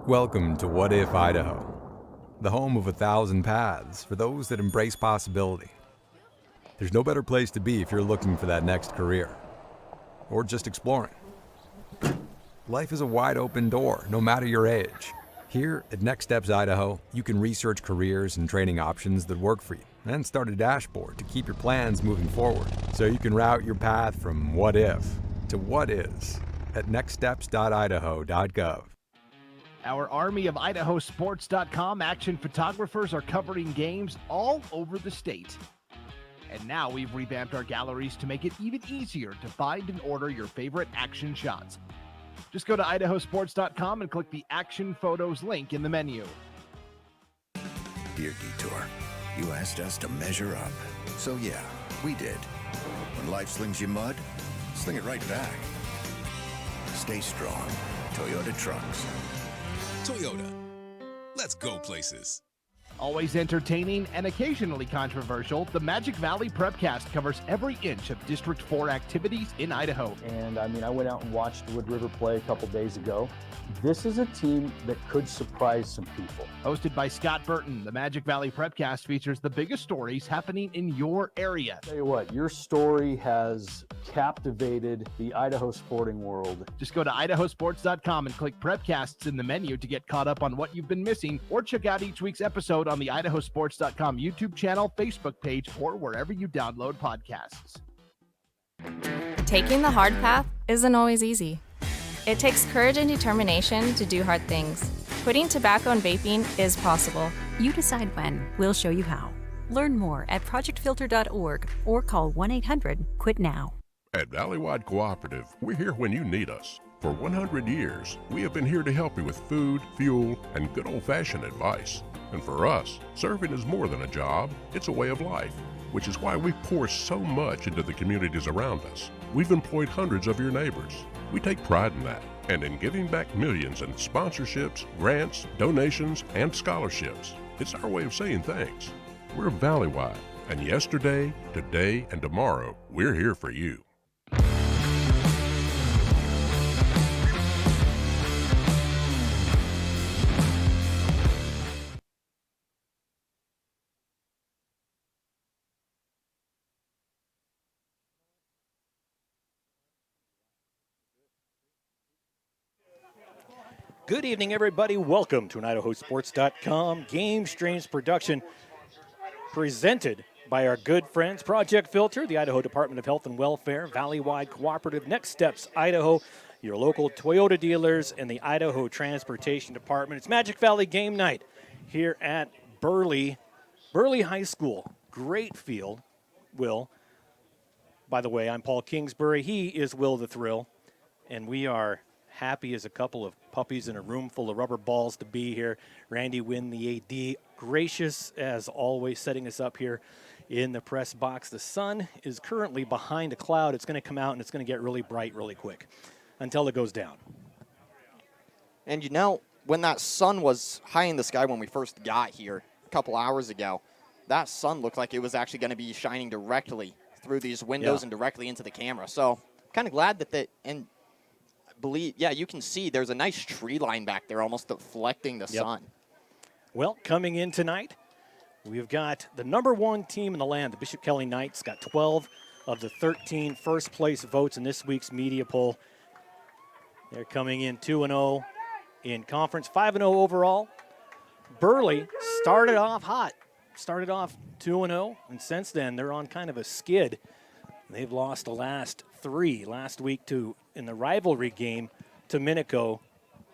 Welcome to What If Idaho, the home of 1,000 paths for those that embrace possibility. There's no better place to be if you're looking for that next career, or just exploring. Life is a wide open door, no matter your age. Here at Next Steps Idaho, you can research careers and training options that work for you, and start a dashboard to keep your plans moving forward, so you can route your path from what if to what is at nextsteps.idaho.gov. Our army of IdahoSports.com action photographers are covering games all over the state. And now we've revamped our galleries to make it even easier to find and order your favorite action shots. Just go to IdahoSports.com and click the Action Photos link in the menu. Dear Detour, you asked us to measure up. So yeah, we did. When life slings you mud, sling it right back. Stay strong. Toyota Trucks. Toyota. Let's go places. Always entertaining and occasionally controversial, the Magic Valley Prepcast covers every inch of District 4 activities in Idaho. And I went out and watched Wood River play a couple days ago. This is a team that could surprise some people. Hosted by Scott Burton, the Magic Valley Prepcast features the biggest stories happening in your area. Tell you what, your story has captivated the Idaho sporting world. Just go to IdahoSports.com and click Prepcasts in the menu to get caught up on what you've been missing, or check out each week's episode on the IdahoSports.com YouTube channel, Facebook page, or wherever you download podcasts. Taking the hard path isn't always easy. It takes courage and determination to do hard things. Quitting tobacco and vaping is possible. You decide when. We'll show you how. Learn more at projectfilter.org or call 1-800-QUIT-NOW. At Valleywide Cooperative, we're here when you need us. For 100 years, we have been here to help you with food, fuel, and good old-fashioned advice. And for us, serving is more than a job, it's a way of life, which is why we pour so much into the communities around us. We've employed hundreds of your neighbors. We take pride in that, and in giving back millions in sponsorships, grants, donations, and scholarships. It's our way of saying thanks. We're Valleywide, and yesterday, today, and tomorrow, we're here for you. Good evening, everybody. Welcome to an IdahoSports.com GameStreams production presented by our good friends, Project Filter, the Idaho Department of Health and Welfare, Valleywide Cooperative, Next Steps Idaho, your local Toyota dealers, and the Idaho Transportation Department. It's Magic Valley game night here at Burley High School. Great field, Will. By the way, I'm Paul Kingsbury. He is Will the Thrill, and we are happy as a couple of puppies in a room full of rubber balls to be here. Randy Wynn, the AD, gracious as always, setting us up here in the press box. The sun is currently behind a cloud. It's going to come out and it's going to get really bright really quick until it goes down. And you know, when that sun was high in the sky when we first got here a couple hours ago, that sun looked like it was actually going to be shining directly through these windows and directly into the camera. So kind of glad that you can see there's a nice tree line back there almost deflecting the sun. Well, coming in tonight, we've got the number one team in the land, the Bishop Kelly Knights, got 12 of the 13 first place votes in this week's media poll. They're coming in 2-0 in conference, 5-0 overall. Burley started off hot, started off 2-0, and since then they're on kind of a skid. They've lost the last three last week in the rivalry game to Minico,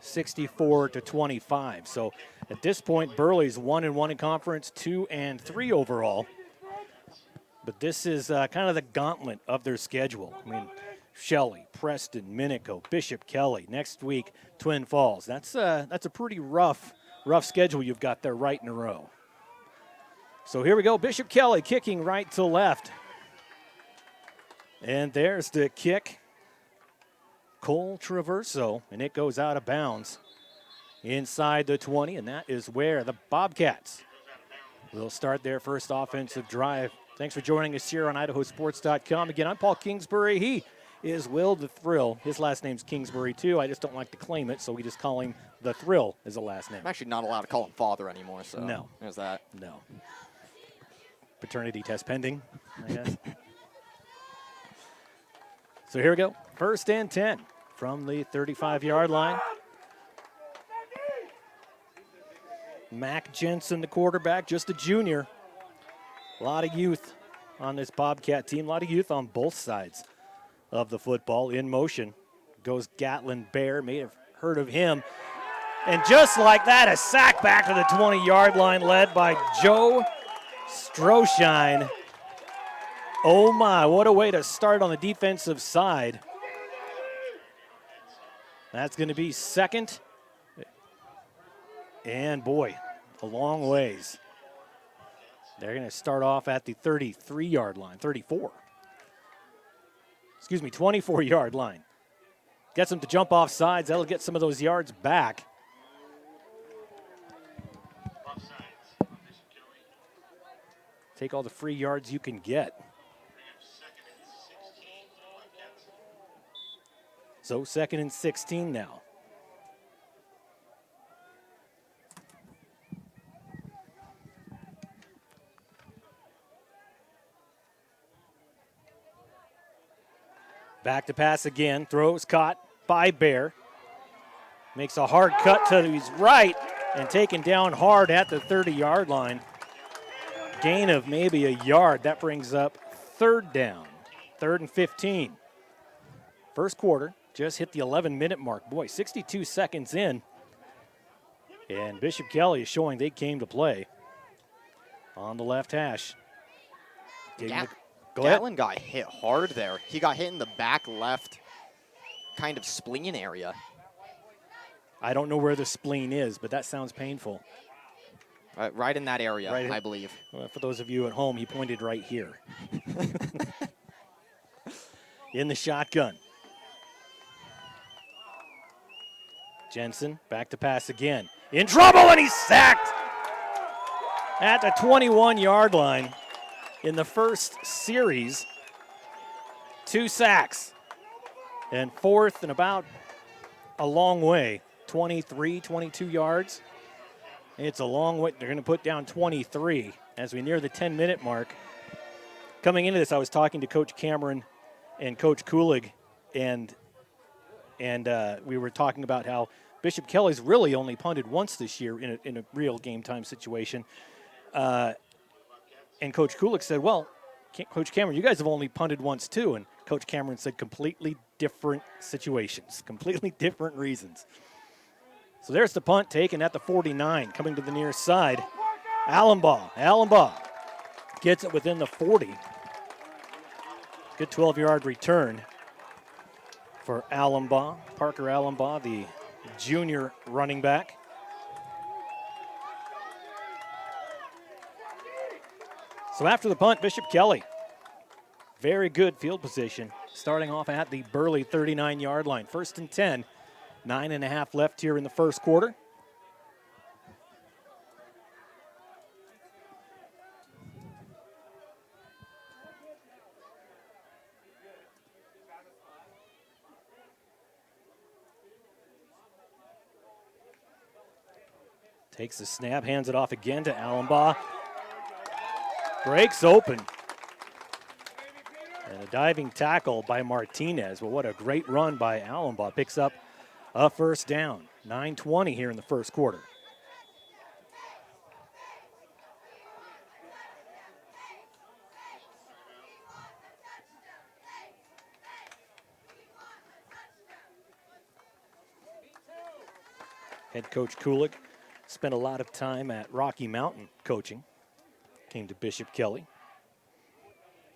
64-25. So at this point, Burley's 1-1 in conference, 2-3 overall. But this is kind of the gauntlet of their schedule. I mean, Shelley, Preston, Minico, Bishop Kelly. Next week, Twin Falls. That's a pretty rough schedule you've got there right in a row. So here we go. Bishop Kelly kicking right to left. And there's the kick. Cole Traverso, and it goes out of bounds inside the 20, and that is where the Bobcats will start their first offensive drive. Thanks for joining us here on IdahoSports.com. Again, I'm Paul Kingsbury. He is Will the Thrill. His last name's Kingsbury, too. I just don't like to claim it, so we just call him the Thrill as a last name. I'm actually not allowed to call him father anymore, so no. There's that. No. Paternity test pending, I guess. So here we go. 1st and 10 from the 35-yard line. Mac Jensen, the quarterback, just a junior. A lot of youth on this Bobcat team. A lot of youth on both sides of the football. In motion goes Gatlin Bear. May have heard of him. And just like that, a sack back to the 20-yard line led by Joe Stroshine. Oh my, what a way to start on the defensive side. That's going to be 2nd. And boy, a long ways. They're going to start off at the 33-yard line, 34. Excuse me, 24-yard line. Gets them to jump off sides. That'll get some of those yards back. Take all the free yards you can get. So 2nd and 16 now. Back to pass again. Throws caught by Bear. Makes a hard cut to his right and taken down hard at the 30-yard line. Gain of maybe a yard. That brings up 3rd down. 3rd and 15. First quarter just hit the 11-minute mark. Boy, 62 seconds in. And Bishop Kelly is showing they came to play on the left hash. Gatlin got hit hard there. He got hit in the back left kind of spleen area. I don't know where the spleen is, but that sounds painful. Right in that area, right I believe. Well, for those of you at home, he pointed right here. In the shotgun. Jensen back to pass again. In trouble, and he's sacked at the 21-yard line. In the first series, 2 sacks. And 4th and about a long way, 23, 22 yards. It's a long way. They're going to put down 23 as we near the 10-minute mark. Coming into this, I was talking to Coach Cameron and Coach Kulig, and we were talking about how Bishop Kelly's really only punted once this year in a real game-time situation. And Coach Kulik said, well, Coach Cameron, you guys have only punted once too. And Coach Cameron said completely different situations, completely different reasons. So there's the punt taken at the 49, coming to the near side. Allenbaugh gets it within the 40. Good 12-yard return for Allenbaugh, Parker Allenbaugh, the junior running back. So after the punt, Bishop Kelly, very good field position, starting off at the Burley 39-yard line. 1st and 10, 9.5 left here in the first quarter. Takes the snap, hands it off again to Allenbaugh. Breaks open. And a diving tackle by Martinez. Well, what a great run by Allenbaugh. Picks up a 1st down. 9:20 here in the first quarter. Head coach Kulik spent a lot of time at Rocky Mountain coaching. Came to Bishop Kelly.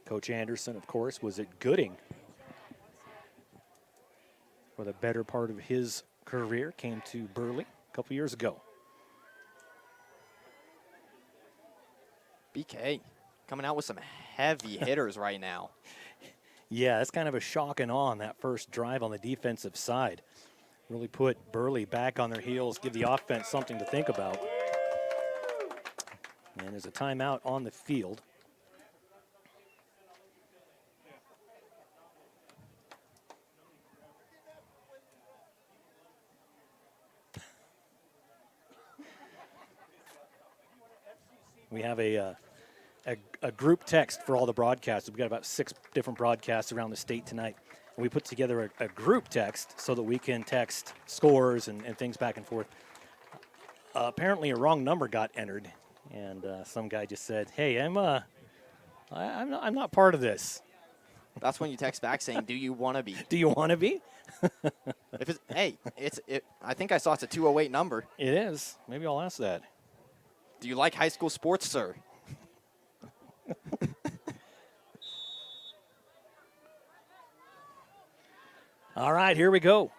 Coach Anderson, of course, was at Gooding for the better part of his career. Came to Burley a couple years ago. BK coming out with some heavy hitters right now. Yeah, that's kind of a shock and awe on that first drive on the defensive side. Really put Burley back on their heels, give the offense something to think about. And there's a timeout on the field. We have a group text for all the broadcasts. We've got about 6 different broadcasts around the state tonight. And we put together a group text so that we can text scores and things back and forth. Apparently a wrong number got entered, and some guy just said, "Hey, I'm not part of this." That's when you text back saying, "Do you want to be?" Do you want to be? If it's, hey, I think I saw it's a 208 number. It is. Maybe I'll ask that. Do you like high school sports, sir? All right, here we go.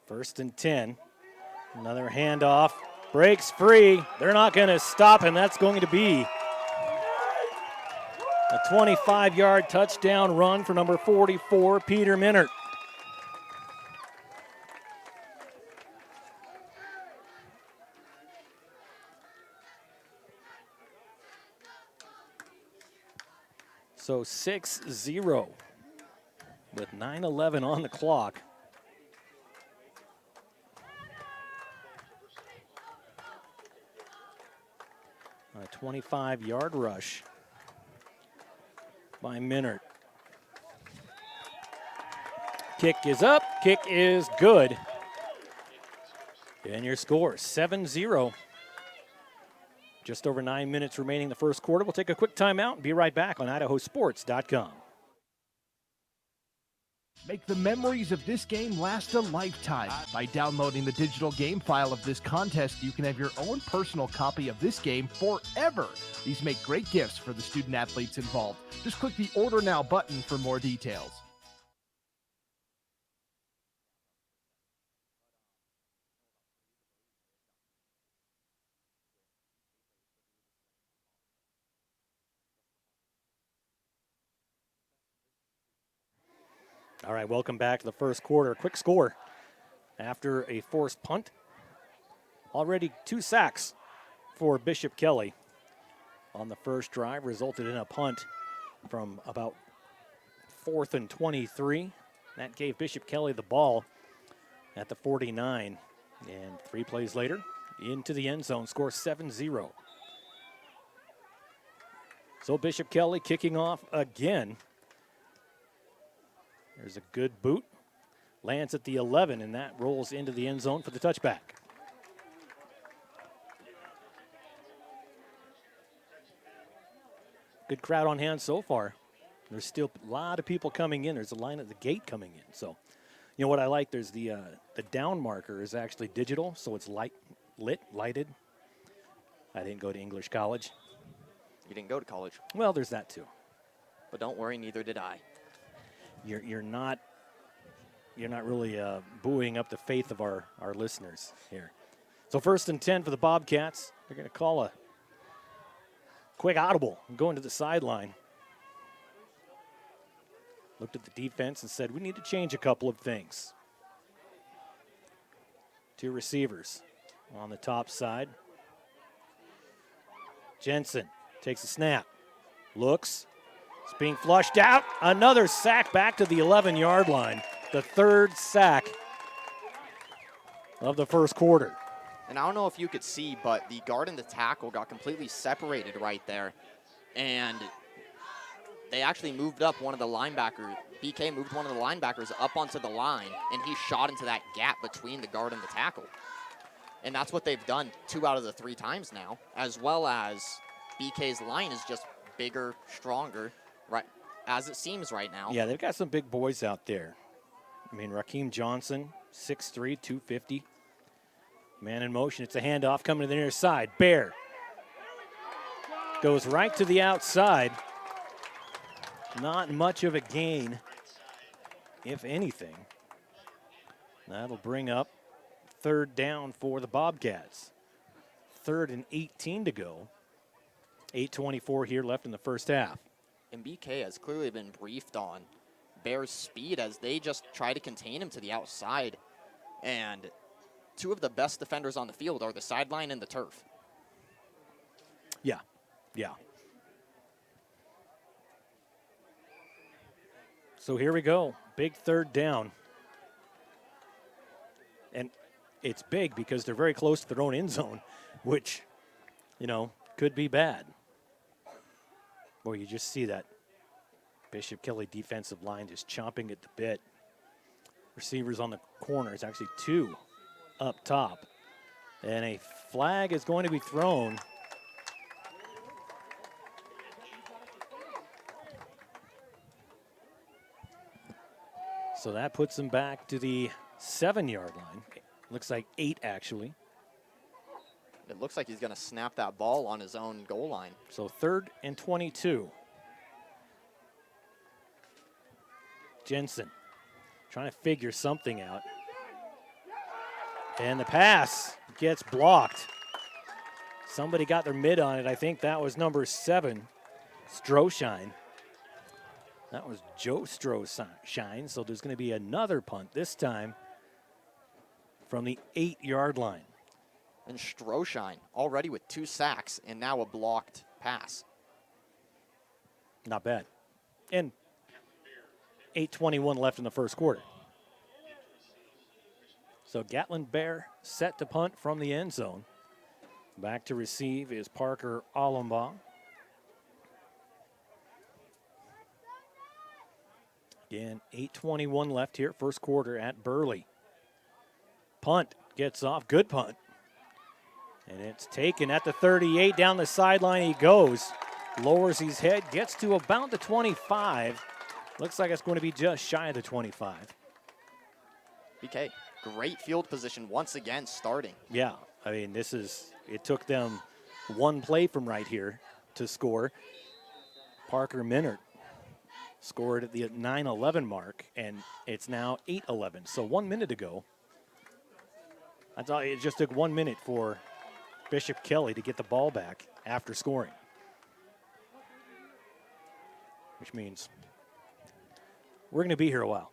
First and 10. Another handoff. Breaks free. They're not going to stop him. That's going to be a 25-yard touchdown run for number 44, Peter Minert. So 6-0 with 9:11 on the clock. A 25-yard rush by Minert. Kick is up. Kick is good. And your score, 7-0. Just over 9 minutes remaining in the first quarter. We'll take a quick timeout and be right back on IdahoSports.com. Make the memories of this game last a lifetime. By downloading the digital game file of this contest, you can have your own personal copy of this game forever. These make great gifts for the student athletes involved. Just click the Order Now button for more details. All right, welcome back to the first quarter. Quick score after a forced punt. Already 2 sacks for Bishop Kelly on the first drive, resulted in a punt from about 4th and 23. That gave Bishop Kelly the ball at the 49. And 3 plays later, into the end zone, score 7-0. So Bishop Kelly kicking off again. There's a good boot. Lands at the 11, and that rolls into the end zone for the touchback. Good crowd on hand so far. There's still a lot of people coming in. There's a line at the gate coming in. So, you know what I like? There's the down marker is actually digital, so it's lighted. I didn't go to English college. You didn't go to college. Well, there's that too. But don't worry, neither did I. You're not really buoying up the faith of our listeners here. So 1st and 10 for the Bobcats. They're going to call a quick audible and go into the sideline. Looked at the defense and said, we need to change a couple of things. 2 receivers on the top side. Jensen takes a snap, looks. It's being flushed out. Another sack back to the 11-yard line. The 3rd sack of the first quarter. And I don't know if you could see, but the guard and the tackle got completely separated right there. And they actually moved up one of the linebackers. BK moved one of the linebackers up onto the line, and he shot into that gap between the guard and the tackle. And that's what they've done 2 out of the 3 times now, as well as BK's line is just bigger, stronger, right, as it seems right now. Yeah, they've got some big boys out there. I mean, Raheem Johnson, 6'3", 250. Man in motion. It's a handoff coming to the near side. Bear goes right to the outside. Not much of a gain, if anything. That'll bring up 3rd down for the Bobcats. 3rd and 18 to go. 8:24 here left in the first half. And BK has clearly been briefed on Bears' speed as they just try to contain him to the outside. And 2 of the best defenders on the field are the sideline and the turf. Yeah. So here we go. Big 3rd down. And it's big because they're very close to their own end zone, which, could be bad. Boy, you just see that Bishop Kelly defensive line just chomping at the bit. Receivers on the corners, actually 2 up top. And a flag is going to be thrown. So that puts them back to the 7-yard line. Looks like 8, actually. It looks like he's going to snap that ball on his own goal line. So 3rd and 22. Jensen trying to figure something out. And the pass gets blocked. Somebody got their mid on it. I think that was number 7, Stroshine. That was Joe Stroshine. So there's going to be another punt, this time from the 8-yard line. And Stroshine already with 2 sacks and now a blocked pass. Not bad. And 8:21 left in the first quarter. So Gatlin Bear set to punt from the end zone. Back to receive is Parker Allenbaugh. Again, 8:21 left here, first quarter at Burley. Punt gets off, good punt. And it's taken at the 38, down the sideline he goes. Lowers his head, gets to about the 25. Looks like it's going to be just shy of the 25. BK, great field position once again starting. Yeah, I mean, it took them 1 play from right here to score. Parker Minard scored at the 9:11 mark, and it's now 8:11. So 1 minute ago. I thought it just took 1 minute for Bishop Kelly to get the ball back after scoring. Which means we're going to be here a while.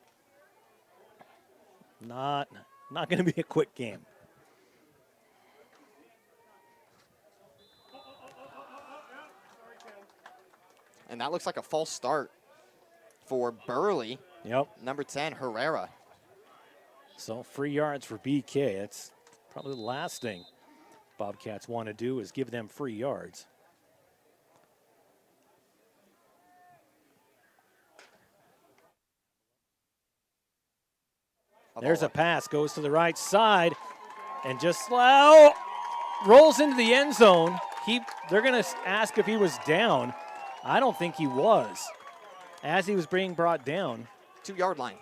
Not going to be a quick game. And that looks like a false start for Burley. Yep. Number 10, Herrera. So 3 yards for BK. That's probably the last thing Bobcats want to do is give them 3 yards. There's a pass, goes to the right side, and just rolls into the end zone. They're going to ask if he was down. I don't think he was, as he was being brought down. 2-yard line.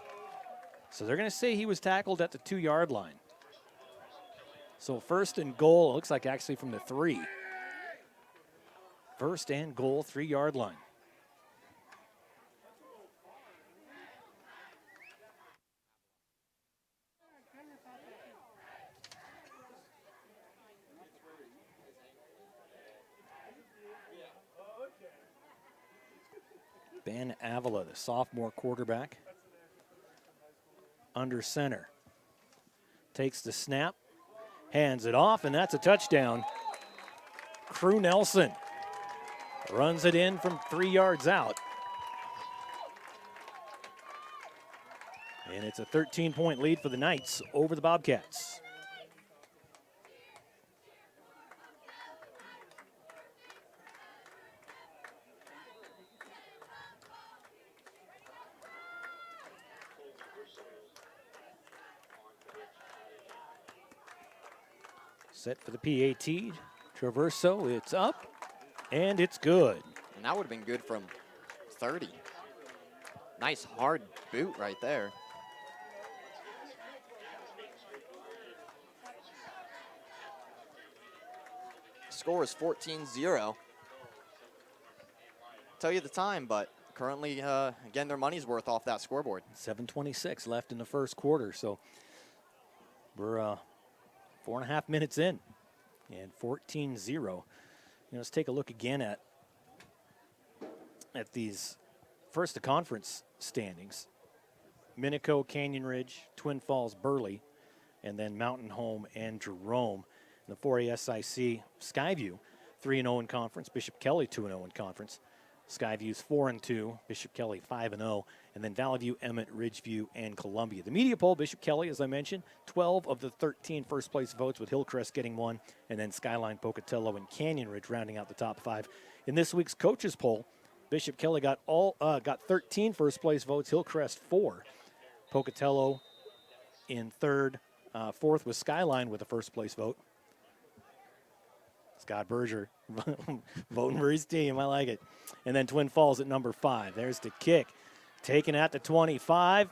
So they're going to say he was tackled at the 2-yard line. So 1st and goal, looks like actually from the 3. 1st and goal, 3-yard line. Ben Avila, the sophomore quarterback, under center. Takes the snap, hands it off, and that's a touchdown. Crew Nelson runs it in from 3 yards out. And it's a 13-point lead for the Knights over the Bobcats. Set for the PAT. Traverso, it's up, and it's good. And that would have been good from 30. Nice hard boot right there. Score is 14-0. Tell you the time, but currently, again, their money's worth off that scoreboard. 7:26 left in the first quarter, so we're 4.5 minutes in, and 14-0. Let's take a look again at these first the conference standings. Minico, Canyon Ridge, Twin Falls, Burley, and then Mountain Home and Jerome. In the 4A SIC, Skyview, 3-0 in conference. Bishop Kelly, 2-0 in conference. Skyview's 4-2, Bishop Kelly 5-0, and then Valley View, Emmett, Ridgeview, and Columbia. The media poll, Bishop Kelly, as I mentioned, 12 of the 13 first-place votes, with Hillcrest getting 1, and then Skyline, Pocatello, and Canyon Ridge rounding out the top 5. In this week's coaches poll, Bishop Kelly got 13 first-place votes, Hillcrest 4, Pocatello in third, fourth was Skyline with a first-place vote. Scott Berger voting for his team. I like it. And then Twin Falls at number 5. There's the kick. Taken at the 25.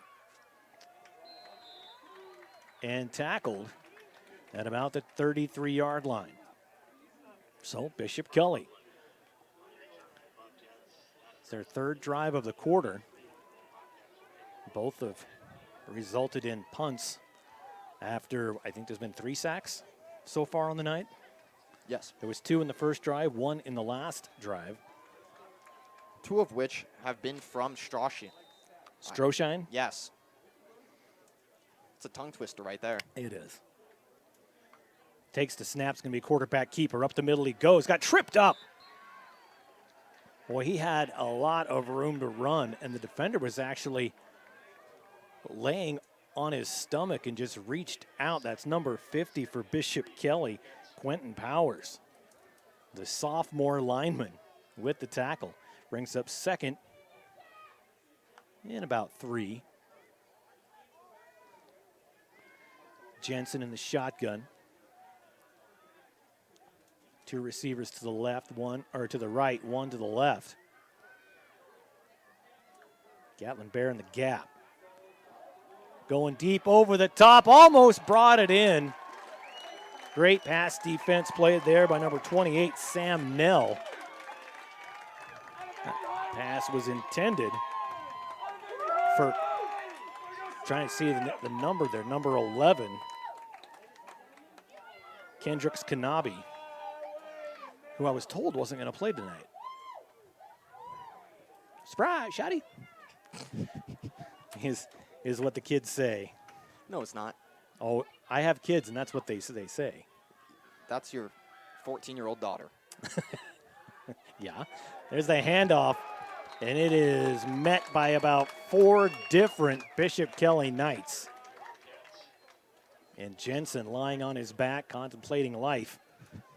And tackled at about the 33-yard line. So Bishop Kelly. It's their third drive of the quarter. Both have resulted in punts after, I think there's been 3 sacks so far on the night. Yes. There was 2 in the first drive, 1 in the last drive. 2 of which have been from Strauchan. Strauchan? Yes. It's a tongue twister right there. It is. Takes the snap. It's going to be quarterback keeper. Up the middle he goes. Got tripped up. Boy, he had a lot of room to run, and the defender was actually laying on his stomach and just reached out. That's number 50 for Bishop Kelly, Quentin Powers, the sophomore lineman with the tackle. Brings up second in about 3. Jensen in the shotgun. 2 receivers to the left, 1 or to the right, 1 to the left. Gatlin Bear in the gap. Going deep over the top, almost brought it in. Great pass defense played there by number 28, Sam Nell. That pass was intended for, trying to see the number there, number 11, Kendricks Kanabi, who I was told wasn't going to play tonight. Surprise, Shotty. is what the kids say. No, it's not. Oh, I have kids, and that's what they say. That's your 14-year-old daughter. Yeah. There's the handoff, and it is met by about 4 different Bishop Kelly Knights. And Jensen lying on his back, contemplating life,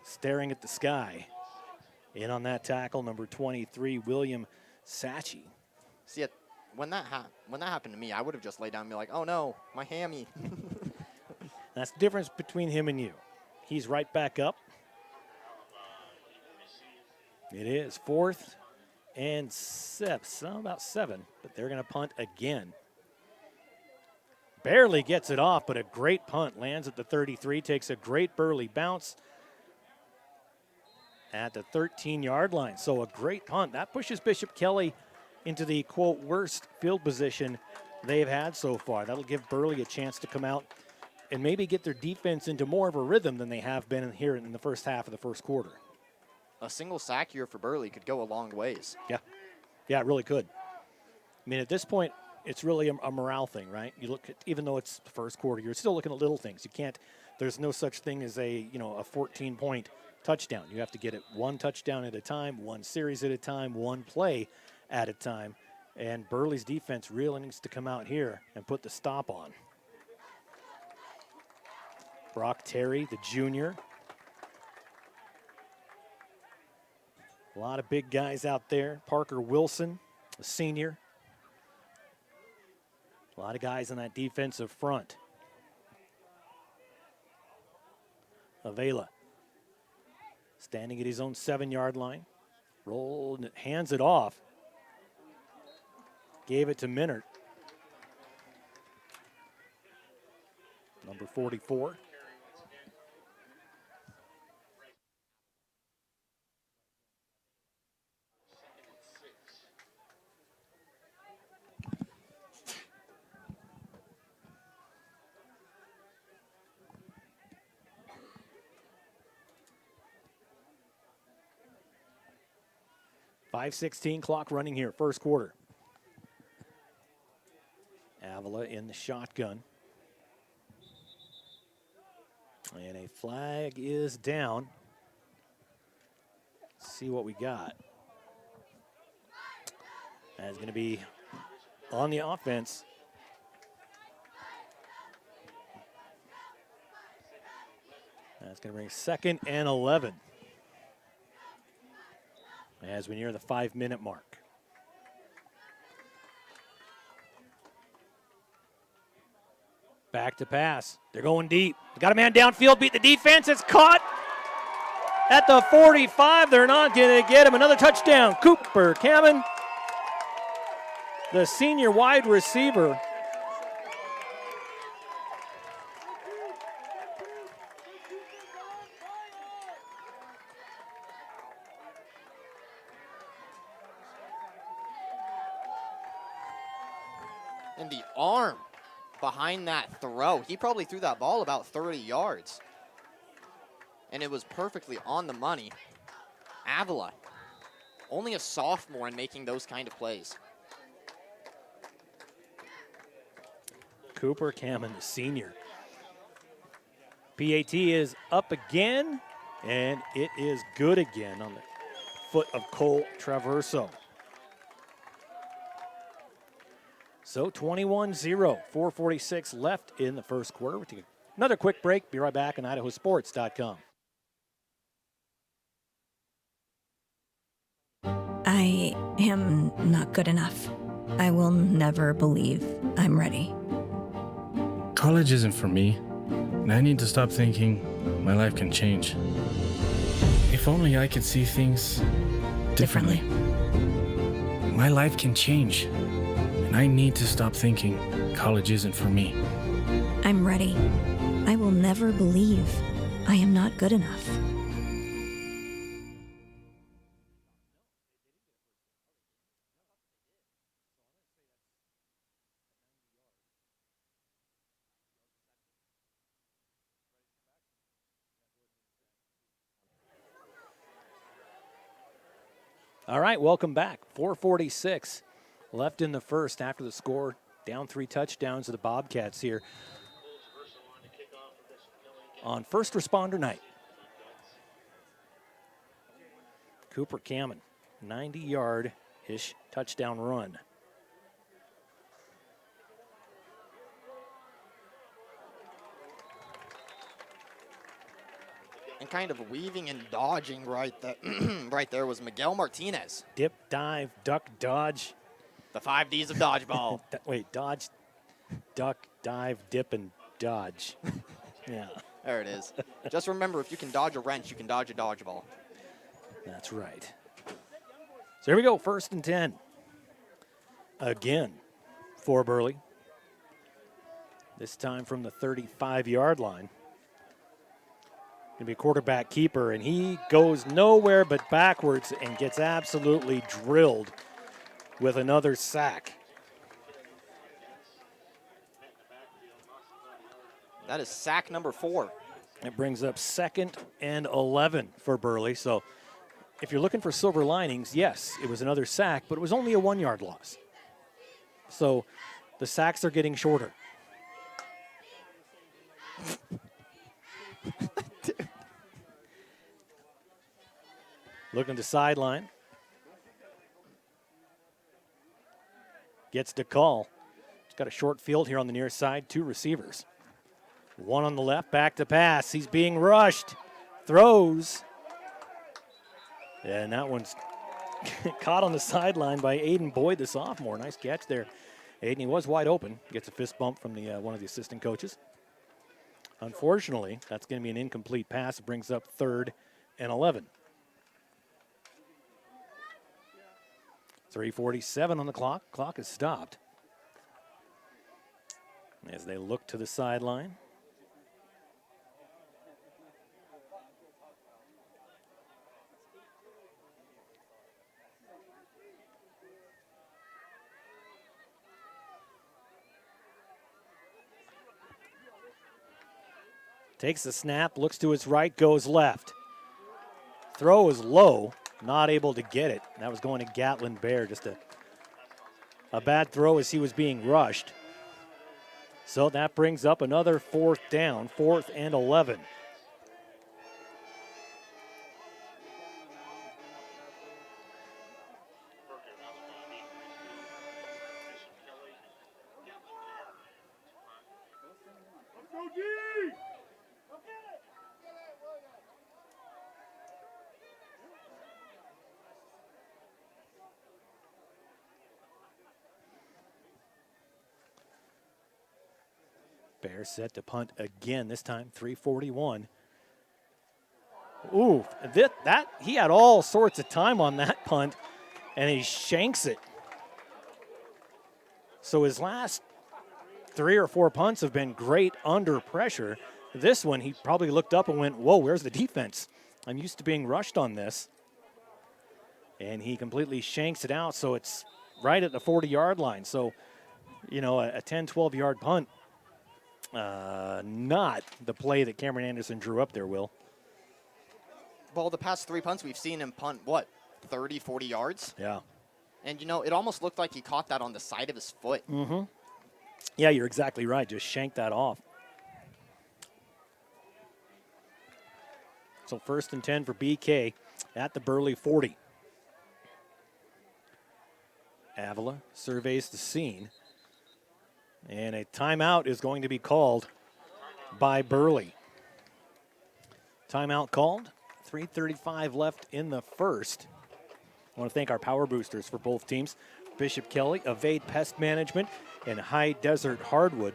staring at the sky. In on that tackle, number 23, William Sachi. See, when that happened to me, I would have just laid down and be like, oh no, my hammy. That's the difference between him and you. He's right back up. It is 4th and 7, so about 7, but they're going to punt again. Barely gets it off, but a great punt. Lands at the 33, takes a great Burley bounce at the 13-yard line. So a great punt. That pushes Bishop Kelly into the, quote, worst field position they've had so far. That'll give Burley a chance to come out and maybe get their defense into more of a rhythm than they have been here in the first half of the first quarter. A single sack here for Burley could go a long ways. Yeah, it really could. I mean, at this point, it's really a morale thing, right? You look at, even though it's the first quarter, you're still looking at little things. You can't, there's no such thing as a 14-point touchdown. You have to get it 1 touchdown at a time, 1 series at a time, 1 play at a time. And Burley's defense really needs to come out here and put the stop on. Brock Terry, the junior. A lot of big guys out there. Parker Wilson, a senior. A lot of guys on that defensive front. Avila standing at his own 7-yard line. Rolled, hands it off. Gave it to Minert. Number 44. .5:16 clock running here, first quarter. Avila in the shotgun. And a flag is down. Let's see what we got. That's going to be on the offense. That's going to bring 2nd and 11 as we near the 5-minute mark. Back to pass. They're going deep. Got a man downfield, beat the defense. It's caught at the 45. They're not going to get him. Another touchdown. Cooper Kamen, the senior wide receiver. And the arm behind that throw. He probably threw that ball about 30 yards. And it was perfectly on the money. Avila, only a sophomore in making those kind of plays. Cooper Kamen, the senior. PAT is up again, and it is good again on the foot of Cole Traverso. So 21-0, 4:46 left in the first quarter. We'll take another quick break. Be right back on IdahoSports.com. I am not good enough. I will never believe I'm ready. College isn't for me, and I need to stop thinking my life can change. If only I could see things differently. My life can change, and I need to stop thinking college isn't for me. I'm ready. I will never believe I am not good enough. All right, welcome back. 4:46 left in the first after the score. Down 3 touchdowns to the Bobcats here on First Responder Night. Cooper Kamen, 90-yard-ish touchdown run. And kind of weaving and dodging right there was Miguel Martinez. Dip, dive, duck, dodge. The 5 Ds of dodgeball. Wait, dodge, duck, dive, dip, and dodge. Yeah. There it is. Just remember, if you can dodge a wrench, you can dodge a dodgeball. That's right. So here we go, 1st and 10. Again for Burley. This time from the 35-yard line. Going to be a quarterback keeper, and he goes nowhere but backwards and gets absolutely drilled with another sack. That is sack number 4. It brings up 2nd and 11 for Burley. So if you're looking for silver linings, yes, it was another sack, but it was only a 1-yard loss. So the sacks are getting shorter. Looking to sideline. Gets to call. He's got a short field here on the near side. 2 receivers. 1 on the left, back to pass. He's being rushed. Throws. And that one's caught on the sideline by Aiden Boyd, the sophomore. Nice catch there. Aiden, he was wide open. Gets a fist bump from the one of the assistant coaches. Unfortunately, that's going to be an incomplete pass. It brings up 3rd and 11. 3:47 on the clock. Clock is stopped. As they look to the sideline. Takes the snap, looks to his right, goes left. Throw is low, not able to get it. That was going to Gatlin Bear, just a bad throw as he was being rushed. So that brings up another 4th down, 4th and 11. Bears set to punt again, this time 3:41. Ooh, that he had all sorts of time on that punt, and he shanks it. So his last 3 or 4 punts have been great under pressure. This one, he probably looked up and went, whoa, where's the defense? I'm used to being rushed on this. And he completely shanks it out, so it's right at the 40-yard line. So, you know, a 10, 12-yard punt, not the play that Cameron Anderson drew up there, Will. Well, the past 3 punts, we've seen him punt, what, 30, 40 yards? Yeah. And, you know, it almost looked like he caught that on the side of his foot. Mm-hmm. Yeah, you're exactly right. Just shanked that off. So 1st and 10 for BK at the Burley 40. Avila surveys the scene. And a timeout is going to be called by Burley. Timeout called. 3:35 left in the first. I want to thank our power boosters for both teams. Bishop Kelly, Evade Pest Management, and High Desert Hardwood.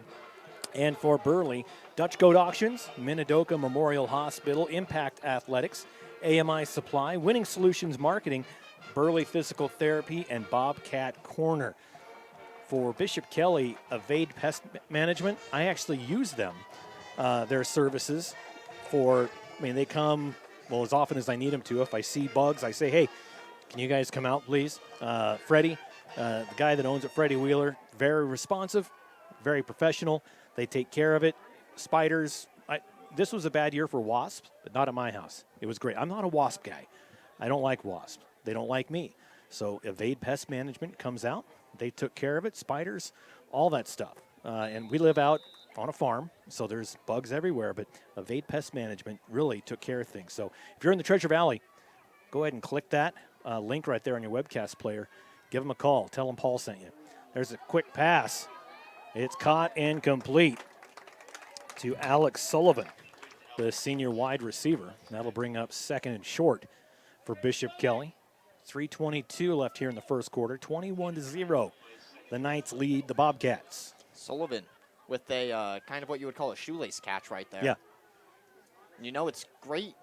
And for Burley, Dutch Goat Auctions, Minidoka Memorial Hospital, Impact Athletics, AMI Supply, Winning Solutions Marketing, Burley Physical Therapy, and Bobcat Corner. For Bishop Kelly, Evade Pest Management, I actually use them, their services for, I mean, they come, well, as often as I need them to. If I see bugs, I say, hey, can you guys come out, please? Freddie, the guy that owns it, Freddie Wheeler, very responsive, very professional. They take care of it. Spiders, this was a bad year for wasps, but not at my house. It was great. I'm not a wasp guy. I don't like wasps. They don't like me. So Evade Pest Management comes out. They took care of it, spiders, all that stuff. And we live out on a farm, so there's bugs everywhere, but Evade Pest Management really took care of things. So if you're in the Treasure Valley, go ahead and click that link right there on your webcast player. Give them a call. Tell them Paul sent you. There's a quick pass. It's caught and complete to Alex Sullivan, the senior wide receiver. That'll bring up 2nd and short for Bishop Kelly. 3:22 left here in the first quarter. 21-0. The Knights lead the Bobcats. Sullivan with a kind of what you would call a shoelace catch right there. Yeah. You know, it's great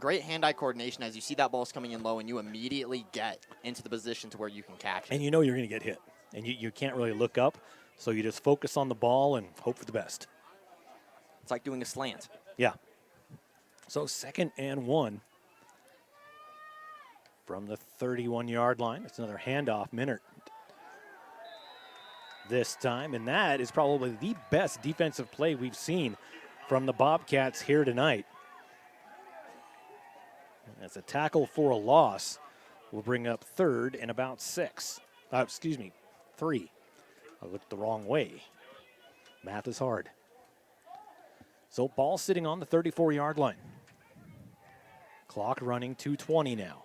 hand-eye coordination as you see that ball's coming in low and you immediately get into the position to where you can catch it. And you know you're going to get hit. And you can't really look up, so you just focus on the ball and hope for the best. It's like doing a slant. Yeah. So 2nd and 1 from the 31-yard line. It's another handoff, Minert this time, and that is probably the best defensive play we've seen from the Bobcats here tonight. That's a tackle for a loss. We'll bring up 3rd and about 6. 3. I looked the wrong way. Math is hard. So ball sitting on the 34-yard line. Clock running, 2:20 now.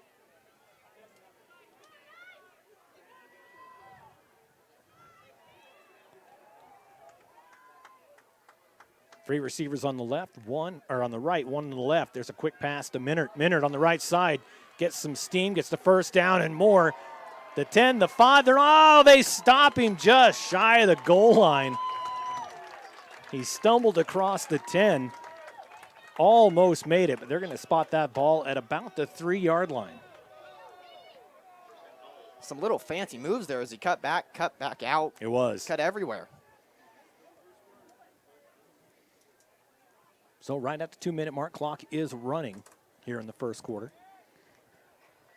Three receivers on the left, one on the right, one on the left. There's a quick pass to Minert. Minert on the right side gets some steam, gets the first down and more. The 10, the 5, they stop him just shy of the goal line. He stumbled across the 10, almost made it, but they're going to spot that ball at about the 3-yard line. Some little fancy moves there as he cut back out. It was. Cut everywhere. So right at the 2-minute mark, clock is running here in the first quarter.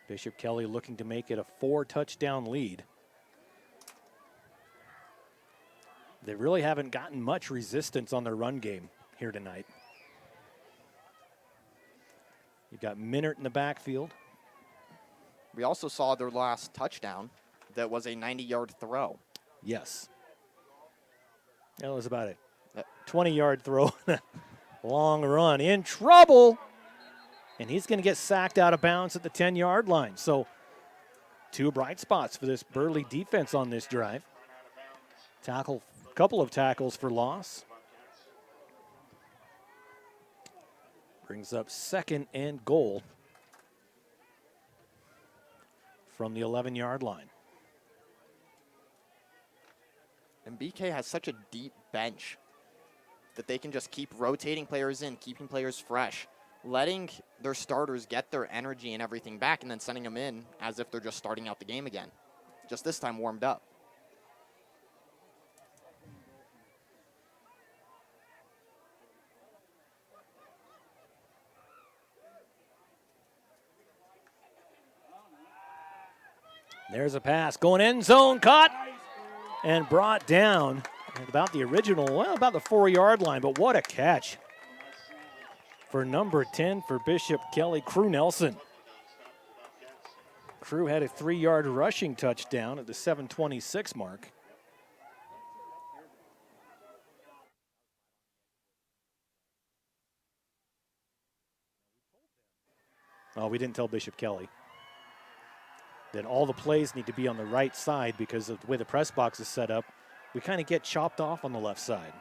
Bishop Kelly looking to make it a 4-touchdown lead. They really haven't gotten much resistance on their run game here tonight. You've got Minert in the backfield. We also saw their last touchdown that was a 90-yard throw. Yes. That was about a 20-yard throw. Long run, in trouble, and he's going to get sacked out of bounds at the 10-yard line. So 2 bright spots for this Burley defense on this drive. Couple of tackles for loss. Brings up 2nd and goal from the 11-yard line. And BK has such a deep bench that they can just keep rotating players in, keeping players fresh, letting their starters get their energy and everything back, and then sending them in as if they're just starting out the game again. Just this time warmed up. There's a pass going end zone, caught and brought down at about the original, well, about the 4-yard line, but what a catch for number 10 for Bishop Kelly, Crew Nelson. Crew had a 3-yard rushing touchdown at the 7:26 mark. Oh, we didn't tell Bishop Kelly that all the plays need to be on the right side because of the way the press box is set up. We kind of get chopped off on the left side.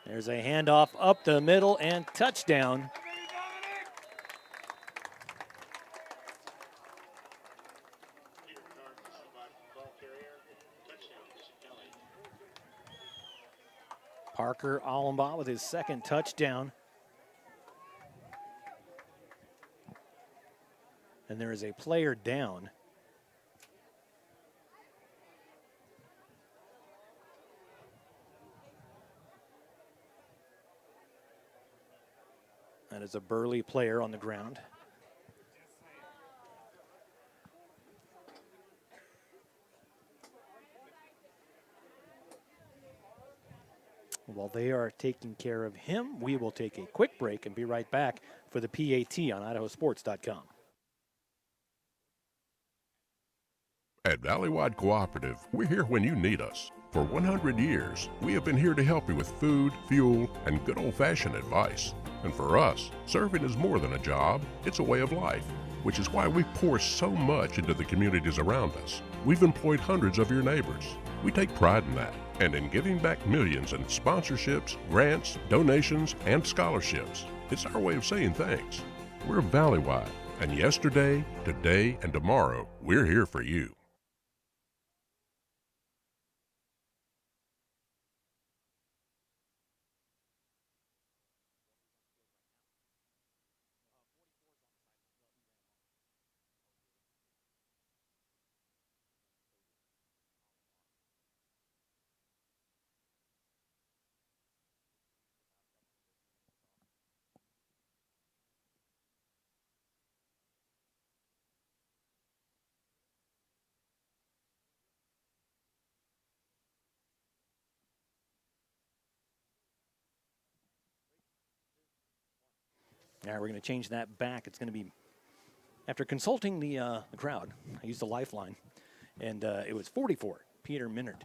There's a handoff up the middle and touchdown. Parker Allenbaugh with his 2nd touchdown. And there is a player down. That is a Burley player on the ground. While they are taking care of him, we will take a quick break and be right back for the PAT on IdahoSports.com. At Valleywide Cooperative, we're here when you need us. For 100 years, we have been here to help you with food, fuel, and good old-fashioned advice. And for us, serving is more than a job, it's a way of life, which is why we pour so much into the communities around us. We've employed hundreds of your neighbors. We take pride in that, and in giving back millions in sponsorships, grants, donations, and scholarships. It's our way of saying thanks. We're Valleywide, and yesterday, today, and tomorrow, we're here for you. All right, we're going to change that back. It's going to be, after consulting the crowd, I used the lifeline, and it was 44. Peter Minard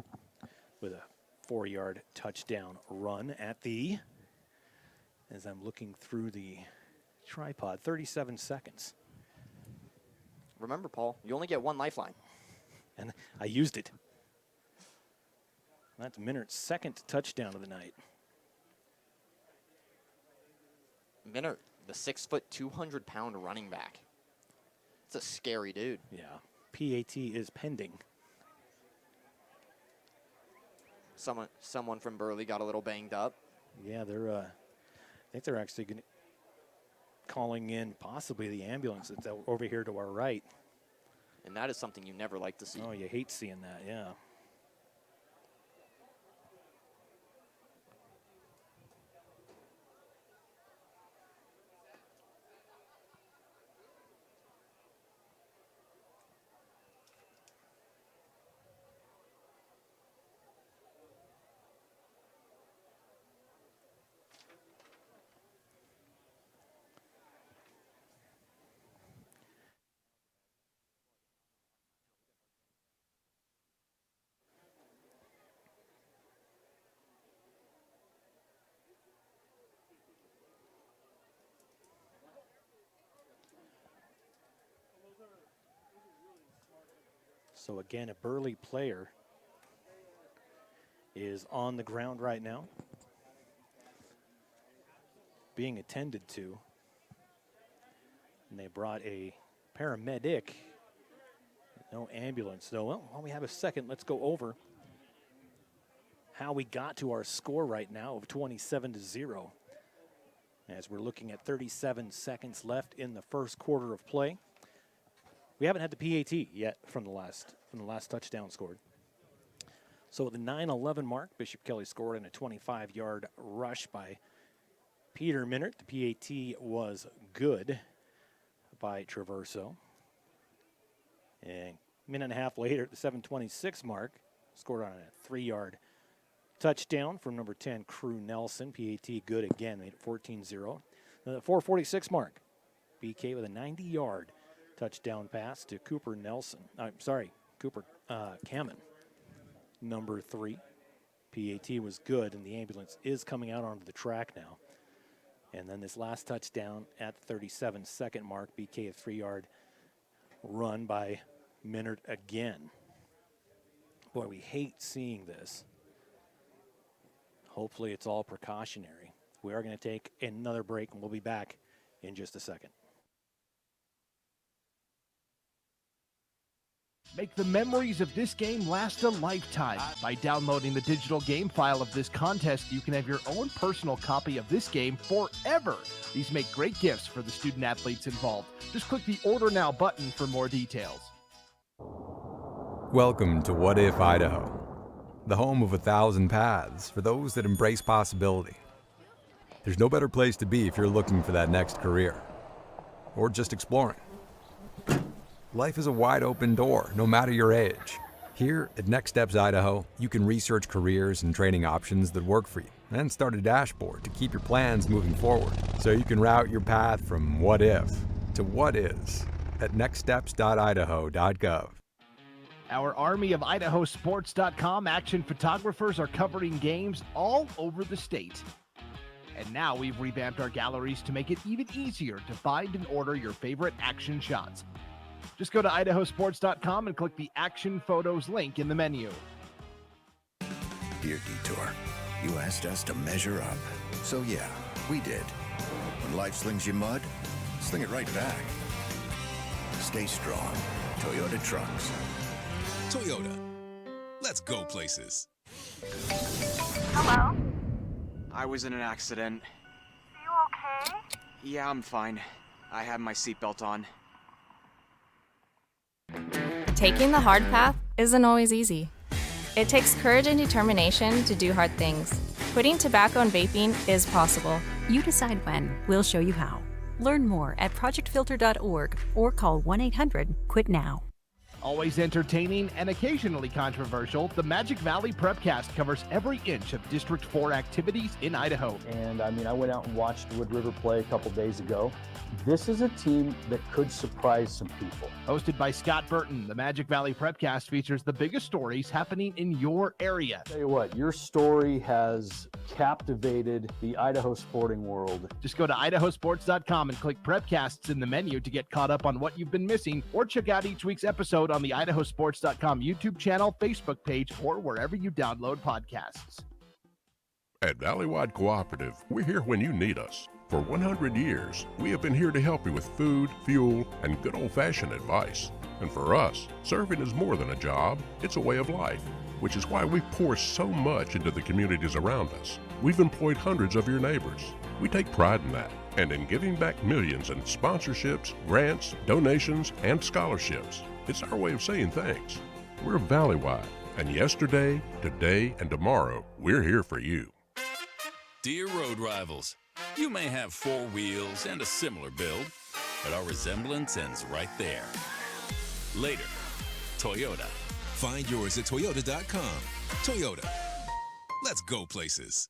with a 4-yard touchdown run at the, as I'm looking through the tripod, 37 seconds. Remember, Paul, you only get one lifeline. And I used it. That's Minard's 2nd touchdown of the night. Minard, the 6', 200-pound running back. It's a scary dude. Yeah, PAT is pending. Someone from Burley got a little banged up. Yeah, I think they're actually calling in possibly the ambulance that's over here to our right. And that is something you never like to see. Oh, you hate seeing that, yeah. So again, a Burley player is on the ground right now, being attended to. And they brought a paramedic. No ambulance, though. Well, while we have a second, let's go over how we got to our score right now of 27-0. As we're looking at 37 seconds left in the first quarter of play. We haven't had the PAT yet from the last touchdown scored. So at the 9:11 mark, Bishop Kelly scored in a 25-yard rush by Peter Minert. The PAT was good by Traverso. And a minute and a half later, at the 7:26 mark, scored on a 3-yard touchdown from number 10, Crew Nelson. PAT good again, made it 14-0. Then at the 4:46 mark, BK with a 90-yard touchdown pass to Cooper Kamen, number 3. PAT was good, and the ambulance is coming out onto the track now. And then this last touchdown at the 37-second mark, BK a 3-yard run by Minert again. Boy, we hate seeing this. Hopefully it's all precautionary. We are going to take another break, and we'll be back in just a second. Make the memories of this game last a lifetime. By downloading the digital game file of this contest, you can have your own personal copy of this game forever. These make great gifts for the student athletes involved. Just click the Order Now button for more details. Welcome to What If, Idaho, the home of 1,000 paths for those that embrace possibility. There's no better place to be if you're looking for that next career, or just exploring. Life is a wide open door, no matter your age. Here at Next Steps Idaho, you can research careers and training options that work for you, and start a dashboard to keep your plans moving forward, so you can route your path from what if to what is at nextsteps.idaho.gov. Our army of IdahoSports.com action photographers are covering games all over the state. And now we've revamped our galleries to make it even easier to find and order your favorite action shots. Just go to IdahoSports.com and click the Action Photos link in the menu. Dear Detour, you asked us to measure up. So yeah, we did. When life slings you mud, sling it right back. Stay strong. Toyota trucks. Toyota. Let's go places. Hello? I was in an accident. You okay? Yeah, I'm fine. I have my seatbelt on. Taking the hard path isn't always easy. It takes courage and determination to do hard things. Quitting tobacco and vaping is possible. You decide when. We'll show you how. Learn more at projectfilter.org or call 1-800-QUIT-NOW. Always entertaining and occasionally controversial, the Magic Valley Prepcast covers every inch of District 4 activities in Idaho. And I went out and watched Wood River play a couple days ago. This is a team that could surprise some people. Hosted by Scott Burton, the Magic Valley Prepcast features the biggest stories happening in your area. Tell you what, your story has captivated the Idaho sporting world. Just go to IdahoSports.com and click Prepcasts in the menu to get caught up on what you've been missing, or check out each week's episode on the IdahoSports.com YouTube channel, Facebook page, or wherever you download podcasts. At Valleywide Cooperative, we're here when you need us. For 100 years, we have been here to help you with food, fuel, and good old-fashioned advice. And for us, serving is more than a job, it's a way of life, which is why we pour so much into the communities around us. We've employed hundreds of your neighbors. We take pride in that, and in giving back millions in sponsorships, grants, donations, and scholarships. It's our way of saying thanks. We're Valleywide, and yesterday, today, and tomorrow, we're here for you. Dear road rivals, you may have 4 wheels and a similar build, but our resemblance ends right there. Later, Toyota. Find yours at Toyota.com. Toyota. Let's go places.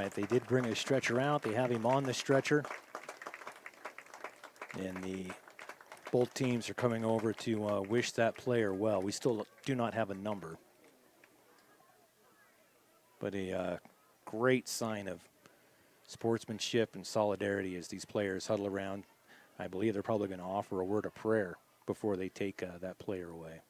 right, they did bring a stretcher out. They have him on the stretcher. And both teams are coming over to wish that player well. We still do not have a number. But a great sign of sportsmanship and solidarity as these players huddle around. I believe they're probably going to offer a word of prayer before they take that player away.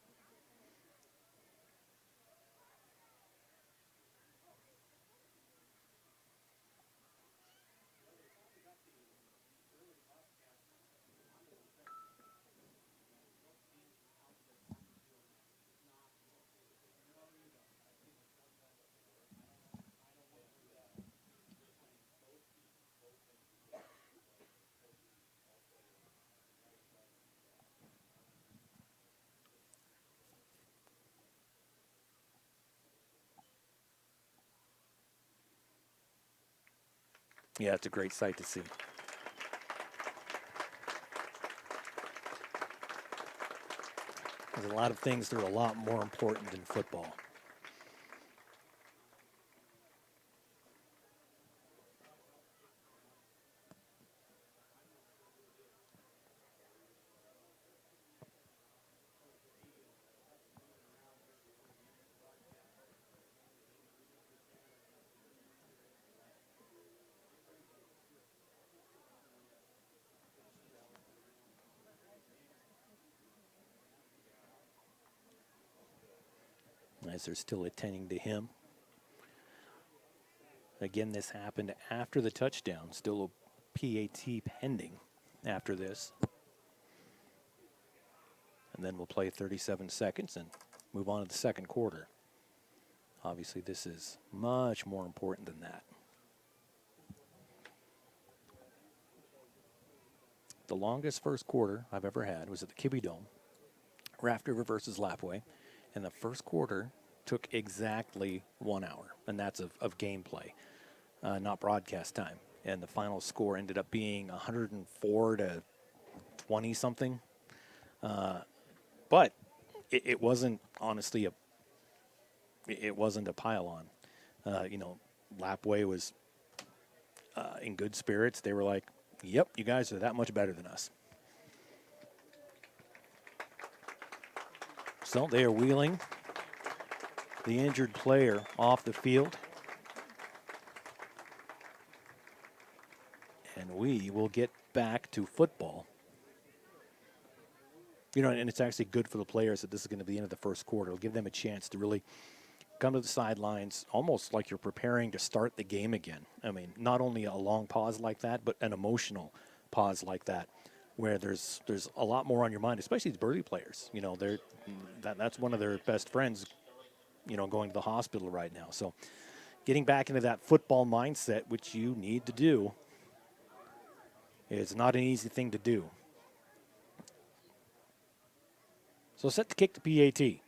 Yeah, it's a great sight to see. There's a lot of things that are a lot more important than football. As they're still attending to him. Again, this happened after the touchdown. Still a PAT pending after this. And then we'll play 37 seconds and move on to the second quarter. Obviously, this is much more important than that. The longest first quarter I've ever had was at the Kibbe Dome, Raft River versus Lapwai. And the first quarter took exactly 1 hour, and that's of gameplay, not broadcast time. And the final score ended up being 104 to 20 something. But it wasn't honestly it wasn't a pile on. Lapwai was in good spirits. They were like, "Yep, you guys are that much better than us." So they are wheeling the injured player off the field. And we will get back to football. And it's actually good for the players that this is going to be the end of the first quarter. It'll give them a chance to really come to the sidelines, almost like you're preparing to start the game again. I mean, not only a long pause like that, but an emotional pause like that, where there's a lot more on your mind, especially these Burley players. That's one of their best friends, going to the hospital right now. So getting back into that football mindset, which you need to do, is not an easy thing to do. So set to kick the PAT.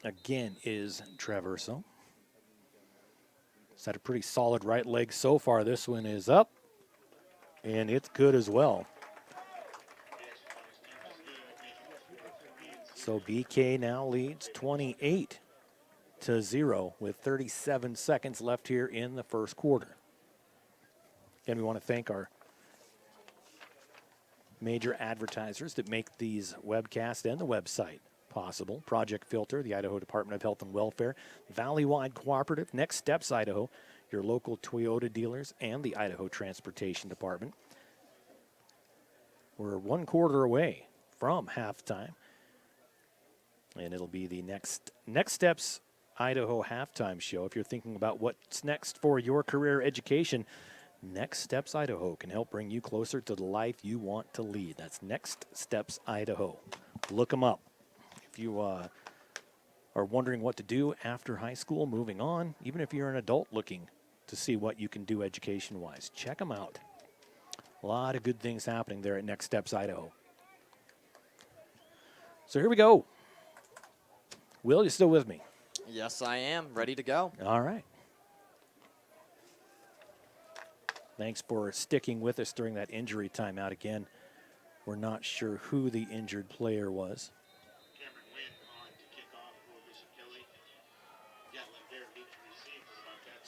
Again is Traverso. It's had a pretty solid right leg so far. This one is up, and it's good as well. So BK now leads 28-0 with 37 seconds left here in the first quarter. Again, we want to thank our major advertisers that make these webcasts and the website possible. Project Filter, the Idaho Department of Health and Welfare, Valley-Wide Cooperative, Next Steps Idaho, your local Toyota dealers, and the Idaho Transportation Department. We're 1 quarter away from halftime. And it'll be the Next Steps Idaho halftime show. If you're thinking about what's next for your career education, Next Steps Idaho can help bring you closer to the life you want to lead. That's Next Steps Idaho. Look them up. If you are wondering what to do after high school, moving on, even if you're an adult looking to see what you can do education-wise, check them out. A lot of good things happening there at Next Steps Idaho. So here we go. Will, you still with me? Yes, I am. Ready to go. All right. Thanks for sticking with us during that injury timeout. Again, we're not sure who the injured player was.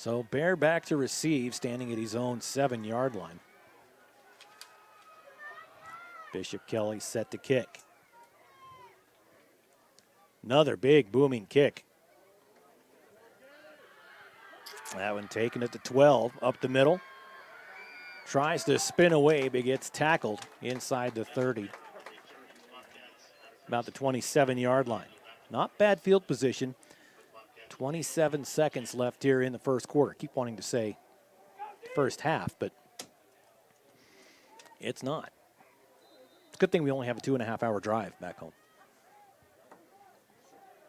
So Bear back to receive, standing at his own 7-yard line. Bishop Kelly set to kick. Another big booming kick. That one taken at the 12, up the middle. Tries to spin away, but gets tackled inside the 30. About the 27-yard line. Not bad field position. 27 seconds left here in the first quarter. Keep wanting to say first half, but it's not. It's a good thing we only have a 2.5-hour drive back home.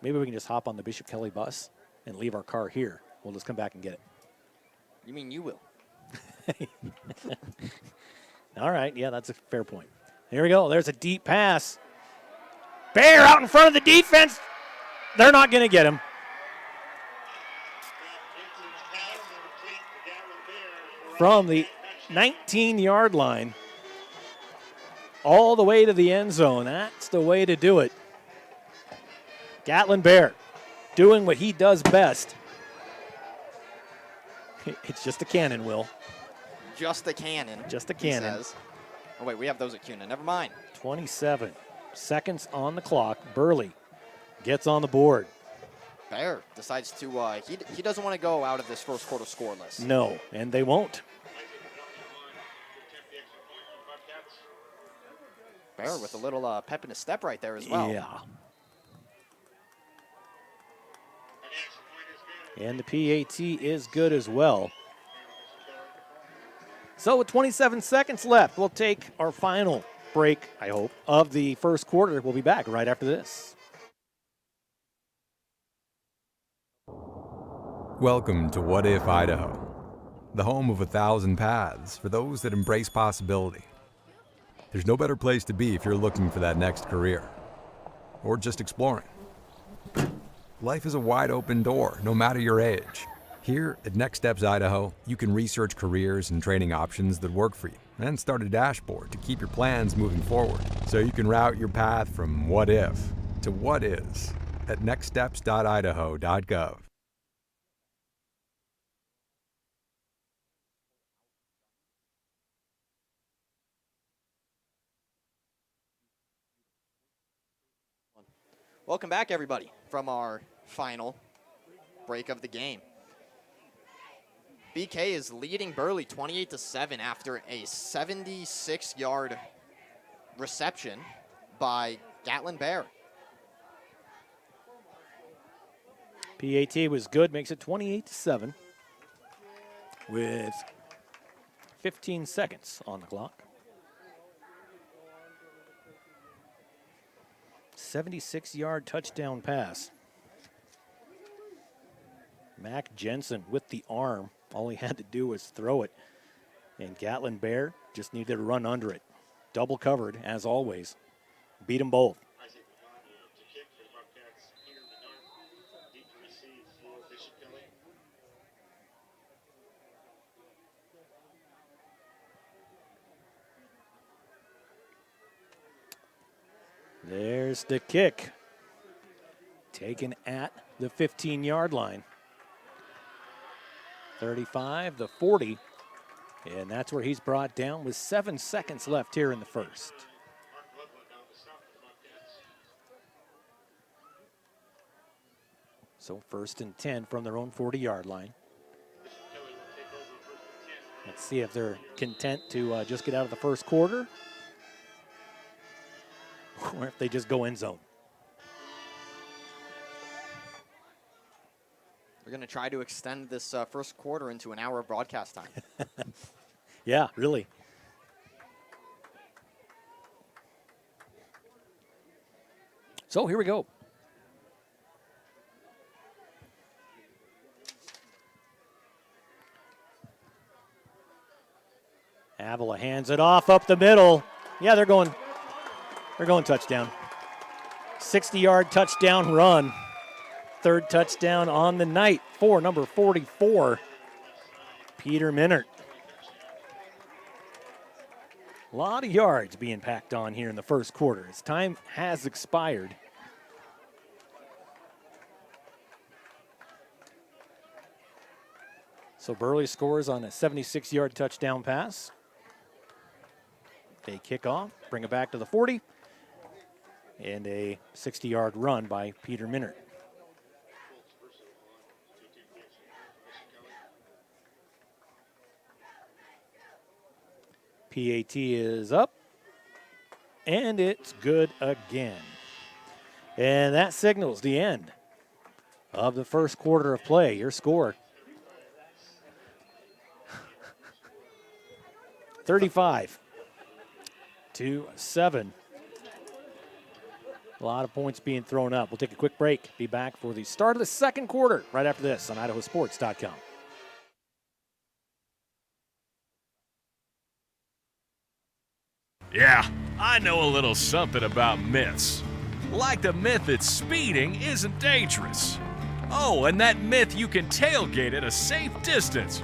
Maybe we can just hop on the Bishop Kelly bus and leave our car here. We'll just come back and get it. You mean you will? All right, yeah, that's a fair point. Here we go. There's a deep pass. Bear out in front of the defense. They're not going to get him. From the 19-yard line all the way to the end zone. That's the way to do it. Gatlin Bear doing what he does best. It's just a cannon, Will. Just a cannon. Just a cannon. He says. Oh, wait, we have those at CUNA. Never mind. 27 seconds on the clock. Burley gets on the board. Bear decides to, he doesn't want to go out of this first quarter scoreless. No, and they won't. Bear with a little pep in his step right there as well. Yeah. And the PAT is good as well. So with 27 seconds left, we'll take our final break, I hope, of the first quarter. We'll be back right after this. Welcome to What If Idaho, the home of 1,000 paths for those that embrace possibility. There's no better place to be if you're looking for that next career, or just exploring. Life is a wide open door, no matter your age. Here at Next Steps Idaho, you can research careers and training options that work for you, and start a dashboard to keep your plans moving forward, so you can route your path from what if to what is at nextsteps.idaho.gov. Welcome back, everybody, from our final break of the game. BK is leading Burley 28-7 after a 76-yard reception by Gatlin Bear. PAT was good, makes it 28-7 with 15 seconds on the clock. 76-yard touchdown pass. Mac Jensen with the arm. All he had to do was throw it. And Gatlin Bear just needed to run under it. Double covered, as always. Beat them both. There's the kick. Taken at the 15-yard line. 35, the 40. And that's where he's brought down with 7 seconds left here in the first. So 1st and 10 from their own 40-yard line. Let's see if they're content to just get out of the first quarter, or if they just go end zone. We're going to try to extend this first quarter into an hour of broadcast time. Yeah, really. So here we go. Avila hands it off up the middle. Yeah, they're going touchdown. 60-yard touchdown run. 3rd touchdown on the night for number 44, Peter Minert. A lot of yards being packed on here in the first quarter. His time has expired. So Burley scores on a 76-yard touchdown pass. They kick off, bring it back to the 40, and a 60-yard run by Peter Minert. PAT is up, and it's good again. And that signals the end of the first quarter of play. Your score, 35-7. A lot of points being thrown up. We'll take a quick break. Be back for the start of the second quarter right after this on IdahoSports.com. Yeah, I know a little something about myths. Like the myth that speeding isn't dangerous. Oh, and that myth you can tailgate at a safe distance.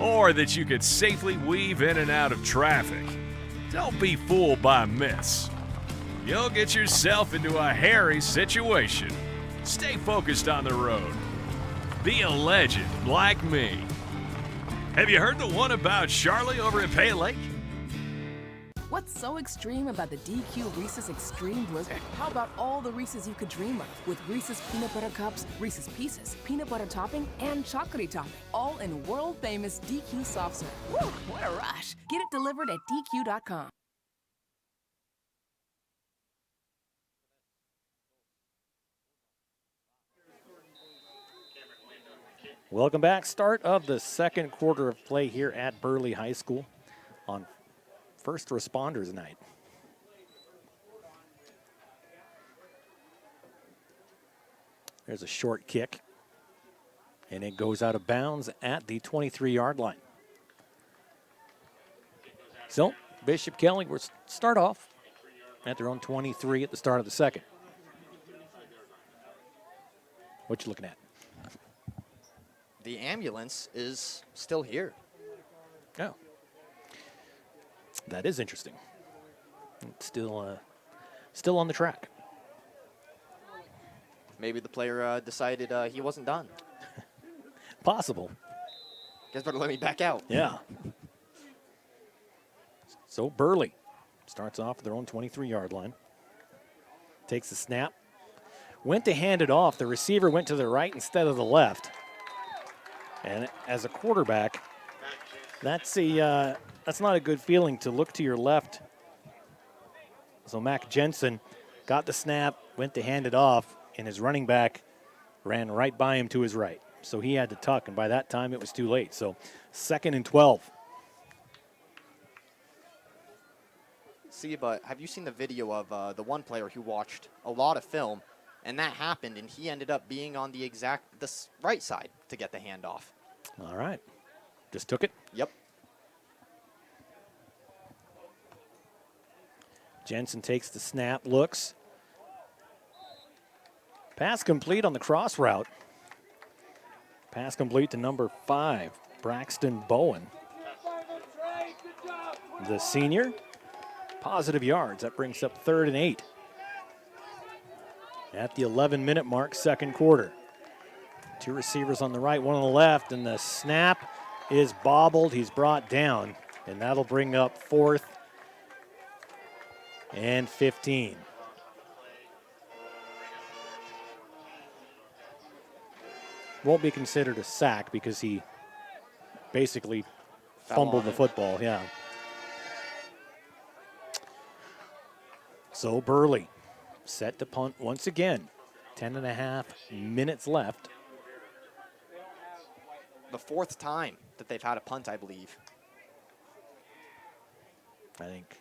Or that you could safely weave in and out of traffic. Don't be fooled by myths. You'll get yourself into a hairy situation. Stay focused on the road. Be a legend like me. Have you heard the one about Charlie over at Pay Lake? What's so extreme about the DQ Reese's Extreme Blizzard? How about all the Reese's you could dream of? With Reese's Peanut Butter Cups, Reese's Pieces, Peanut Butter Topping, and Chocolatey Topping. All in world-famous DQ soft serve. Woo, what a rush. Get it delivered at DQ.com. Welcome back. Start of the second quarter of play here at Burley High School on First Responders Night. There's a short kick, and it goes out of bounds at the 23-yard line. So Bishop Kelly will start off at their own 23 at the start of the second. What you looking at? The ambulance is still here. Oh. That is interesting. It's still on the track. Maybe the player decided he wasn't done. Possible. Guys better let me back out. Yeah. So Burley starts off at their own 23-yard line. Takes the snap. Went to hand it off. The receiver went to the right instead of the left. And as a quarterback, that's not a good feeling to look to your left. So Mac Jensen got the snap, went to hand it off, and his running back ran right by him to his right. So he had to tuck, and by that time it was too late. So 2nd and 12. See, but have you seen the video of the one player who watched a lot of film, and that happened, and he ended up being on the right side to get the handoff. All right. Just took it? Yep. Jensen takes the snap, looks. Pass complete on the cross route. Pass complete to number 5, Braxton Bowen. The senior, positive yards. That brings up 3rd and 8. At the 11-minute mark, second quarter. 2 receivers on the right, 1 on the left, and the snap is bobbled. He's brought down, and that'll bring up 4th and 15. Won't be considered a sack because he basically fumbled the football, yeah. So Burley set to punt once again. 10.5 minutes left. The 4th time that they've had a punt, I believe. I think.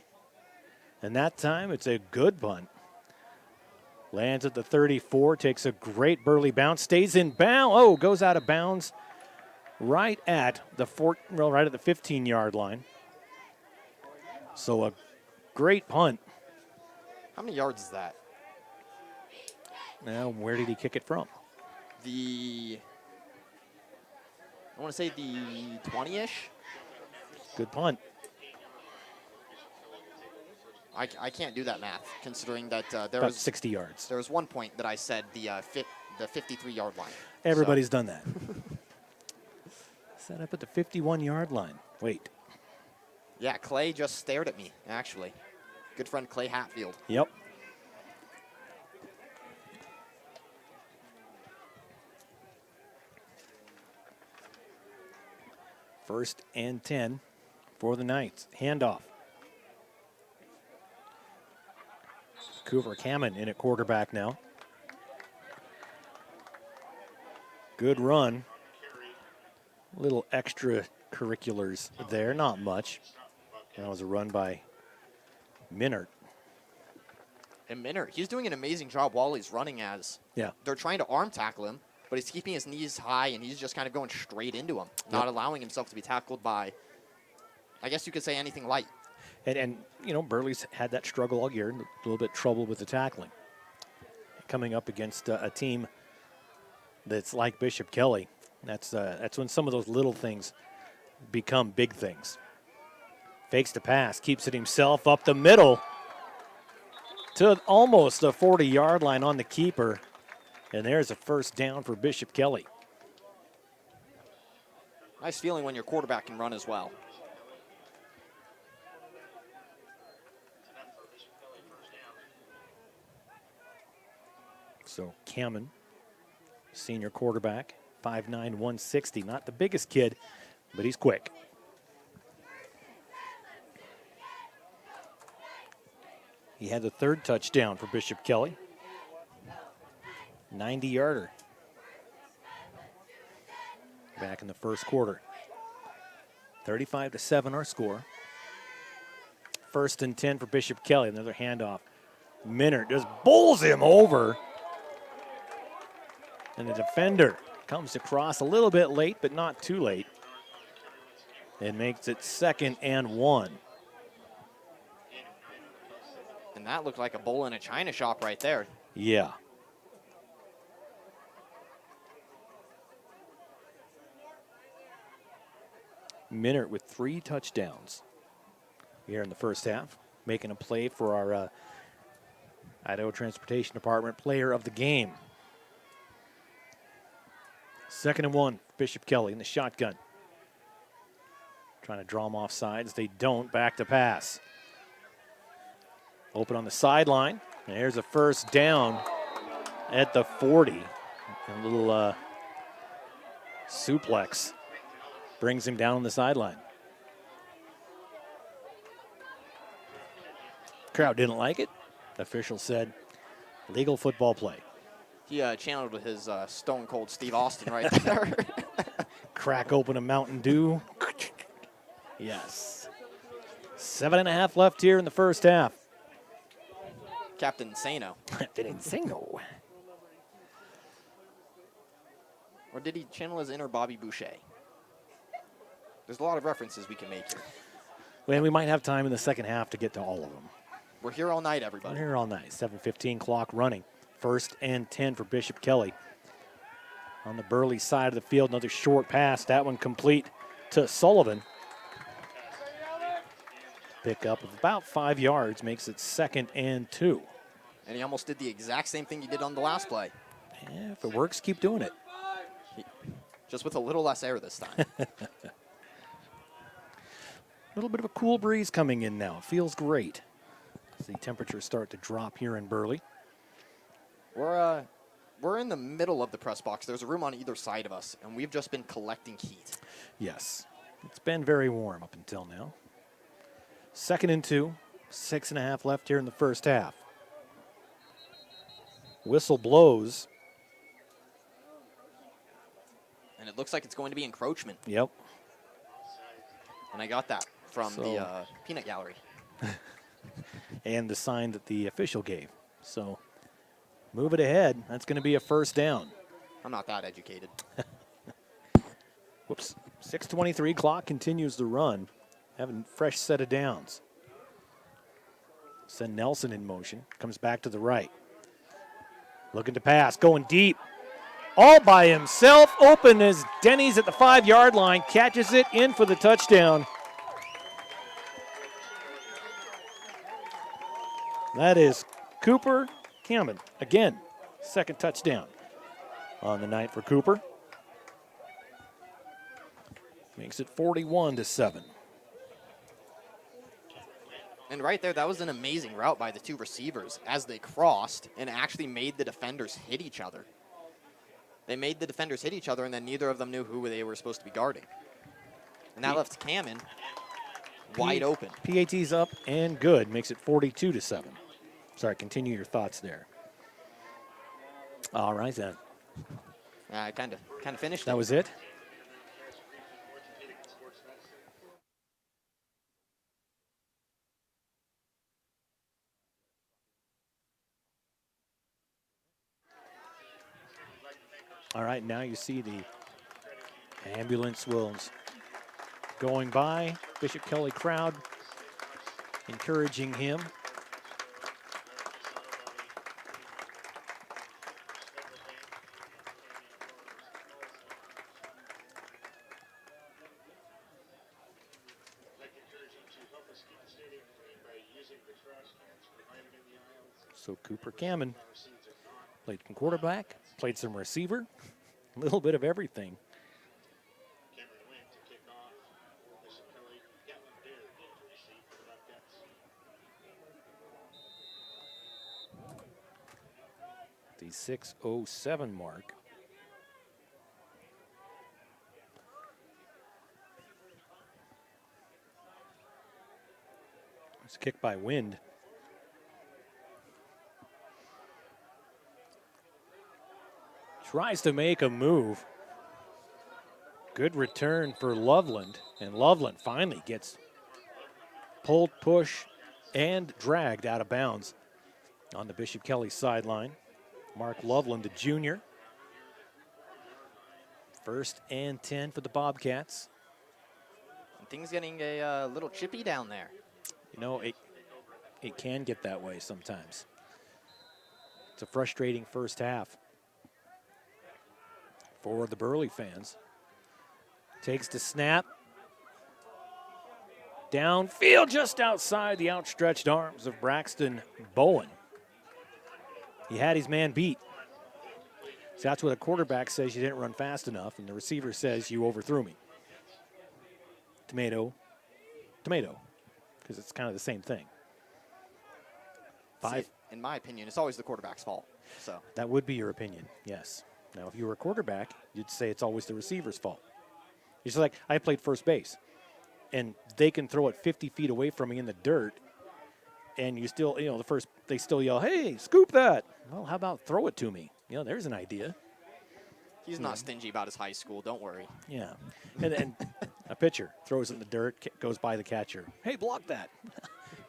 And that time, it's a good punt. Lands at the 34, takes a great Burley bounce, stays in bounds. Oh, goes out of bounds right at the 15-yard line. So a great punt. How many yards is that? Now, where did he kick it from? I want to say the 20-ish. Good punt. I can't do that math, considering that there About was 60 yards. There was one point that I said the 53-yard line. Everybody's done that. Set up at the 51-yard line. Wait. Yeah, Clay just stared at me, actually. Good friend Clay Hatfield. Yep. First and 10 for the Knights. Handoff. Cooper Cameron in at quarterback now. Good run. Little extracurriculars there, not much. That was a run by Minard. And Minard, he's doing an amazing job while he's running as they're trying to arm tackle him, but he's keeping his knees high and he's just kind of going straight into him, not allowing himself to be tackled by, I guess you could say, anything light. And you know, Burley's had that struggle all year, a little bit trouble with the tackling. Coming up against a team that's like Bishop Kelly, that's when some of those little things become big things. Fakes the pass, keeps it himself up the middle to almost the 40-yard line on the keeper. And there's a first down for Bishop Kelly. Nice feeling when your quarterback can run as well. So Cameron, senior quarterback, 5'9", 160. Not the biggest kid, but he's quick. He had the third touchdown for Bishop Kelly. 90-yarder. Back in the first quarter. 35-7 our score. First and 10 for Bishop Kelly. Another handoff. Minard just bowls him over. And the defender comes across a little bit late, but not too late. And makes it 2nd and 1. And that looked like a bowl in a china shop right there. Yeah. Minard with 3 touchdowns here in the first half, making a play for our Idaho Transportation Department player of the game. 2nd and 1, Bishop Kelly in the shotgun. Trying to draw him off sides. They don't. Back to pass. Open on the sideline. There's a first down at the 40. A little suplex brings him down on the sideline. Crowd didn't like it. The official said, legal football play. He channeled his Stone Cold Steve Austin right there. Crack open a Mountain Dew. Yes. 7.5 left here in the first half. Captain Insano. Captain Insano. Or did he channel his inner Bobby Boucher? There's a lot of references we can make here. Well, we might have time in the second half to get to all of them. We're here all night, everybody. We're here all night. 7:15 clock running. 1st and 10 for Bishop Kelly. On the Burley side of the field, another short pass. That one complete to Sullivan. Pickup of about 5 yards makes it 2nd and 2. And he almost did the exact same thing he did on the last play. Yeah, if it works, keep doing it. Just with a little less air this time. A little bit of a cool breeze coming in now. It feels great as the temperatures start to drop here in Burley. We're in the middle of the press box. There's a room on either side of us, and we've just been collecting heat. Yes, it's been very warm up until now. 2nd and 2, 6.5 left here in the first half. Whistle blows. And it looks like it's going to be encroachment. Yep. And I got that from the peanut gallery. And the sign that the official gave. So move it ahead. That's going to be a first down. I'm not that educated. Whoops. 6:23 clock continues the run. Having a fresh set of downs. Send Nelson in motion. Comes back to the right. Looking to pass. Going deep. All by himself. Open as Denny's at the 5-yard line. Catches it in for the touchdown. That is Cooper Cameron. Again, 2nd touchdown on the night for Cooper. Makes it 41-7. And right there, that was an amazing route by the two receivers as they crossed and actually made the defenders hit each other. They made the defenders hit each other, and then neither of them knew who they were supposed to be guarding. And that left Kamen wide open. PAT's up and good. Makes it 42-7. Sorry, continue your thoughts there. All right, then. I kind of finished That it. was it? All right, now you see the ambulance wounds going by. Bishop Kelly crowd encouraging him. So Cooper Kamen played some quarterback, played some receiver, a little bit of everything. The 6:07 mark. It's a kick by Wind. Tries to make a move. Good return for Loveland. And Loveland finally gets pulled, pushed, and dragged out of bounds on the Bishop Kelly sideline. Mark Loveland, the junior. 1st and 10 for the Bobcats. And things getting a little chippy down there. You know, it can get that way sometimes. It's a frustrating first half for the Burley fans. Takes the snap. Downfield just outside the outstretched arms of Braxton Bowen. He had his man beat. So that's what a quarterback says: you didn't run fast enough, and the receiver says you overthrew me. Tomato, tomato, because it's kind of the same thing. See, in my opinion, it's always the quarterback's fault. So That would be your opinion, yes. Now, if you were a quarterback, you'd say it's always the receiver's fault. It's like, I played first base, and they can throw it 50 feet away from me in the dirt, and you still, they still yell, hey, scoop that. Well, how about throw it to me? There's an idea. he's not stingy about his high school, don't worry. Yeah. And a pitcher throws it in the dirt, goes by the catcher. Hey, block that.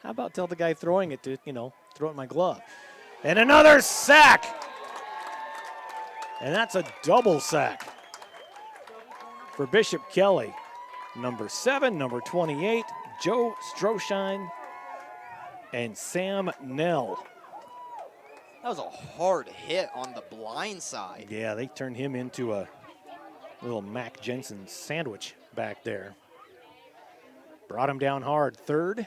How about tell the guy throwing it to, throw it in my glove? And another sack. And that's a double sack for Bishop Kelly. Number 7, number 28, Joe Stroshine, and Sam Nell. That was a hard hit on the blind side. Yeah, they turned him into a little Mac Jensen sandwich back there. Brought him down hard. 3rd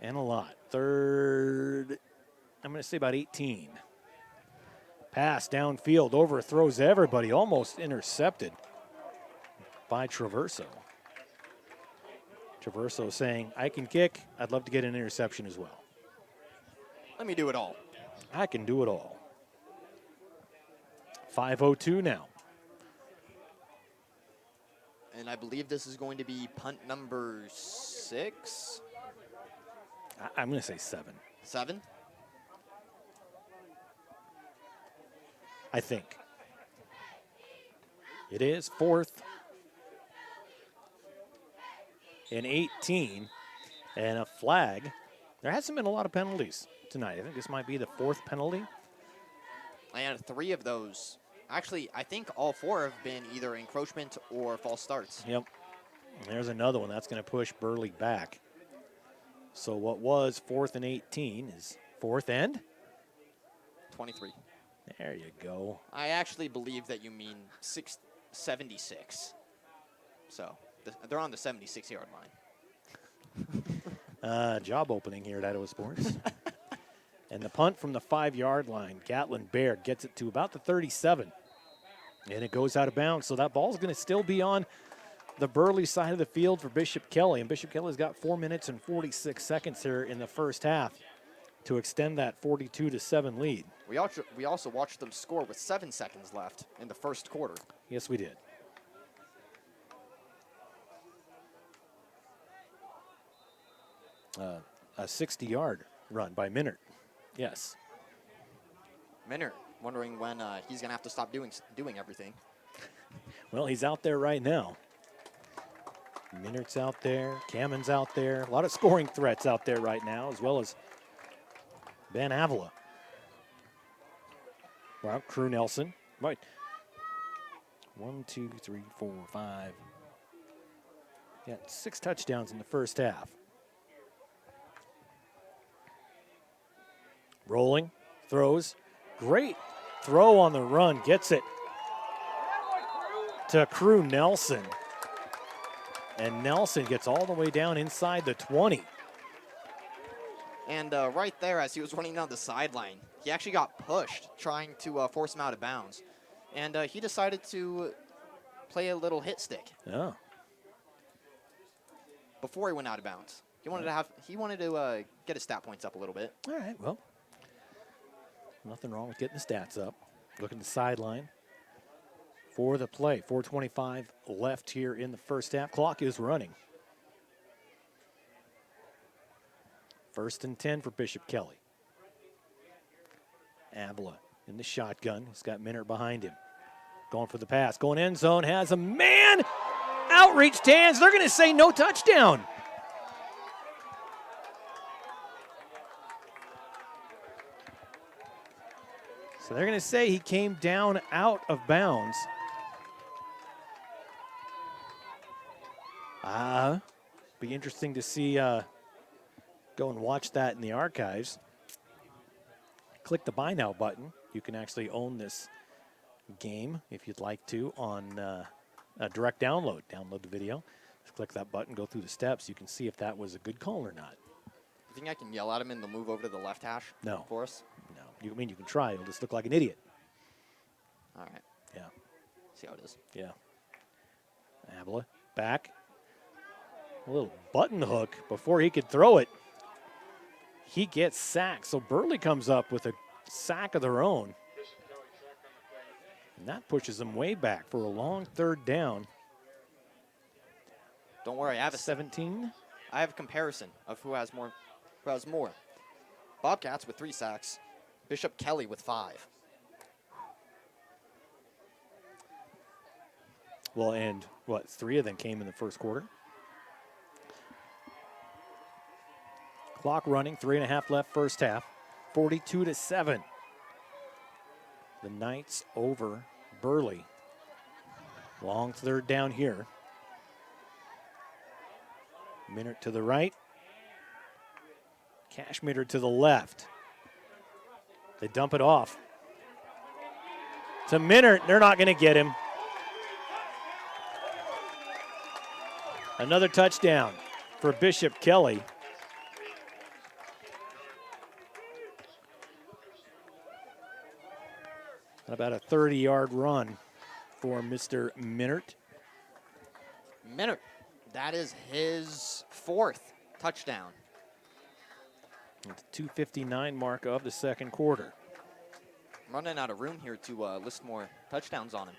and a lot. 3rd, I'm going to say about 18. Pass downfield, overthrows everybody, almost intercepted by Traverso. Traverso saying, I can kick, I'd love to get an interception as well. Let me do it all. I can do it all. 5:02 now. And I believe this is going to be punt number 6. I'm going to say 7. 7? I think. It is 4th and 18 and a flag. There hasn't been a lot of penalties tonight. I think this might be the 4th penalty. And 3 of those. Actually, I think all 4 have been either encroachment or false starts. Yep. And there's another one that's going to push Burley back. So what was 4th and 18 is 4th and 23. There you go. I actually believe that you mean 76. So they're on the 76-yard line. Job opening here at Idaho Sports. And the punt from the 5-yard line, Gatlin Baird gets it to about the 37. And it goes out of bounds. So that ball's going to still be on the Burley side of the field for Bishop Kelly. And Bishop Kelly's got 4 minutes and 46 seconds here in the first half to extend that 42-7 lead. We also watched them score with 7 seconds left in the first quarter. Yes, we did. A 60-yard run by Minert. Yes. Minert wondering when he's going to have to stop doing everything. Well, he's out there right now. Minert's out there. Kammen's out there. A lot of scoring threats out there right now, as well as Ben Avila. Well, Crew Nelson. Right. 1, 2, 3, 4, 5. Yeah, 6 touchdowns in the first half. Rolling, throws. Great throw on the run. Gets it to Crew Nelson. And Nelson gets all the way down inside the 20. And right there, as he was running down the sideline, he actually got pushed, trying to force him out of bounds. And he decided to play a little hit stick. Oh. Before he went out of bounds. He wanted to get his stat points up a little bit. All right, well, nothing wrong with getting the stats up. Look at the sideline for the play. 4:25 left here in the first half. Clock is running. 1st and 10 for Bishop Kelly. Avila in the shotgun. He's got Minert behind him. Going for the pass. Going end zone. Has a man. Outreached hands. They're going to say no touchdown. So they're going to say he came down out of bounds. Be interesting to see. Go and watch that in the archives. Click the Buy Now button. You can actually own this game if you'd like to on a direct download. Download the video. Just click that button, go through the steps. You can see if that was a good call or not. You think I can yell at him and they'll move over to the left hash No. for us? No. You can try. It'll just look like an idiot. All right. Yeah. See how it is. Yeah. Avila back. A little button hook before he could throw it. He gets sacked. So Burley comes up with a sack of their own. And that pushes them way back for a long 3rd down. Don't worry, I have a 17. I have a comparison of who has more. Bobcats with 3 sacks. Bishop Kelly with 5. Well, and 3 of them came in the first quarter. Clock running, 3.5 left first half. 42-7. The Knights over Burley. Long 3rd down here. Minert to the right. Cashmeter to the left. They dump it off. To Minert, they're not going to get him. Another touchdown for Bishop Kelly. About a 30-yard run for Mr. Minert. Minert, that is his 4th touchdown. At the 2:59 mark of the second quarter. I'm running out of room here to list more touchdowns on him.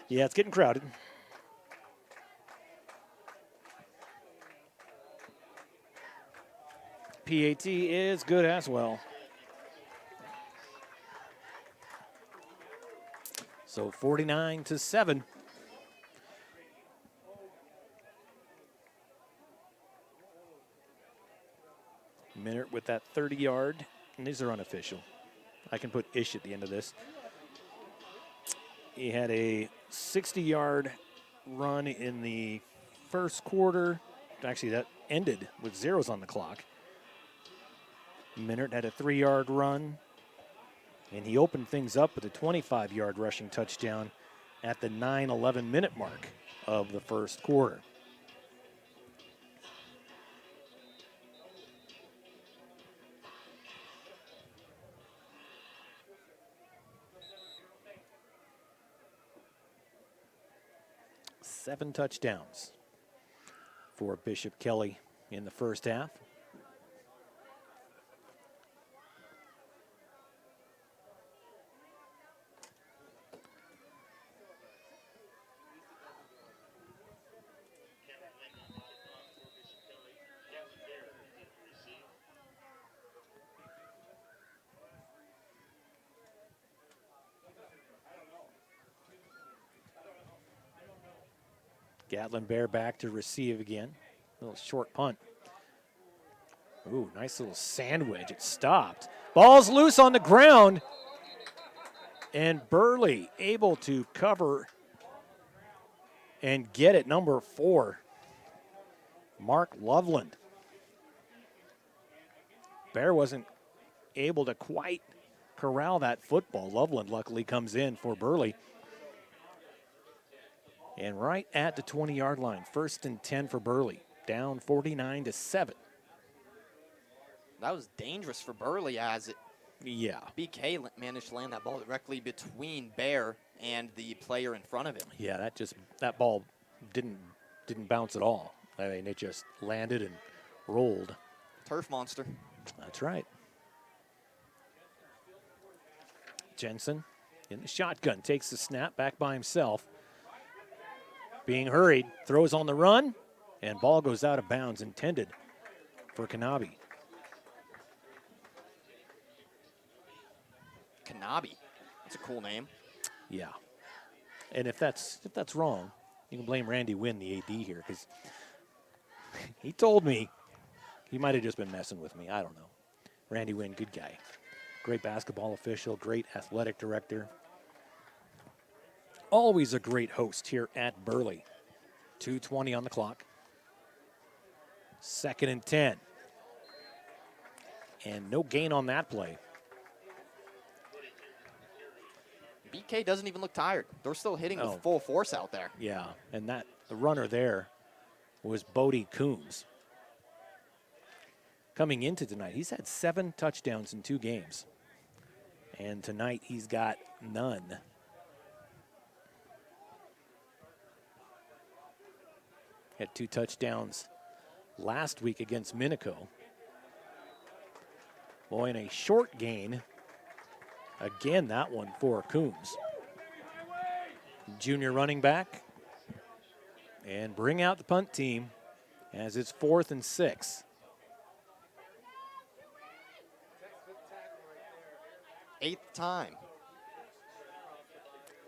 Yeah, it's getting crowded. PAT is good as well. So 49-7. Minert with that 30-yard, and these are unofficial. I can put ish at the end of this. He had a 60-yard run in the first quarter. Actually, that ended with zeros on the clock. Minert had a 3-yard run. And he opened things up with a 25-yard rushing touchdown at the 9-11 minute mark of the first quarter. 7 touchdowns for Bishop Kelly in the first half. Gatlin Bear back to receive again. A little short punt. Ooh, nice little sandwich. It stopped. Ball's loose on the ground. And Burley able to cover and get it. Number 4, Mark Loveland. Bear wasn't able to quite corral that football. Loveland luckily comes in for Burley. And right at the 20-yard line, 1st and 10 for Burley, down 49-7. That was dangerous for Burley as it. Yeah. BK managed to land that ball directly between Bear and the player in front of him. Yeah, that ball didn't bounce at all. I mean, it just landed and rolled. Turf monster. That's right. Jensen in the shotgun, takes the snap back by himself. Being hurried, throws on the run, and ball goes out of bounds, intended for Kanabi. Kanabi. That's a cool name. Yeah. And if that's wrong, you can blame Randy Wynn, the AD here, because he told me he might have just been messing with me. I don't know. Randy Wynn, good guy. Great basketball official, great athletic director. Always a great host here at Burley. 2:20 on the clock. 2nd and 10. And no gain on that play. BK doesn't even look tired. They're still hitting with full force out there. Yeah, and the runner there was Bodie Coombs. Coming into tonight, he's had 7 touchdowns in 2 games. And tonight he's got none. Had 2 touchdowns last week against Minico. Boy, in a short gain, again, that one for Coombs. Junior running back. And bring out the punt team as it's 4th and 6. 8th time.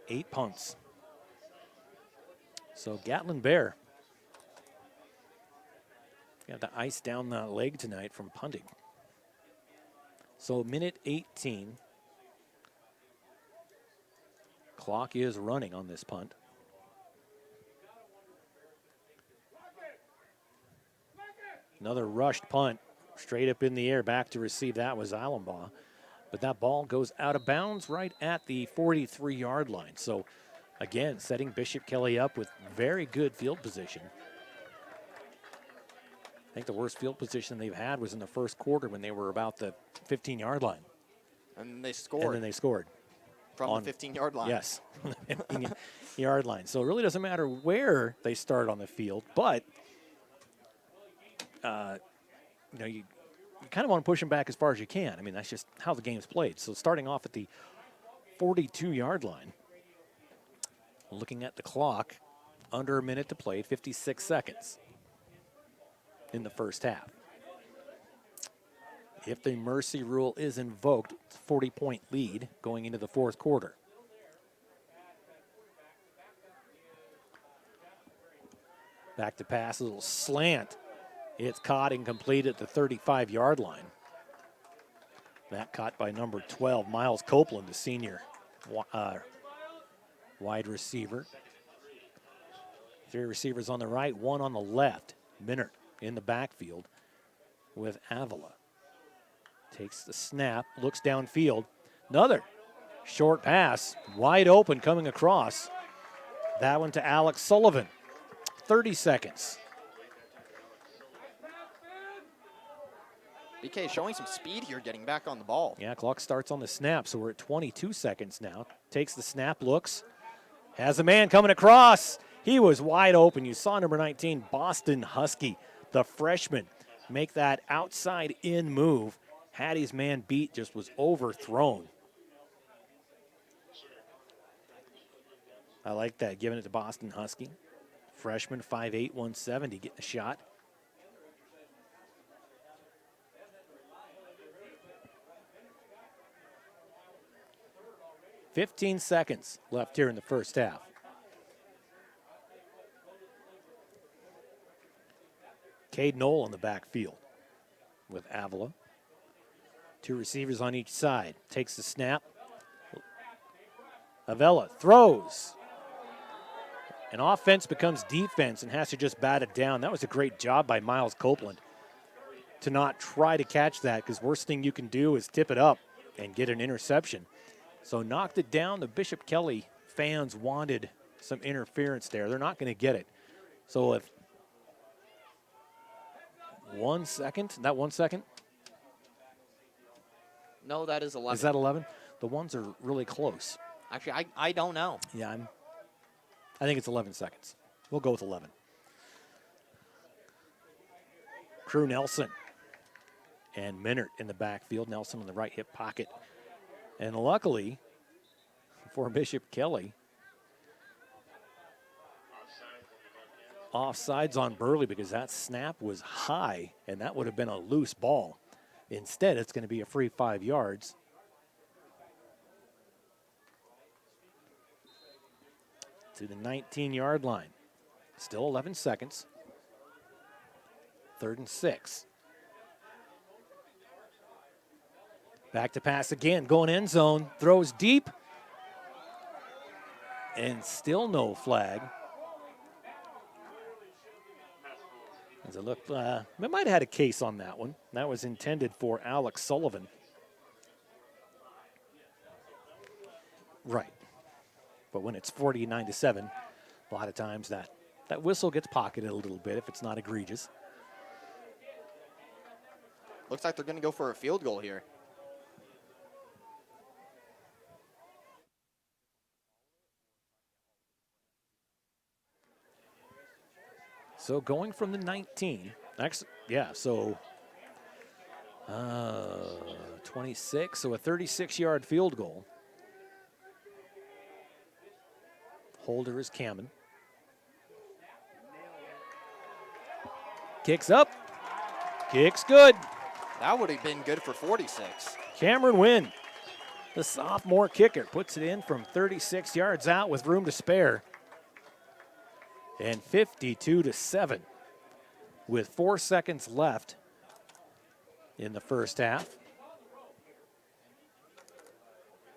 8 punts. So Gatlin Bear got the ice down the leg tonight from punting. So minute 18. Clock is running on this punt. Another rushed punt, straight up in the air. Back to receive that was Allenbaugh. But that ball goes out of bounds right at the 43-yard line. So, again, setting Bishop Kelly up with very good field position. I think the worst field position they've had was in the first quarter when they were about the 15-yard line. And they scored. And then they scored. From the 15-yard line. Yes, 15-yard line. So it really doesn't matter where they start on the field, but you kind of want to push them back as far as you can. I mean, that's just how the game's played. So starting off at the 42-yard line, looking at the clock, under a minute to play, 56 seconds in the first half. If the mercy rule is invoked, it's a 40-point lead going into the 4th quarter. Back to pass, a little slant. It's caught and complete at the 35-yard line. That caught by number 12, Miles Copeland, the senior wide receiver. 3 receivers on the right, 1 on the left. Minert in the backfield with Avila. Takes the snap, looks downfield. Another short pass, wide open coming across. That one to Alex Sullivan. 30 seconds. BK showing some speed here, getting back on the ball. Yeah, clock starts on the snap, so we're at 22 seconds now. Takes the snap, looks. Has a man coming across. He was wide open. You saw number 19, Boston Husky, the freshman, make that outside in move. Had his man beat, just was overthrown. I like that, giving it to Boston Husky. Freshman, 5'8", 170, getting a shot. "15 seconds left here in the first half. Cade Knoll in the backfield with Avila. 2 receivers on each side. Takes the snap. Avila throws. And offense becomes defense and has to just bat it down. That was a great job by Miles Copeland to not try to catch that, because worst thing you can do is tip it up and get an interception. So knocked it down. The Bishop Kelly fans wanted some interference there. They're not going to get it. So if 1 second, that 1 second? No, that is 11. Is that 11? The ones are really close. Actually, I don't know. Yeah, I think it's 11 seconds. We'll go with 11. Crew Nelson and Minert in the backfield. Nelson in the right hip pocket. And luckily for Bishop Kelly, offsides on Burley, because that snap was high and that would have been a loose ball. Instead, it's going to be a free 5 yards. To the 19-yard line. Still 11 seconds. 3rd and 6. Back to pass again, going end zone, throws deep, and still no flag. As it looked, we might have had a case on that one. That was intended for Alex Sullivan. Right. But when it's 49-7, a lot of times that whistle gets pocketed a little bit if it's not egregious. Looks like they're going to go for a field goal here. So going from the 19, yeah, so 26, so a 36-yard field goal. Holder is Cameron. Kicks up. Kicks good. That would have been good for 46. Cameron Wynn, the sophomore kicker, puts it in from 36 yards out with room to spare. And 52-7 with 4 seconds left in the first half.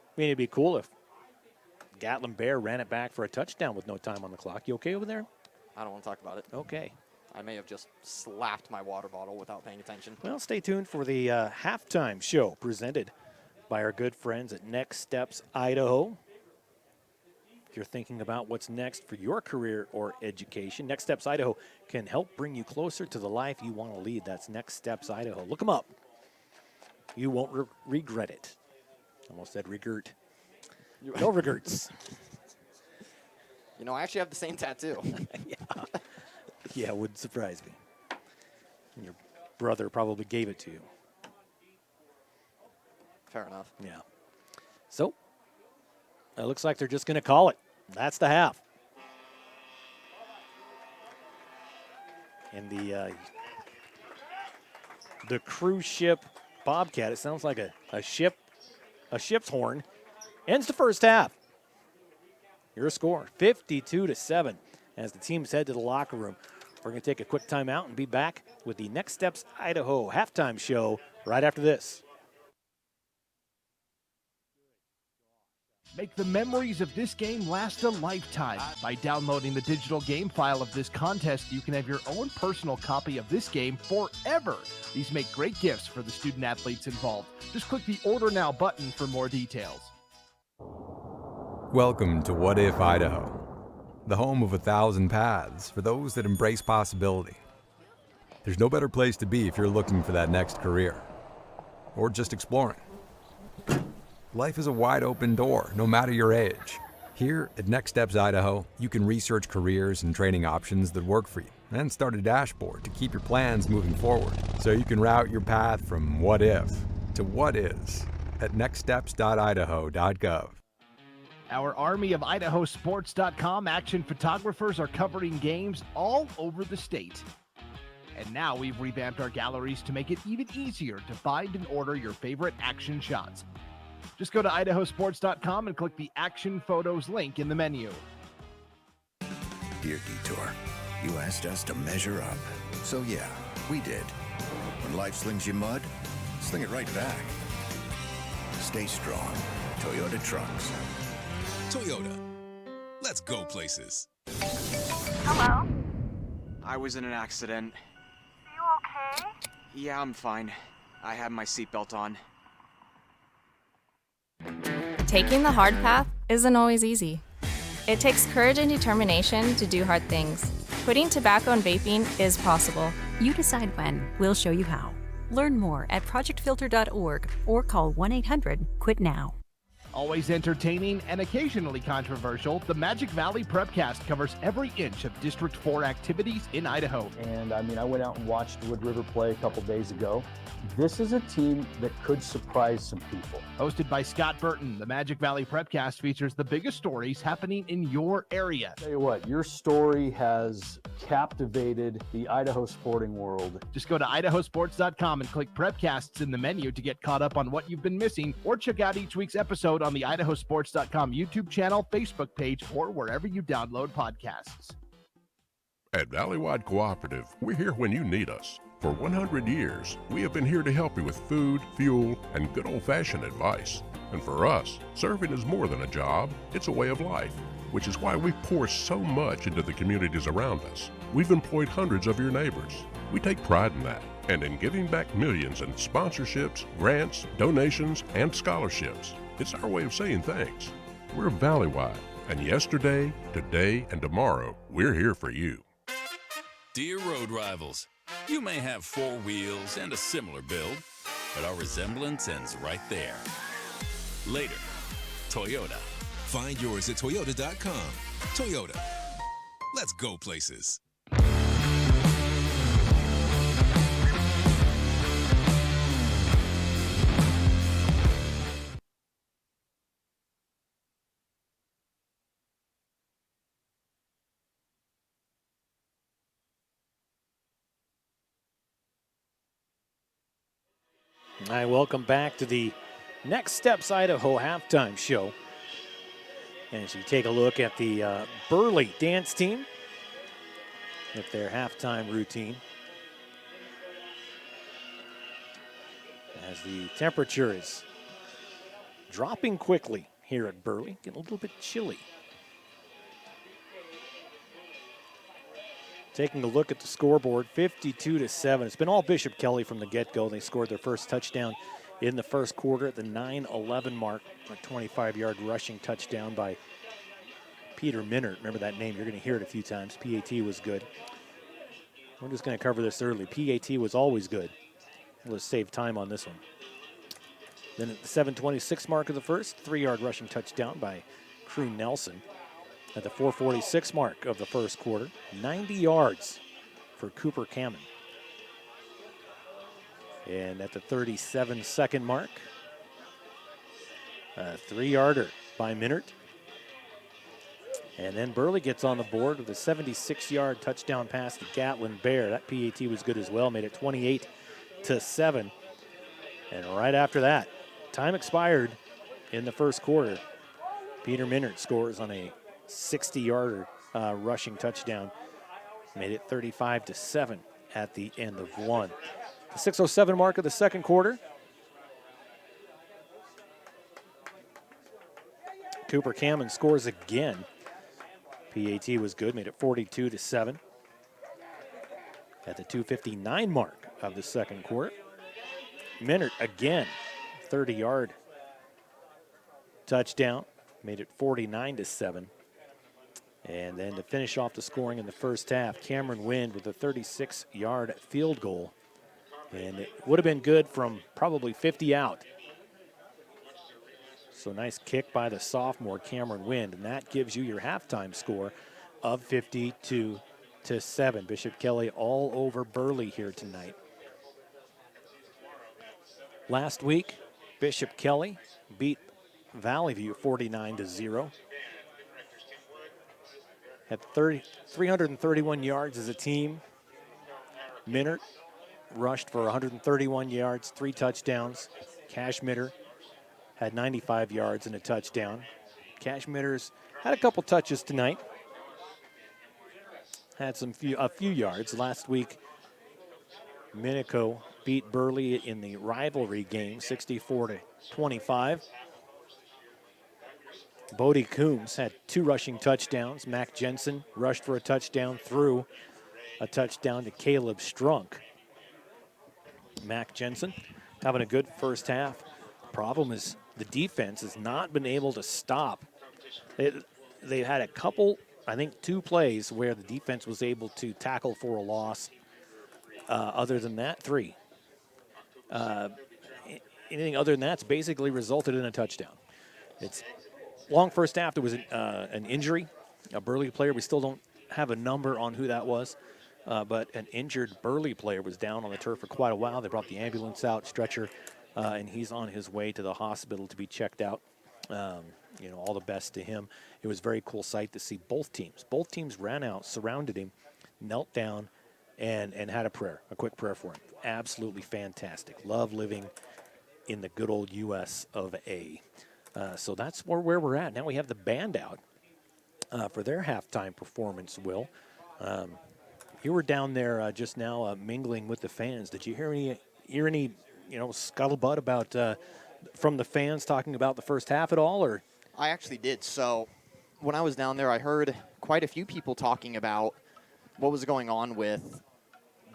I mean, it'd be cool if Gatlin Bear ran it back for a touchdown with no time on the clock. You okay over there? I don't want to talk about it. Okay. I may have just slapped my water bottle without paying attention. Well, stay tuned for the halftime show presented by our good friends at Next Steps Idaho. If you're thinking about what's next for your career or education, Next Steps Idaho can help bring you closer to the life you want to lead. That's Next Steps Idaho. Look them up. You won't regret it. Almost said regret. No regrets. You know, I actually have the same tattoo. Yeah, it wouldn't surprise me. And your brother probably gave it to you. Fair enough. Yeah. So, it looks like they're just going to call it. That's the half. And the cruise ship Bobcat, it sounds like a ship's horn, ends the first half. Your score, 52-7, as the teams head to the locker room. We're going to take a quick timeout and be back with the Next Steps Idaho halftime show right after this. Make the memories of this game last a lifetime. By downloading the digital game file of this contest, you can have your own personal copy of this game forever. These make great gifts for the student athletes involved. Just click the Order Now button for more details. Welcome to What If Idaho, the home of 1,000 paths for those that embrace possibility. There's no better place to be if you're looking for that next career, or just exploring. Life is a wide open door, no matter your age. Here at Next Steps Idaho, you can research careers and training options that work for you and start a dashboard to keep your plans moving forward so you can route your path from what if to what is at nextsteps.idaho.gov. Our army of IdahoSports.com action photographers are covering games all over the state. And now we've revamped our galleries to make it even easier to find and order your favorite action shots. Just go to IdahoSports.com and click the Action Photos link in the menu. Dear Detour, you asked us to measure up. So yeah, we did. When life slings you mud, sling it right back. Stay strong. Toyota trucks. Toyota. Let's go places. Hello? I was in an accident. You okay? Yeah, I'm fine. I had my seatbelt on. Taking the hard path isn't always easy. It takes courage and determination to do hard things. Quitting tobacco and vaping is possible. You decide when. We'll show you how. Learn more at projectfilter.org or call 1-800-QUIT-NOW. Always entertaining and occasionally controversial, the Magic Valley Prepcast covers every inch of District 4 activities in Idaho. And I went out and watched Wood River play a couple days ago. This is a team that could surprise some people. Hosted by Scott Burton, the Magic Valley Prepcast features the biggest stories happening in your area. Tell you what, your story has captivated the Idaho sporting world. Just go to IdahoSports.com and click Prepcasts in the menu to get caught up on what you've been missing, or check out each week's episode on the IdahoSports.com YouTube channel, Facebook page, or wherever you download podcasts. At Valleywide Cooperative, we're here when you need us. For 100 years, we have been here to help you with food, fuel, and good old-fashioned advice. And for us, serving is more than a job, it's a way of life, which is why we pour so much into the communities around us. We've employed hundreds of your neighbors. We take pride in that, and in giving back millions in sponsorships, grants, donations, and scholarships. It's our way of saying thanks. We're Valleywide, and yesterday, today, and tomorrow, we're here for you. Dear road rivals, you may have four wheels and a similar build, but our resemblance ends right there. Later, Toyota. Find yours at Toyota.com. Toyota. Let's go places. All right, welcome back to the Next Steps Idaho halftime show. And as you take a look at the Burley dance team with their halftime routine, as the temperature is dropping quickly here at Burley, getting a little bit chilly. Taking a look at the scoreboard, 52-7. It's been all Bishop Kelly from the get-go. They scored their first touchdown in the first quarter at the 9:11 mark. A 25-yard rushing touchdown by Peter Minert. Remember that name. You're going to hear it a few times. PAT was good. We're just going to cover this early. PAT was always good. Let's save time on this one. Then at the 7:26 mark of the first, 3-yard rushing touchdown by Crew Nelson. At the 4:46 mark of the first quarter, 90 yards for Cooper Kamen. And at the 37-second mark, a 3-yarder by Minert. And then Burley gets on the board with a 76-yard touchdown pass to Gatlin Bear. That PAT was good as well, made it 28-7. And right after that, time expired in the first quarter. Peter Minert scores on a 60-yarder rushing touchdown. Made it 35-7 at the end of one. The 6:07 mark of the second quarter. Cooper Kamen scores again. PAT was good, made it 42-7. At the 2:59 mark of the second quarter, Minert again, 30-yard touchdown, made it 49-7. And then to finish off the scoring in the first half, Cameron Wind with a 36-yard field goal. And it would have been good from probably 50 out. So nice kick by the sophomore Cameron Wind, and that gives you your halftime score of 52-7. Bishop Kelly all over Burley here tonight. Last week, Bishop Kelly beat Valley View 49-0. Had 331 yards as a team. Minert rushed for 131 yards, 3 touchdowns. Cash Mitter had 95 yards and a touchdown. Cash Mitter's had a couple touches tonight. Had a few yards. Last week, Minico beat Burley in the rivalry game, 64-25. Bodie Coombs had 2 rushing touchdowns. Mac Jensen rushed for a touchdown, threw a touchdown to Caleb Strunk. Mac Jensen having a good first half. Problem is the defense has not been able to stop. They had a couple, I think 2 plays where the defense was able to tackle for a loss. Other than that, 3. Anything other than that's basically resulted in a touchdown. It's long first half. There was an injury, a Burley player. We still don't have a number on who that was, but an injured Burley player was down on the turf for quite a while. They brought the ambulance out, stretcher, and he's on his way to the hospital to be checked out. All the best to him. It was a very cool sight to see both teams. Both teams ran out, surrounded him, knelt down, and had a quick prayer for him. Absolutely fantastic. Love living in the good old U.S. of A. So that's where we're at. Now we have the band out for their halftime performance, Will. You were down there just now mingling with the fans. Did you hear any scuttlebutt about from the fans talking about the first half at all? Or I actually did. So when I was down there, I heard quite a few people talking about what was going on with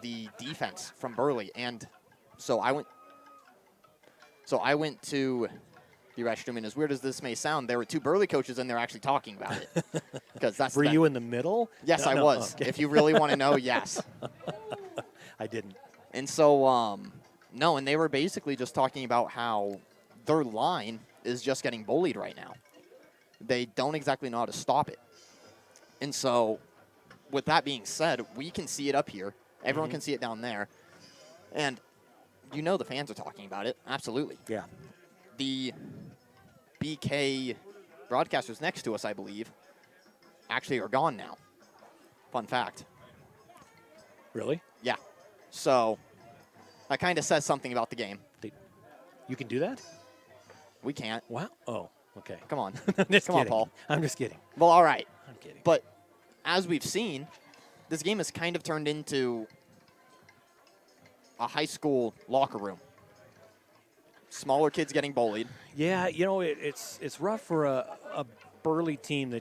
the defense from Burley. And so I went to the restroom, and as weird as this may sound, there were 2 Burley coaches in there actually talking about it. Because that's were you in the middle? Yes, I was. Okay. If you really want to know, yes. I didn't. And so, no, and they were basically just talking about how their line is just getting bullied right now. They don't exactly know how to stop it. And so, with that being said, we can see it up here. Everyone can see it down there. And the fans are talking about it. Absolutely. Yeah. The BK broadcasters next to us, I believe, actually are gone now. Fun fact. Really? Yeah. So that kind of says something about the game. You can do that? We can't. Wow. Oh, okay. Come on. Come on, Paul. I'm just kidding. Well, all right. I'm kidding. But as we've seen, this game has kind of turned into a high school locker room. Smaller kids getting bullied. Yeah, it's rough for a Burley team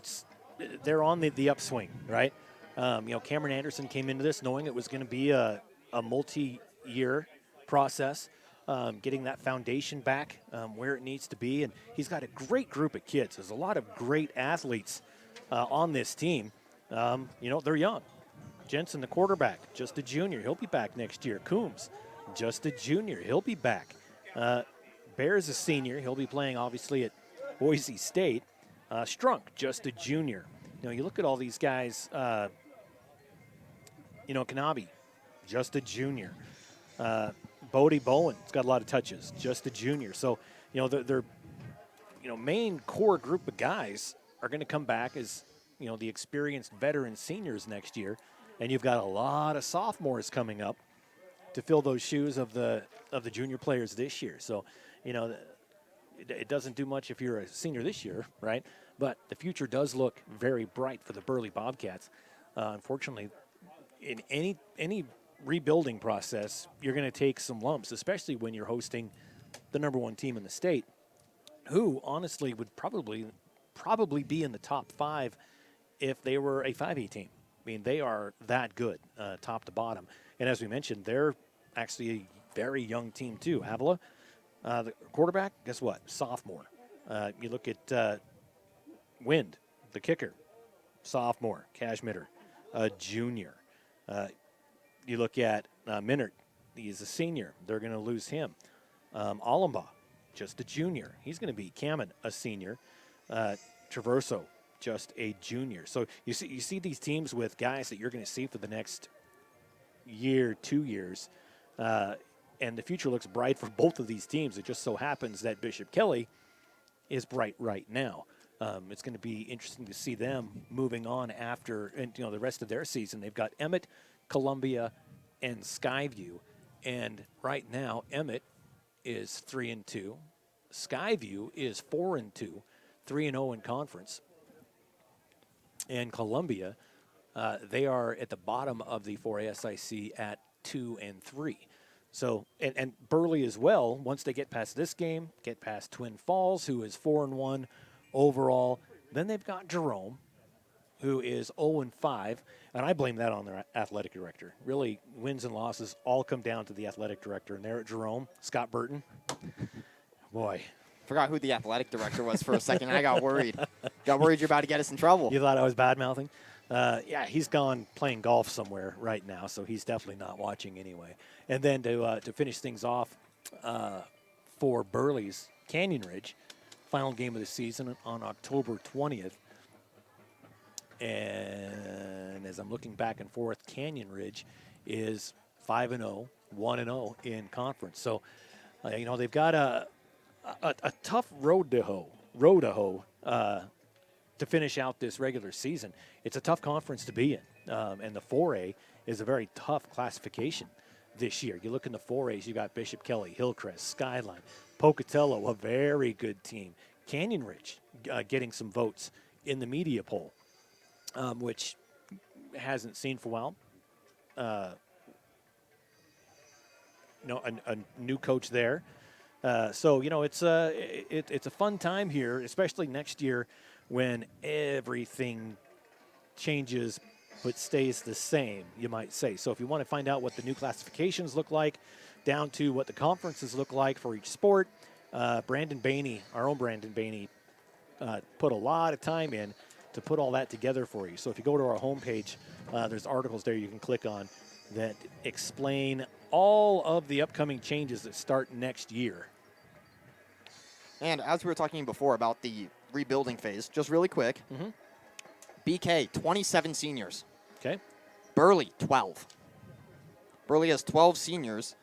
they're on the upswing, right? Cameron Anderson came into this knowing it was going to be a multi-year process, getting that foundation back where it needs to be, and he's got a great group of kids. There's a lot of great athletes on this team. They're young. Jensen, the quarterback, just a junior. He'll be back next year. Coombs, just a junior. He'll be back. Bear's a senior. He'll be playing, obviously, at Boise State. Strunk, just a junior. You look at all these guys, Kanabe, just a junior. Bodie Bowen's got a lot of touches, just a junior. So, their main core group of guys are going to come back as, the experienced veteran seniors next year. And you've got a lot of sophomores coming up to fill those shoes of the junior players this year. So, it doesn't do much if you're a senior this year, right? But the future does look very bright for the Burley Bobcats. Unfortunately, in any rebuilding process, you're going to take some lumps, especially when you're hosting the #1 team in the state, who honestly would probably be in the top 5 if they were a 5A team. I mean, they are that good, top to bottom. And as we mentioned, they're actually a very young team too. Avila, the quarterback, guess what? Sophomore. You look at Wind, the kicker, sophomore. Cashmitter, a junior. You look at Minert, he's a senior. They're going to lose him. Alamba, just a junior. He's going to be Cameron, a senior. Traverso, just a junior. So you see these teams with guys that you're going to see for the next year, 2 years, and the future looks bright for both of these teams. It just so happens that Bishop Kelly is bright right now. It's going to be interesting to see them moving on after, and the rest of their season. They've got Emmett, Columbia, and Skyview, and right now Emmett is 3-2, Skyview is 4-2, 3-0 in conference, and Columbia, they are at the bottom of the 4A SIC at 2-3. So, and Burley as well, once they get past this game, get past Twin Falls, who is 4-1 overall. Then they've got Jerome, who is 0-5, and I blame that on their athletic director. Really, wins and losses all come down to the athletic director, and there at Jerome, Scott Burton. Boy. Forgot who the athletic director was for a second. I got worried. Got worried you're about to get us in trouble. You thought I was bad-mouthing? Yeah, he's gone playing golf somewhere right now, so he's definitely not watching anyway. And then to finish things off for Burley's Canyon Ridge, final game of the season on October 20th. And as I'm looking back and forth, Canyon Ridge is 5-0, 1-0 in conference. So, they've got a tough road to hoe to finish out this regular season. It's a tough conference to be in, and the 4A is a very tough classification this year. You look in the 4As, you got Bishop Kelly, Hillcrest, Skyline, Pocatello, a very good team. Canyon Ridge getting some votes in the media poll, which hasn't seen for a while. A new coach there. So it's a fun time here, especially next year when everything changes but stays the same, you might say. So if you want to find out what the new classifications look like, down to what the conferences look like for each sport, Brandon Bainey, our own Brandon Bainey, put a lot of time in to put all that together for you. So if you go to our homepage, there's articles there you can click on that explain all of the upcoming changes that start next year. And as we were talking before about the rebuilding phase, just really quick, BK, 27 seniors. Okay. Burley, 12. Burley has 12 seniors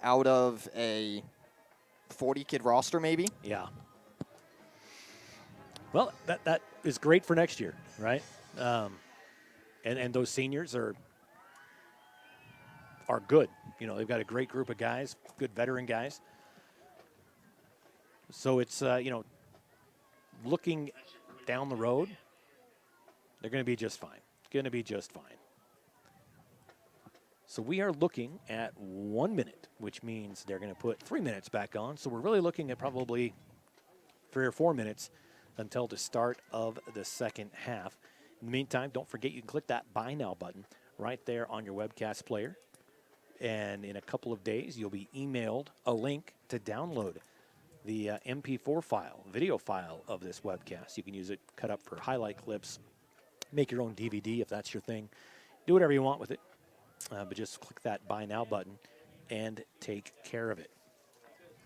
out of a 40-kid roster, maybe? Yeah. Well, that is great for next year, right? And those seniors are good. They've got a great group of guys, good veteran guys. So it's, looking down the road, they're going to be just fine. So we are looking at 1 minute, which means they're going to put 3 minutes back on. So we're really looking at probably 3 or 4 minutes until the start of the second half. In the meantime, don't forget you can click that Buy Now button right there on your webcast player. And in a couple of days, you'll be emailed a link to download the MP4 file, video file of this webcast. You can use it, cut up for highlight clips, make your own DVD if that's your thing. Do whatever you want with it, but just click that Buy Now button and take care of it.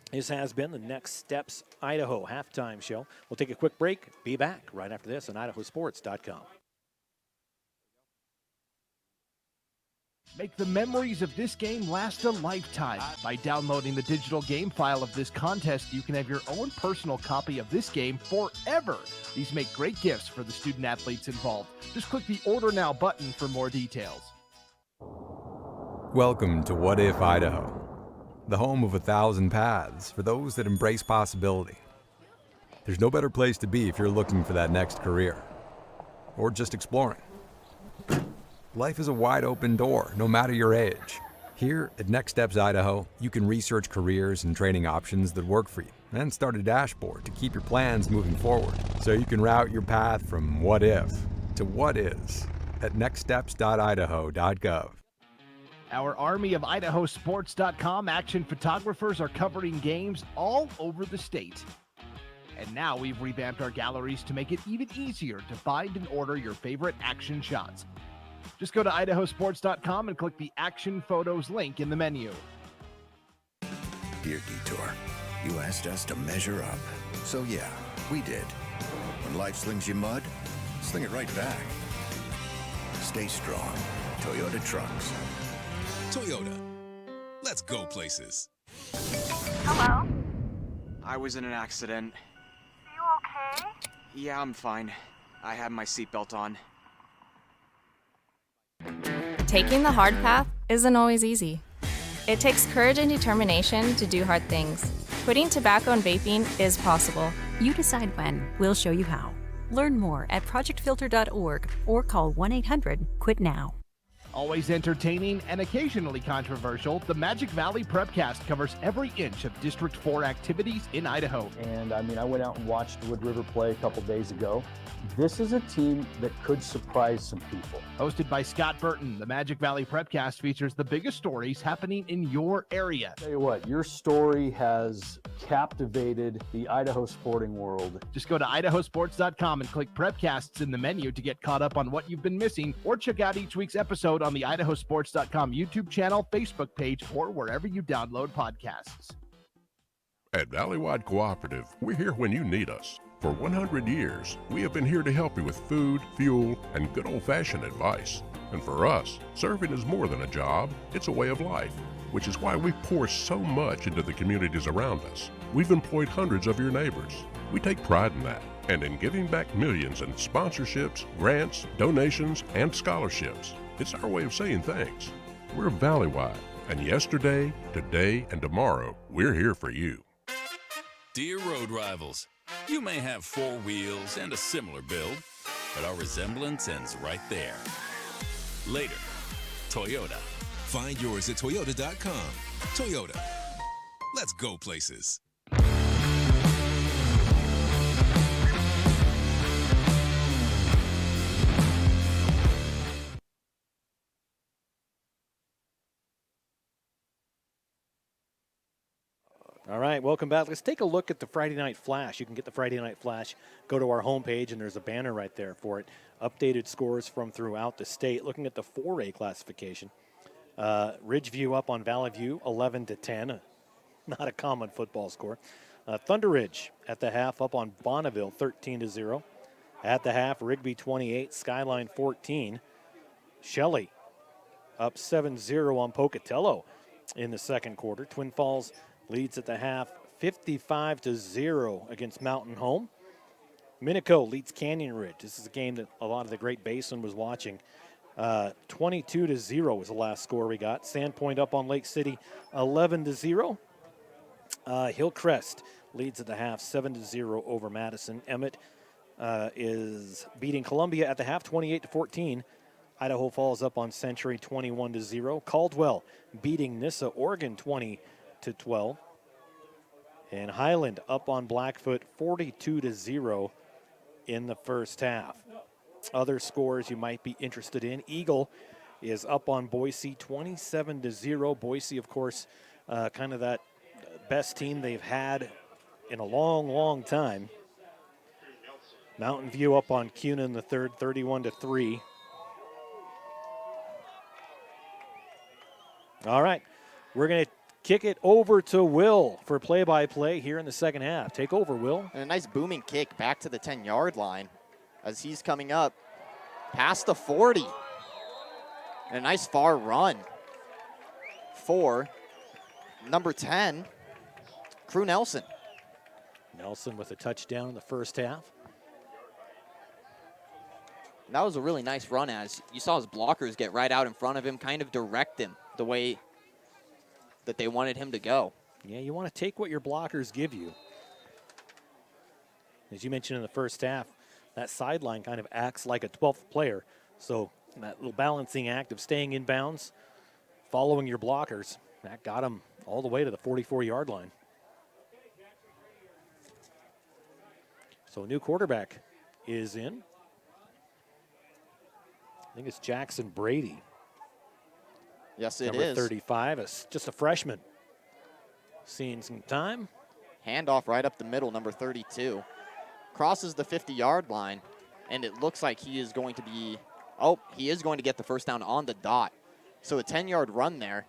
This has been the Next Steps Idaho halftime show. We'll take a quick break, be back right after this on IdahoSports.com. Make the memories of this game last a lifetime. By downloading the digital game file of this contest, you can have your own personal copy of this game forever. These make great gifts for the student athletes involved. Just click the Order Now button for more details. Welcome to What If Idaho, the home of 1,000 paths for those that embrace possibility. There's no better place to be if you're looking for that next career, or just exploring. Life is a wide open door, no matter your age. Here at Next Steps Idaho, you can research careers and training options that work for you and start a dashboard to keep your plans moving forward so you can route your path from what if to what is at nextsteps.idaho.gov. Our army of IdahoSports.com action photographers are covering games all over the state. And now we've revamped our galleries to make it even easier to find and order your favorite action shots. Just go to IdahoSports.com and click the Action Photos link in the menu. Dear Detour, You asked us to measure up. So yeah, we did. When life slings you mud, sling it right back. Stay strong. Toyota trucks. Toyota. Let's go places. Hello? I was in an accident. You okay? Yeah, I'm fine. I had my seatbelt on. Taking the hard path isn't always easy. It takes courage and determination to do hard things. Quitting tobacco and vaping is possible. You decide when. We'll show you how. Learn more at projectfilter.org or call 1-800-QUIT-NOW. Always entertaining and occasionally controversial, the Magic Valley Prepcast covers every inch of District 4 activities in Idaho. And I went out and watched Wood River play a couple days ago. This is a team that could surprise some people. Hosted by Scott Burton, the Magic Valley Prepcast features the biggest stories happening in your area. Tell you what, your story has captivated the Idaho sporting world. Just go to IdahoSports.com and click Prepcasts in the menu to get caught up on what you've been missing, or check out each week's episode on the IdahoSports.com YouTube channel, Facebook page, or wherever you download podcasts. At Valleywide Cooperative, we're here when you need us. For 100 years, we have been here to help you with food, fuel, and good old-fashioned advice. And for us, serving is more than a job, it's a way of life, which is why we pour so much into the communities around us. We've employed hundreds of your neighbors. We take pride in that, and in giving back millions in sponsorships, grants, donations, and scholarships. It's our way of saying thanks. We're Valleywide, and yesterday, today, and tomorrow, we're here for you. Dear road rivals, you may have four wheels and a similar build, but our resemblance ends right there. Later, Toyota. Find yours at Toyota.com. Toyota. Let's go places. All right, welcome back. Let's take a look at the Friday Night Flash. You can get the Friday Night Flash. Go to our homepage, and there's a banner right there for it. Updated scores from throughout the state. Looking at the 4A classification. Ridgeview up on Valley View, 11-10. Not a common football score. Thunder Ridge at the half up on Bonneville, 13-0. At the half, Rigby 28, Skyline 14. Shelley up 7-0 on Pocatello in the second quarter. Twin Falls leads at the half 55-0 against Mountain Home. Minico leads Canyon Ridge. This is a game that a lot of the Great Basin was watching. 22-0 was the last score we got. Sandpoint up on Lake City, 11-0. Hillcrest leads at the half 7-0 over Madison. Emmett is beating Columbia at the half 28-14. Idaho Falls up on Century 21-0. Caldwell beating Nissa, Oregon 20-12. And Highland up on Blackfoot 42-0 in the first half. Other scores you might be interested in. Eagle is up on Boise 27-0. Boise, of course, kind of that best team they've had in a long, long time. Mountain View up on Kuna in the third, 31-3. All right, we're going to kick it over to Will for play-by-play here in the second half. Take over, Will. And a nice booming kick back to the 10-yard line as he's coming up past the 40. And a nice far run for number 10, Crew Nelson. Nelson with a touchdown in the first half. That was a really nice run as you saw his blockers get right out in front of him, kind of direct him the way that they wanted him to go. Yeah, you want to take what your blockers give you. As you mentioned in the first half, that sideline kind of acts like a 12th player. So that little balancing act of staying in bounds, following your blockers, that got him all the way to the 44-yard line. So a new quarterback is in. I think it's Jackson Brady. Yes, it Number is. 35, just a freshman. Seeing some time. Handoff right up the middle, number 32. Crosses the 50-yard line, and it looks like he is going to be, he is going to get the first down on the dot. So a 10-yard run there.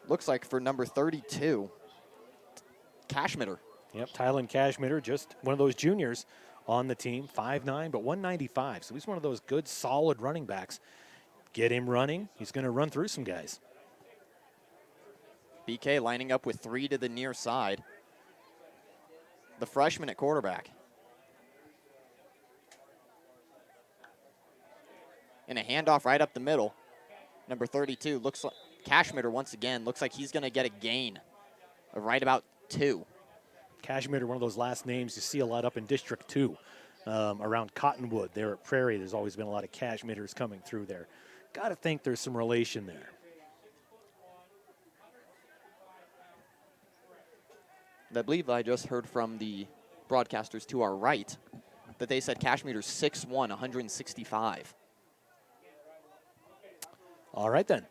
Looks like for number 32. Cashmitter. Yep, Tylen Cashmitter, just one of those juniors on the team, 5'9", but 195. So he's one of those good, solid running backs. Get him running. He's going to run through some guys. BK lining up with 3 to the near side. The freshman at quarterback. And a handoff right up the middle. Number 32 looks like Cashmitter once again. Looks like he's going to get a gain of right about 2. Cashmitter, one of those last names you see a lot up in District 2 around Cottonwood. There at Prairie, there's always been a lot of Cashmitters coming through there. Got to think there's some relation there. I believe I just heard from the broadcasters to our right that they said Cashmitter's 6'1", 165. All right, then.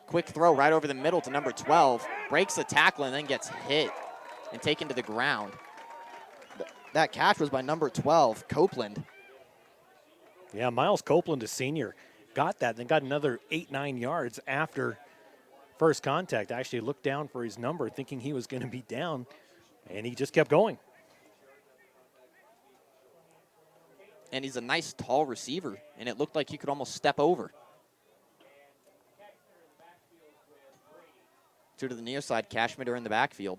Quick throw right over the middle to number 12. Breaks the tackle and then gets hit and taken to the ground. That catch was by number 12, Copeland. Yeah, Miles Copeland, a senior, got that, then got another 8-9 yards after first contact. Actually looked down for his number, thinking he was going to be down, and he just kept going. And he's a nice, tall receiver, and it looked like he could almost step over. 2 to the near side, Cashmitter in the backfield.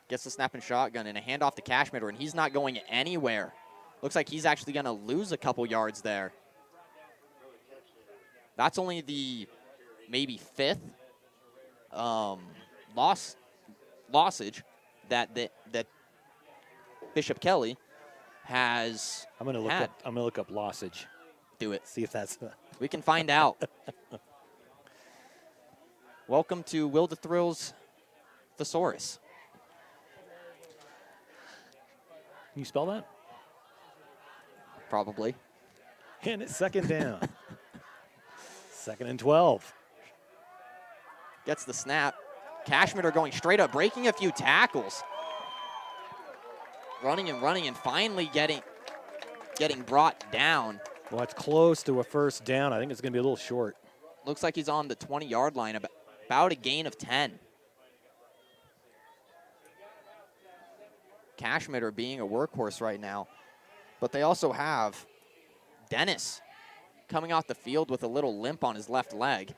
Gets the snap and shotgun and a handoff to Cashmitter, and he's not going anywhere. Looks like he's actually going to lose a couple yards there. That's only the maybe 5th lossage that Bishop Kelly has. I'm going to look up lossage. Do it. See if that's. We can find out. Welcome to Will the Thrill's Thesaurus. Can you spell that? Probably. And it's second down. 2nd and 12. Gets the snap. Cashmitter going straight up, breaking a few tackles. Running and finally getting brought down. Well, it's close to a first down. I think it's going to be a little short. Looks like he's on the 20-yard line, about a gain of 10. Cashmitter being a workhorse right now. But they also have Dennis coming off the field with a little limp on his left leg.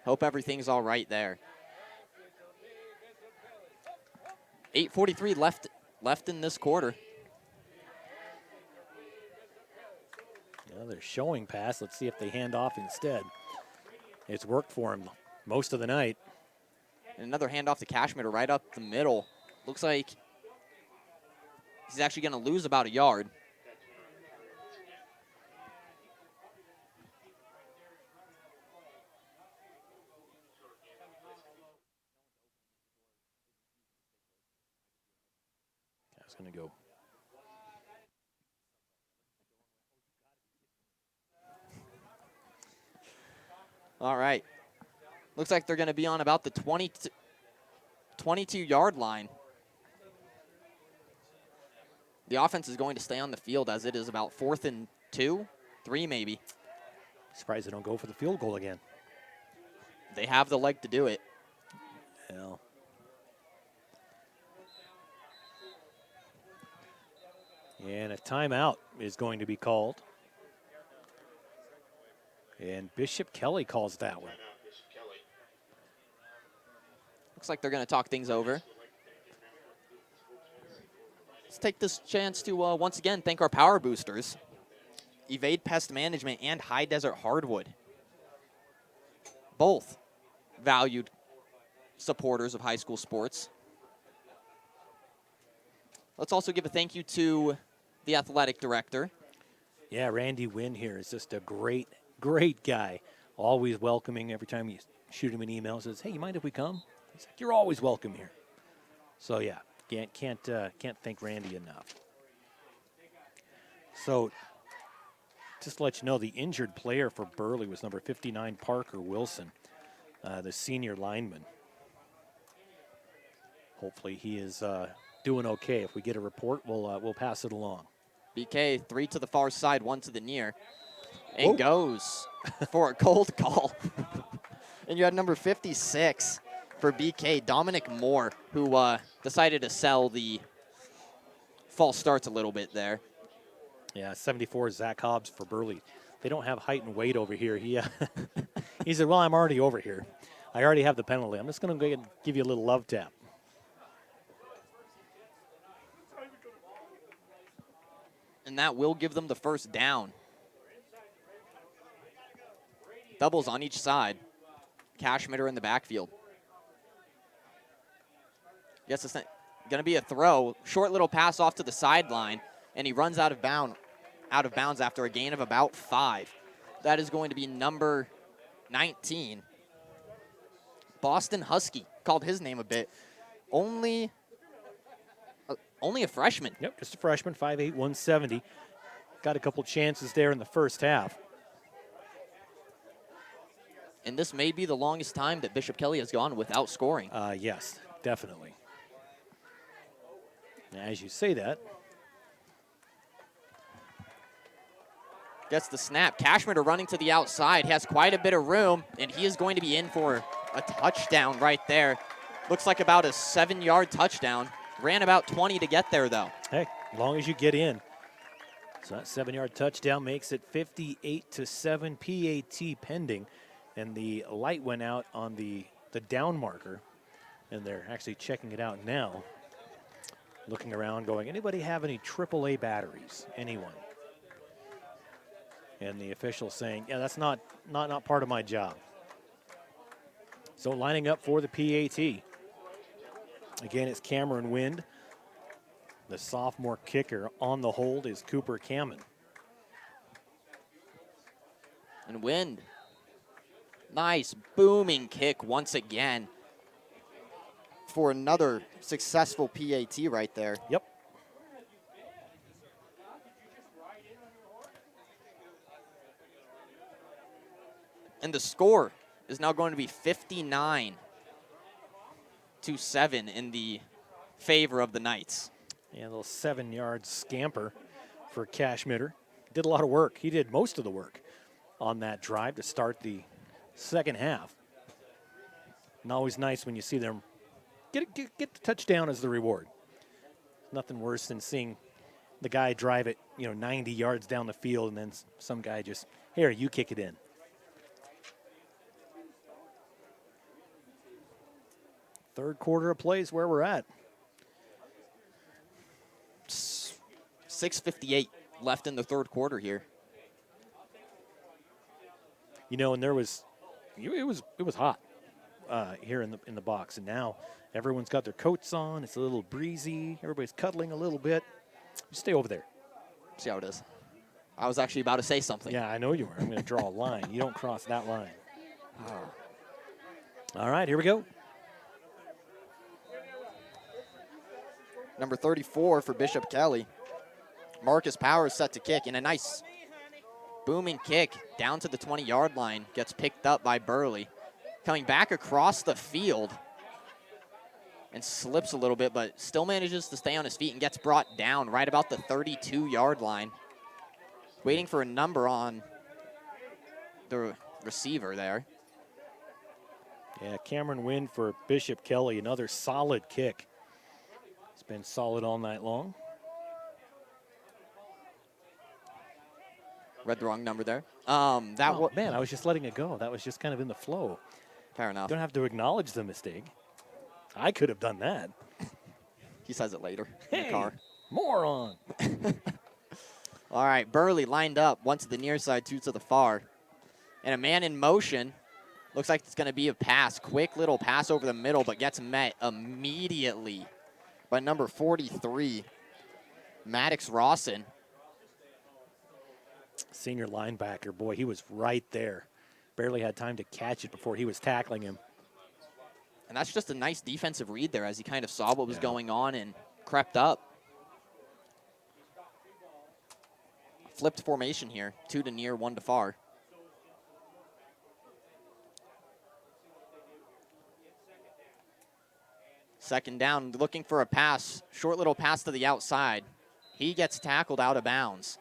Hope everything's all right there. 8:43 left in this quarter. Yeah, they're showing pass. Let's see if they hand off instead. It's worked for him most of the night. And another handoff to Cashmitter right up the middle. Looks like he's actually going to lose about a yard. That's going to go. All right. Looks like they're going to be on about the 22-yard line. The offense is going to stay on the field as it is about 4th and 2, 3 maybe. Surprised they don't go for the field goal again. They have the leg to do it. Hell. And a timeout is going to be called. And Bishop Kelly calls that one. Looks like they're going to talk things over. Let's take this chance to once again thank our power boosters, Evade Pest Management and High Desert Hardwood. Both valued supporters of high school sports. Let's also give a thank you to the athletic director. Yeah, Randy Wynn here is just a great guy. Always welcoming. Every time you shoot him an email, says, "Hey, you mind if we come?" He's like, "You're always welcome here." So yeah, can't thank Randy enough. So just to let you know, the injured player for Burley was number 59, Parker Wilson, the senior lineman. Hopefully he is doing okay. If we get a report, we'll pass it along. BK, 3 to the far side, 1 to the near. And goes for a cold call. And you had number 56, for BK, Dominic Moore, who decided to sell the false starts a little bit there. Yeah, 74 Zach Hobbs for Burley. They don't have height and weight over here. He, he said, well, I'm already over here. I already have the penalty. I'm just going to give you a little love tap. And that will give them the first down. Doubles on each side. Cashmitter in the backfield. Yes, it's going to be a throw. Short little pass off to the sideline, and he runs out of bounds after a gain of about 5. That is going to be number 19. Boston Husky. Called his name a bit. Only a freshman. Yep, just a freshman, 5'8", 170. Got a couple chances there in the first half. And this may be the longest time that Bishop Kelly has gone without scoring. Yes, definitely. Now, as you say that. Gets the snap. Cashmitter running to the outside. Has quite a bit of room, and he is going to be in for a touchdown right there. Looks like about a 7-yard touchdown. Ran about 20 to get there, though. Hey, as long as you get in. So that 7-yard touchdown makes it 58-7, PAT pending. And the light went out on the down marker. And they're actually checking it out now. Looking around going, anybody have any AAA batteries? Anyone? And the official saying, yeah, that's not part of my job. So lining up for the PAT. Again, it's Cameron Wind. The sophomore kicker on the hold is Cooper Cameron. And Wind. Nice booming kick once again for another successful PAT right there. Yep. And the score is now going to be 59-7 in the favor of the Knights. Yeah, a little 7-yard scamper for Cashmitter. Did a lot of work. He did most of the work on that drive to start the second half. And always nice when you see them get the touchdown as the reward. Nothing worse than seeing the guy drive it, 90 yards down the field, and then some guy just, here, you kick it in. Third quarter of play is where we're at. 6:58 left in the third quarter here. And there was, it was hot here in the box, and now everyone's got their coats on. It's a little breezy. Everybody's cuddling a little bit. Just stay over there. See how it is. I was actually about to say something. Yeah, I know you were. I'm going to draw a line. You don't cross that line. All right, here we go. Number 34 for Bishop Kelly. Marcus Powers set to kick, and a nice booming kick down to the 20-yard line. Gets picked up by Burley. Coming back across the field and slips a little bit, but still manages to stay on his feet and gets brought down right about the 32-yard line. Waiting for a number on the receiver there. Yeah, Cameron Wind for Bishop Kelly. Another solid kick. It's been solid all night long. Read the wrong number there. Man, I was just letting it go. That was just kind of in the flow. Fair enough. Don't have to acknowledge the mistake. I could have done that. He says it later in the car. Moron. All right, Burley lined up, one to the near side, two to the far. And a man in motion. Looks like it's going to be a pass. Quick little pass over the middle, but gets met immediately by number 43, Maddox Rawson. Senior linebacker, boy, he was right there. Barely had time to catch it before he was tackling him. And that's just a nice defensive read there as he kind of saw what was going on and crept up. Flipped formation here, 2 to near, 1 to far. Second down, looking for a pass. Short little pass to the outside. He gets tackled out of bounds.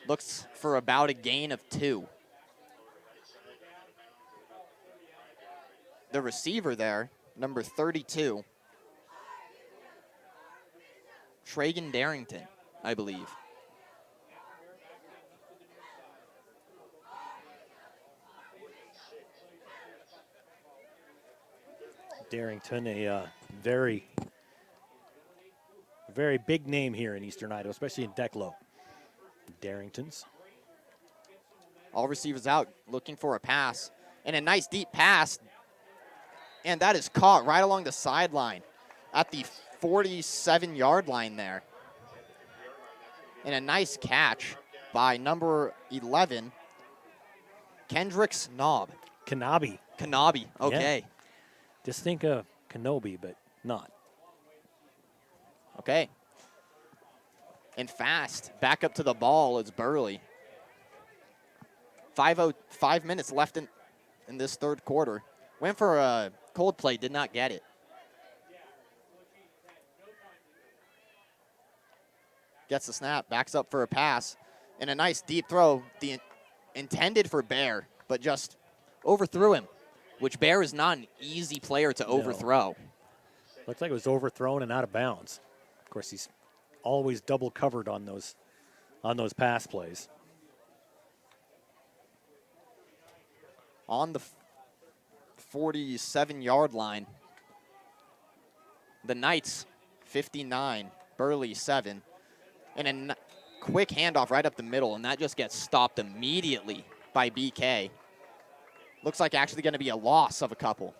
Looks for about a gain of 2. The receiver there number 32, Tragan Darrington, I believe. Darrington, a very big name here in Eastern Idaho, especially in Declo. Darringtons. All receivers out, looking for a pass. And a nice deep pass. And that is caught right along the sideline at the 47-yard line there. And a nice catch by number 11, Kendricks Knob. Kanabi. Kanabi, okay. Yeah. Just think of Kenobi, but not. Okay. And fast, back up to the ball is Burley. 5 minutes left in this third quarter. Went for a Coldplay, did not get it. Gets the snap, backs up for a pass, and a nice deep throw. Intended for Bear, but just overthrew him, which Bear is not an easy player to overthrow. Looks like it was overthrown and out of bounds. Of course, he's always double covered on those pass plays. On the 47-yard line, the Knights 59, Burley 7, and a quick handoff right up the middle, and that just gets stopped immediately by BK. Looks like actually going to be a loss of a couple.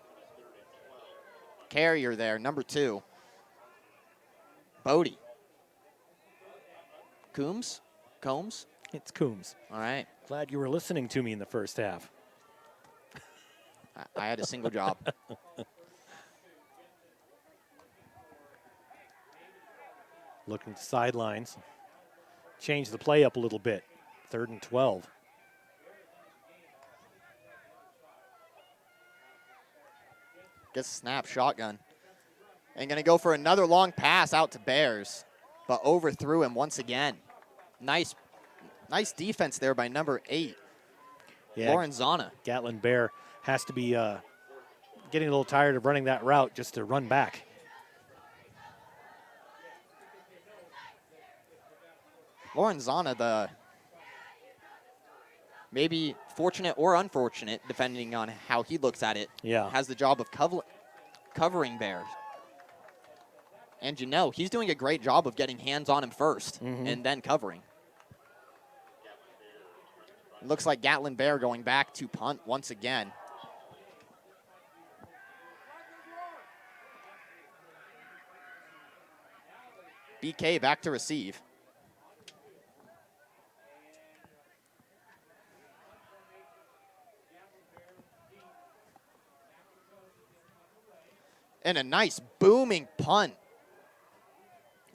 Carrier there, number 2, Bodie. Combs? It's Coombs. All right. Glad you were listening to me in the first half. I had a single job. Looking at the sidelines. Change the play up a little bit. 3rd and 12. Gets a snap, shotgun. And going to go for another long pass out to Bears, but overthrew him once again. Nice defense there by number 8, Lorenzana. Gatlin Bear has to be getting a little tired of running that route just to run back. Lorenzana, the maybe fortunate or unfortunate, depending on how he looks at it, has the job of covering Bears. And you know, he's doing a great job of getting hands on him first and then covering. It looks like Gatlin Bear going back to punt once again. BK back to receive. And a nice booming punt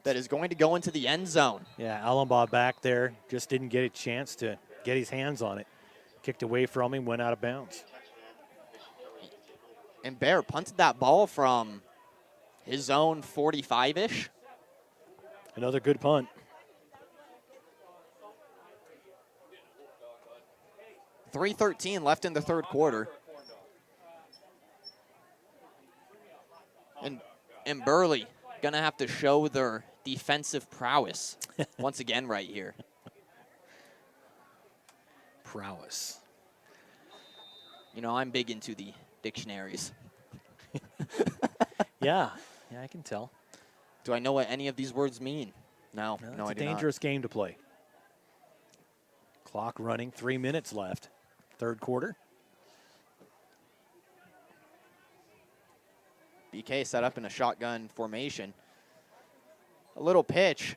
that is going to go into the end zone. Yeah, Allenbaugh back there just didn't get a chance to get his hands on it. Kicked away from him, went out of bounds. And Bear punted that ball from his own 45-ish. Another good punt. .313 left in the third quarter. And Burley going to have to show their defensive prowess once again right here. Prowess. You know, I'm big into the dictionaries. Yeah, I can tell. Do I know what any of these words mean? No, I do not. It's a dangerous game to play. Clock running, 3 minutes left. Third quarter. BK set up in a shotgun formation. A little pitch.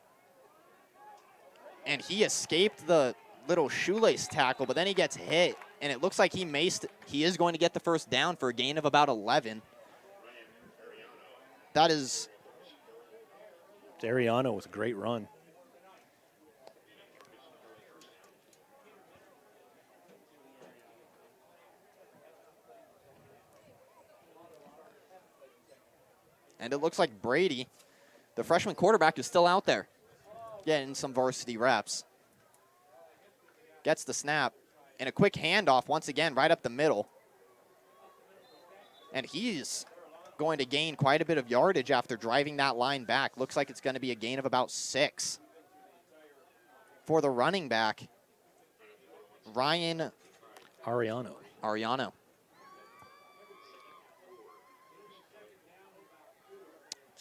And he escaped the little shoelace tackle, but then he gets hit. And it looks like he is going to get the first down for a gain of about 11. That is... Ariano was a great run. And it looks like Brady, the freshman quarterback, is still out there getting some varsity reps. Gets the snap. And a quick handoff once again right up the middle. And he's going to gain quite a bit of yardage after driving that line back. Looks like it's going to be a gain of about 6. For the running back, Ryan Ariano.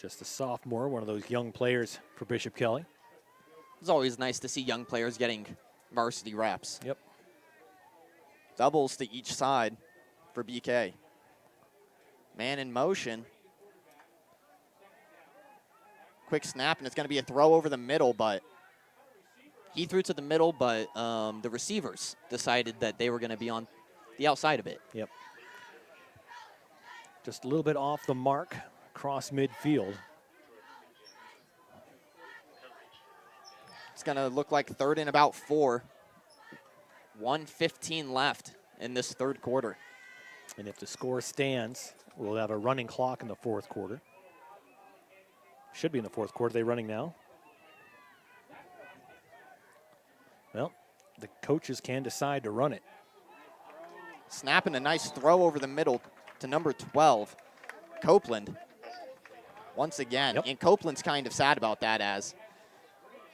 Just a sophomore, one of those young players for Bishop Kelly. It's always nice to see young players getting varsity reps. Yep. Doubles to each side for BK. Man in motion. Quick snap, and it's going to be a throw over the middle, but he threw to the middle, but the receivers decided that they were going to be on the outside of it. Yep. Just a little bit off the mark, across midfield. It's going to look like 3rd and about 4. 1:15 left in this third quarter. And if the score stands, we'll have a running clock in the fourth quarter. Should be in the fourth quarter. They're running now. Well, the coaches can decide to run it. Snapping a nice throw over the middle to number 12, Copeland. Once again, and Copeland's kind of sad about that, as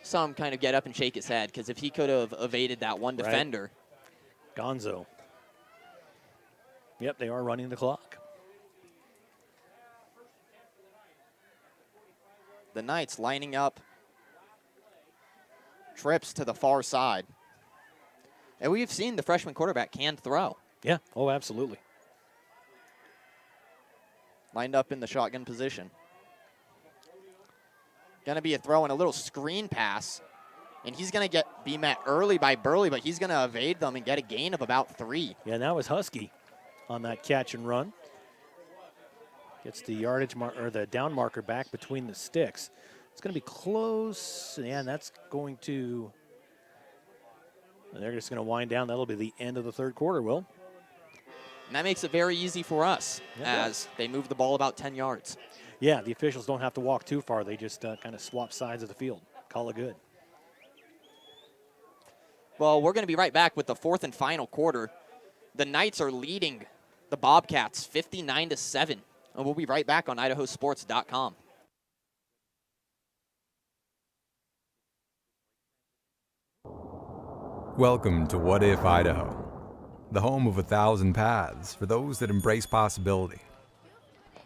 some kind of get up and shake his head, because if he could have evaded that one defender. Gonzo. Yep, they are running the clock. The Knights lining up trips to the far side. And we've seen the freshman quarterback can throw. Yeah, oh, absolutely. Lined up in the shotgun position. Going to be a throw and a little screen pass. And he's going to be met early by Burley, but he's going to evade them and get a gain of about 3. Yeah, and that was Husky on that catch and run. Gets the yardage or the down marker back between the sticks. It's going to be close, and that's going to, they're just going to wind down. That'll be the end of the third quarter, Will. And that makes it very easy for us as they move the ball about 10 yards. Yeah, the officials don't have to walk too far. They just kind of swap sides of the field. Call it good. Well, we're going to be right back with the fourth and final quarter. The Knights are leading the Bobcats 59-7. And we'll be right back on IdahoSports.com. Welcome to What If Idaho, the home of 1,000 paths for those that embrace possibility.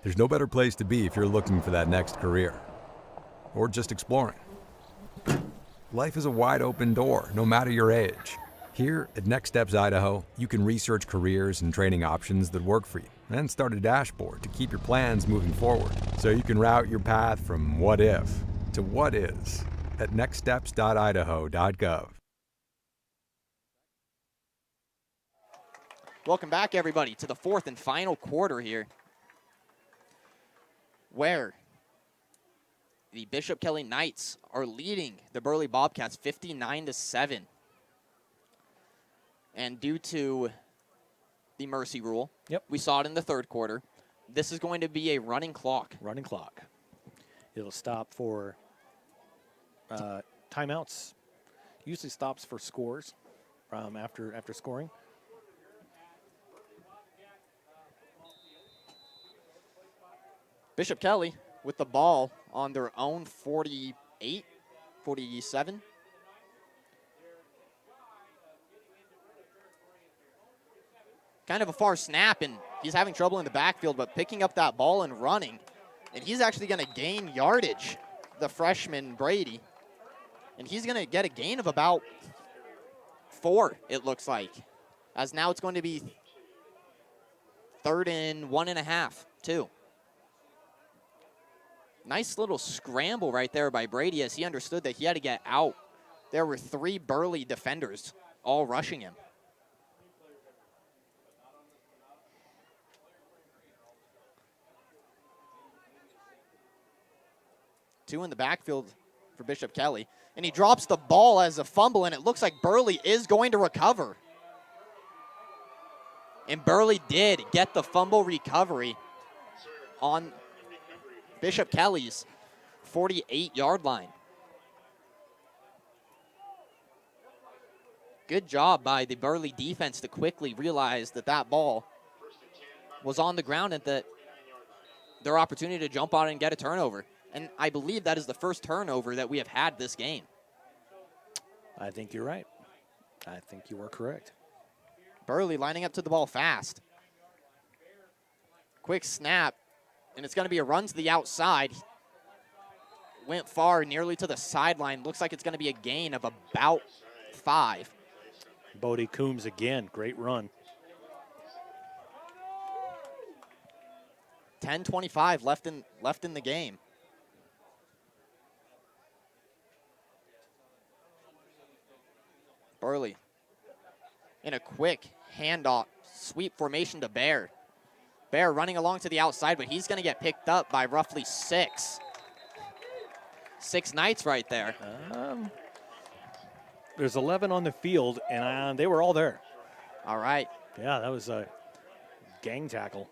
There's no better place to be if you're looking for that next career, or just exploring. Life is a wide open door, no matter your age. Here at Next Steps Idaho, you can research careers and training options that work for you, and start a dashboard to keep your plans moving forward, so you can route your path from what if to what is at nextsteps.idaho.gov. Welcome back, everybody, to the fourth and final quarter here, where the Bishop Kelly Knights are leading the Burley Bobcats 59-7. And due to the mercy rule, we saw it in the third quarter, this is going to be a running clock. Running clock. It'll stop for timeouts. Usually stops for scores after scoring. Bishop Kelly with the ball on their own 48, 47. Kind of a far snap, and he's having trouble in the backfield, but picking up that ball and running. And he's actually going to gain yardage, the freshman Brady. And he's going to get a gain of about 4, it looks like. As now it's going to be 3rd and 1.5, too. Nice little scramble right there by Brady as he understood that he had to get out. There were 3 Burley defenders all rushing him. Two in the backfield for Bishop Kelly. And he drops the ball as a fumble, and it looks like Burley is going to recover. And Burley did get the fumble recovery on Bishop Kelly's 48-yard line. Good job by the Burley defense to quickly realize that that ball was on the ground and that their opportunity to jump on and get a turnover. And I believe that is the first turnover that we have had this game. I think you're right. I think you are correct. Burley lining up to the ball fast. Quick snap, and it's going to be a run to the outside. Went far, nearly to the sideline. Looks like it's going to be a gain of about 5. Bodie Coombs again, great run. 10:25 left in the game. Burley in a quick handoff, sweep formation to Bear. Bear running along to the outside, but he's going to get picked up by roughly 6. 6 Knights right there. There's 11 on the field, and they were all there. All right. Yeah, that was a gang tackle.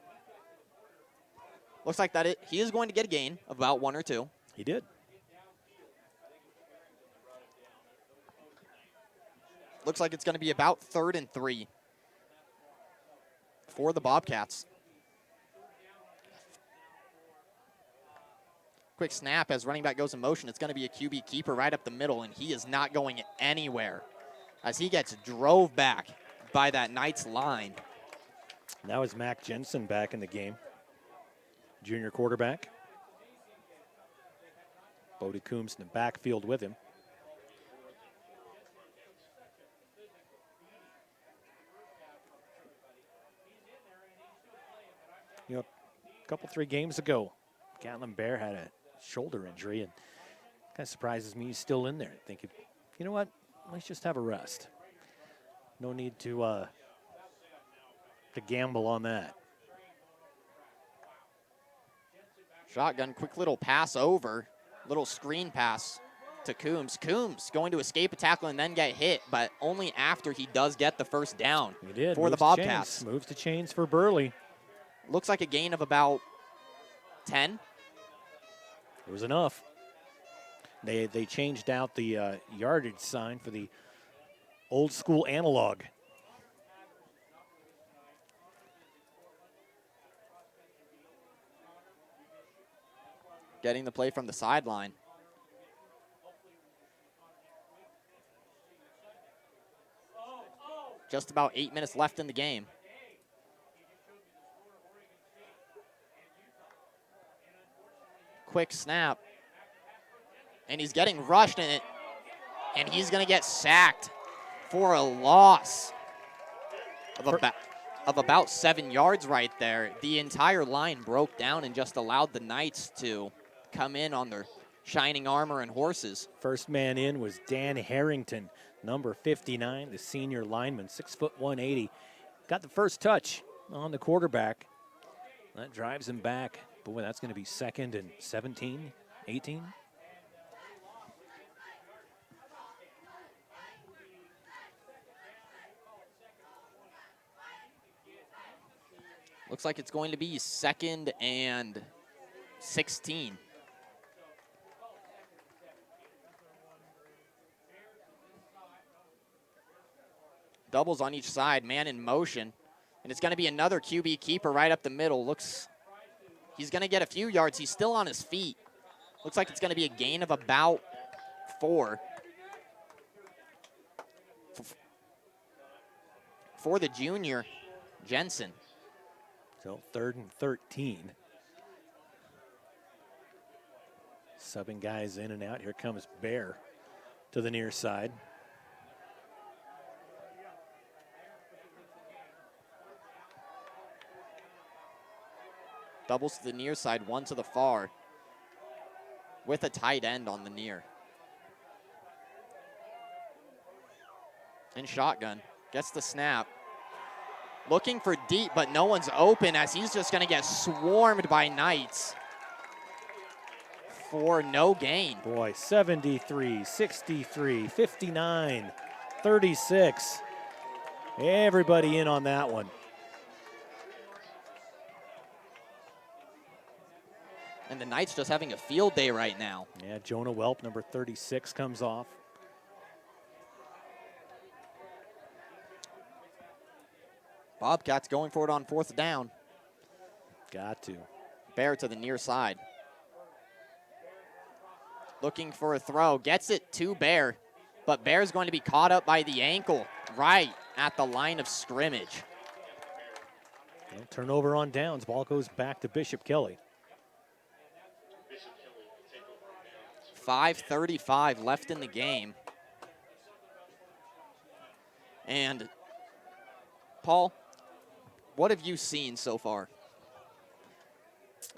Looks like he is going to get a gain of about 1 or 2. He did. Looks like it's going to be about 3rd and 3 for the Bobcats. Quick snap as running back goes in motion. It's going to be a QB keeper right up the middle, and he is not going anywhere as he gets drove back by that Knights line. Now is Mac Jensen back in the game. Junior quarterback. Bodie Coombs in the backfield with him. You know, a couple, 3 games ago, Gatlin Bear had a shoulder injury, and kind of surprises me he's still in there. Thinking, you know what, let's just have a rest. No need to gamble on that. Shotgun, quick little pass over, little screen pass to Coombs. Coombs going to escape a tackle and then get hit, but only after he does get the first down He did. for the Moves to Bobcats. chains. Moves to chains for Burley. Looks like a gain of about 10. It was enough. They changed out the yardage sign for the old school analog. Getting the play from the sideline. Just about 8 minutes left in the game. Quick snap. And he's getting rushed in it. And he's going to get sacked for a loss of about 7 yards right there. The entire line broke down and just allowed the Knights to come in on their shining armor and horses. First man in was Dan Harrington, number 59, the senior lineman, 6'1", 180. Got the first touch on the quarterback. That drives him back. Boy, that's going to be 2nd and 17, 18. Looks like it's going to be 2nd and 16. Doubles on each side, man in motion. And it's going to be another QB keeper right up the middle. He's going to get a few yards. He's still on his feet. Looks like it's going to be a gain of about 4. For the junior, Jensen. So 3rd and 13. Subbing guys in and out. Here comes Bear to the near side. Doubles to the near side, one to the far, with a tight end on the near. And shotgun, gets the snap. Looking for deep, but no one's open as he's just going to get swarmed by Knights for no gain. Boy, 73, 63, 59, 36. Everybody in on that one. And the Knights just having a field day right now. Yeah, Jonah Welp, number 36, comes off. Bobcats going for it on 4th down. Got to. Bear to the near side. Looking for a throw. Gets it to Bear. But Bear's going to be caught up by the ankle right at the line of scrimmage. Well, turnover on downs. Ball goes back to Bishop Kelly. 5:35 left in the game. And Paul, what have you seen so far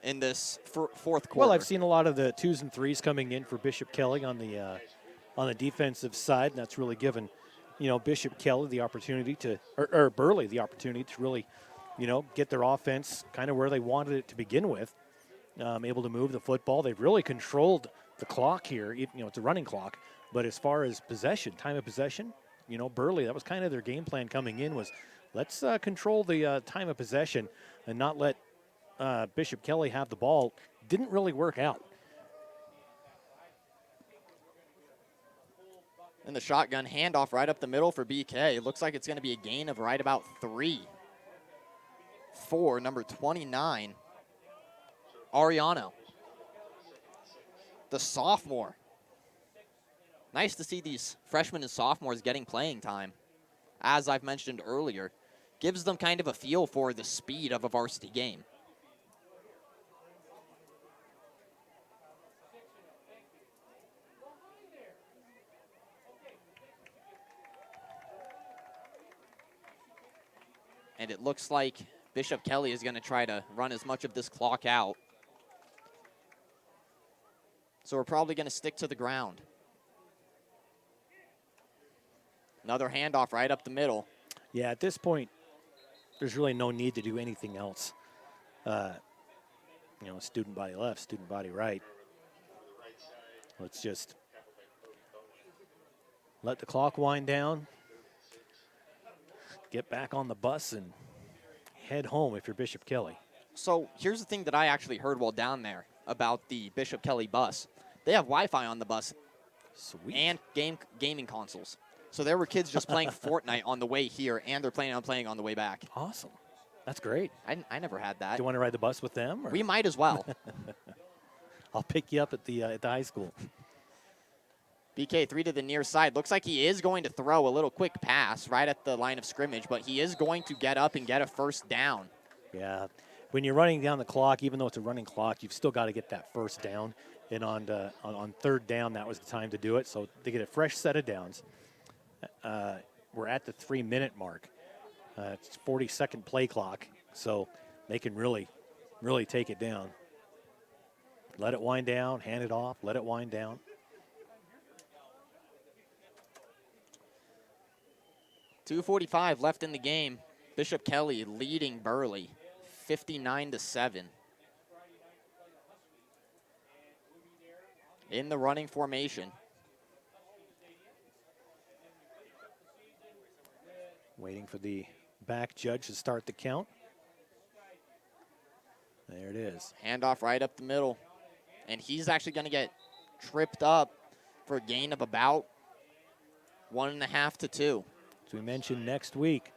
in this fourth quarter? Well, I've seen a lot of the 2s and 3s coming in for Bishop Kelly on the defensive side, and that's really given, Bishop Kelly the opportunity to, or Burley the opportunity to really, get their offense kind of where they wanted it to begin with. Able to move the football. They've really controlled the clock here. It's a running clock, but as far as possession, time of possession, Burley, that was kind of their game plan coming in, was let's control the time of possession and not let Bishop Kelly have the ball. Didn't really work out. And the shotgun handoff right up the middle for BK. It looks like it's going to be a gain of right about 3 for number 29, Ariano, the sophomore. Nice to see these freshmen and sophomores getting playing time. As I've mentioned earlier, gives them kind of a feel for the speed of a varsity game. And it looks like Bishop Kelly is going to try to run as much of this clock out. So we're probably going to stick to the ground. Another handoff right up the middle. Yeah, at this point, there's really no need to do anything else. Student body left, student body right. Let's just let the clock wind down, get back on the bus, and head home if you're Bishop Kelly. So here's the thing that I actually heard while down there about the Bishop Kelly bus. They have Wi-Fi on the bus. Sweet. And gaming consoles. So there were kids just playing Fortnite on the way here, and they're planning on playing on the way back. Awesome. That's great. I never had that. Do you want to ride the bus with them? Or? We might as well. I'll pick you up at the high school. BK 3 to the near side. Looks like he is going to throw a little quick pass right at the line of scrimmage, but he is going to get up and get a first down. Yeah. When you're running down the clock, even though it's a running clock, you've still got to get that first down. And on third down, that was the time to do it. So they get a fresh set of downs. We're at the 3-minute mark. It's 40-second play clock, so they can really, really take it down. Let it wind down, hand it off, let it wind down. .245 left in the game. Bishop Kelly leading Burley, 59-7. In the running formation. Waiting for the back judge to start the count. There it is. Handoff right up the middle. And he's actually going to get tripped up for a gain of about 1.5 to 2. As we mentioned, next week,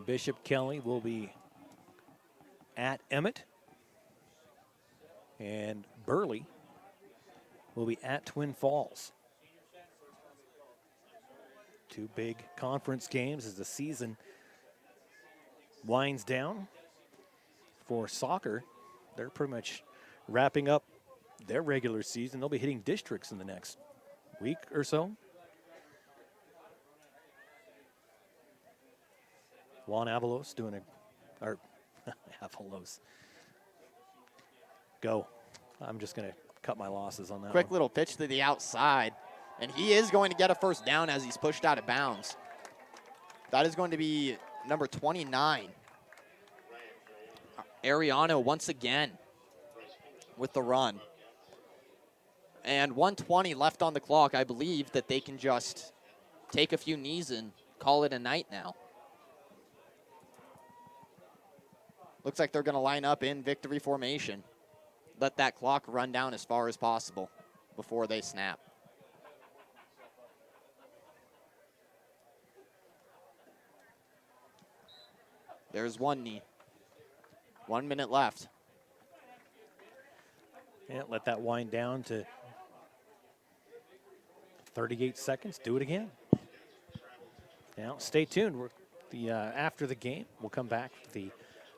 Bishop Kelly will be at Emmett. And Burley will be at Twin Falls. 2 big conference games as the season winds down. For soccer, they're pretty much wrapping up their regular season. They'll be hitting districts in the next week or so. Juan Avalos doing Avalos. Go. I'm just going to cut my losses on that Quick one. little pitch to the outside. And he is going to get a first down as he's pushed out of bounds. That is going to be number 29. Ariano once again with the run. And 1:20 left on the clock. I believe that they can just take a few knees and call it a night now. Looks like they're going to line up in victory formation. Let that clock run down as far as possible before they snap. There's one knee. 1 minute left. Yeah, let that wind down to 38 seconds. Do it again. Now, stay tuned. After the game, we'll come back to the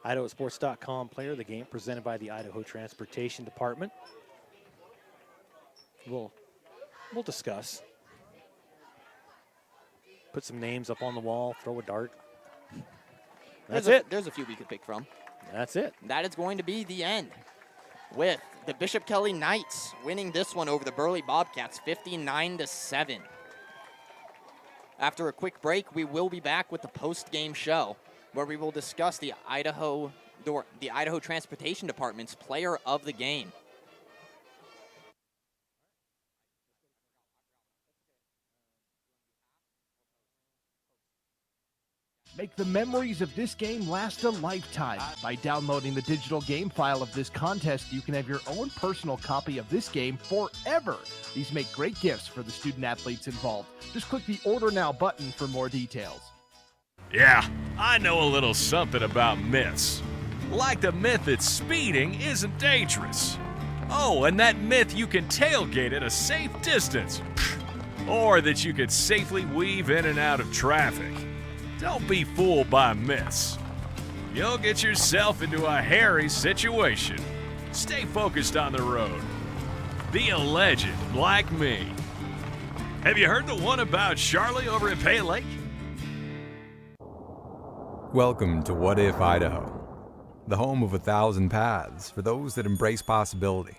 IdahoSports.com player of the game presented by the Idaho Transportation Department. We'll discuss. Put some names up on the wall, throw a dart. That's it. There's a few we could pick from. That's it. That is going to be the end, with the Bishop Kelly Knights winning this one over the Burley Bobcats 59-7. After a quick break, we will be back with the post-game show, where we will discuss the Idaho Transportation Department's player of the game. Make the memories of this game last a lifetime. By downloading the digital game file of this contest, you can have your own personal copy of this game forever. These make great gifts for the student athletes involved. Just click the Order Now button for more details. Yeah, I know a little something about myths. Like the myth that speeding isn't dangerous. Oh, and that myth you can tailgate at a safe distance. Or that you could safely weave in and out of traffic. Don't be fooled by myths. You'll get yourself into a hairy situation. Stay focused on the road. Be a legend like me. Have you heard the one about Charlie over at Pay Lake? Welcome to What If Idaho, the home of 1,000 paths for those that embrace possibility.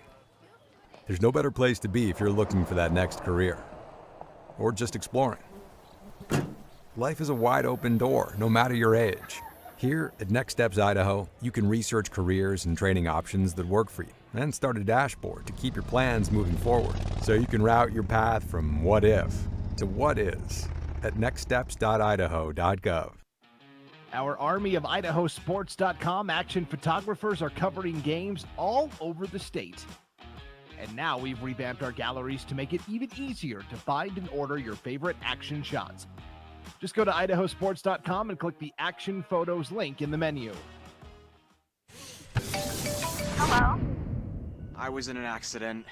There's no better place to be if you're looking for that next career, or just exploring. Life is a wide open door, no matter your age. Here at Next Steps Idaho, you can research careers and training options that work for you, and start a dashboard to keep your plans moving forward, so you can route your path from what if to what is at nextsteps.idaho.gov. Our army of IdahoSports.com action photographers are covering games all over the state. And now we've revamped our galleries to make it even easier to find and order your favorite action shots. Just go to IdahoSports.com and click the Action Photos link in the menu. Hello? I was in an accident.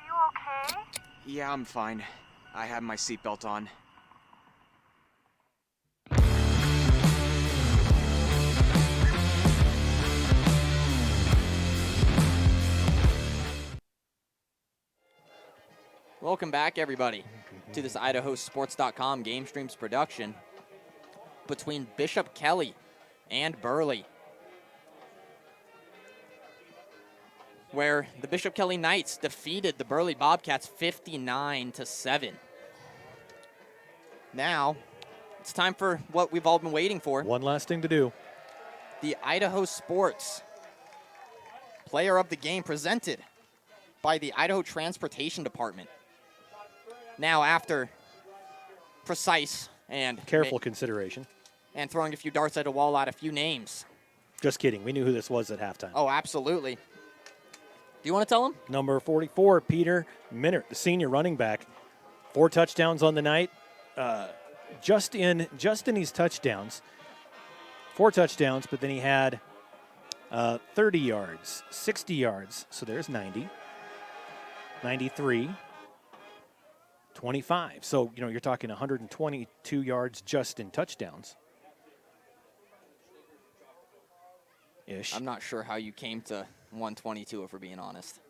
You okay? Yeah, I'm fine. I had my seatbelt on. Welcome back, everybody, to this IdahoSports.com GameStreams production between Bishop Kelly and Burley, where the Bishop Kelly Knights defeated the Burley Bobcats 59-7. Now, it's time for what we've all been waiting for. One last thing to do. The Idaho Sports Player of the Game presented by the Idaho Transportation Department. Now, after precise and careful consideration and throwing a few darts at a wall at a few names. Just kidding. We knew who this was at halftime. Oh, absolutely. Do you want to tell him? Number 44, Peter Minert, the senior running back. 4 touchdowns on the night. Just in his touchdowns, 4 touchdowns, but then he had 30 yards, 60 yards. So there's 90, 93. 25. So, you're talking 122 yards just in touchdowns. Ish. I'm not sure how you came to 122, if we're being honest.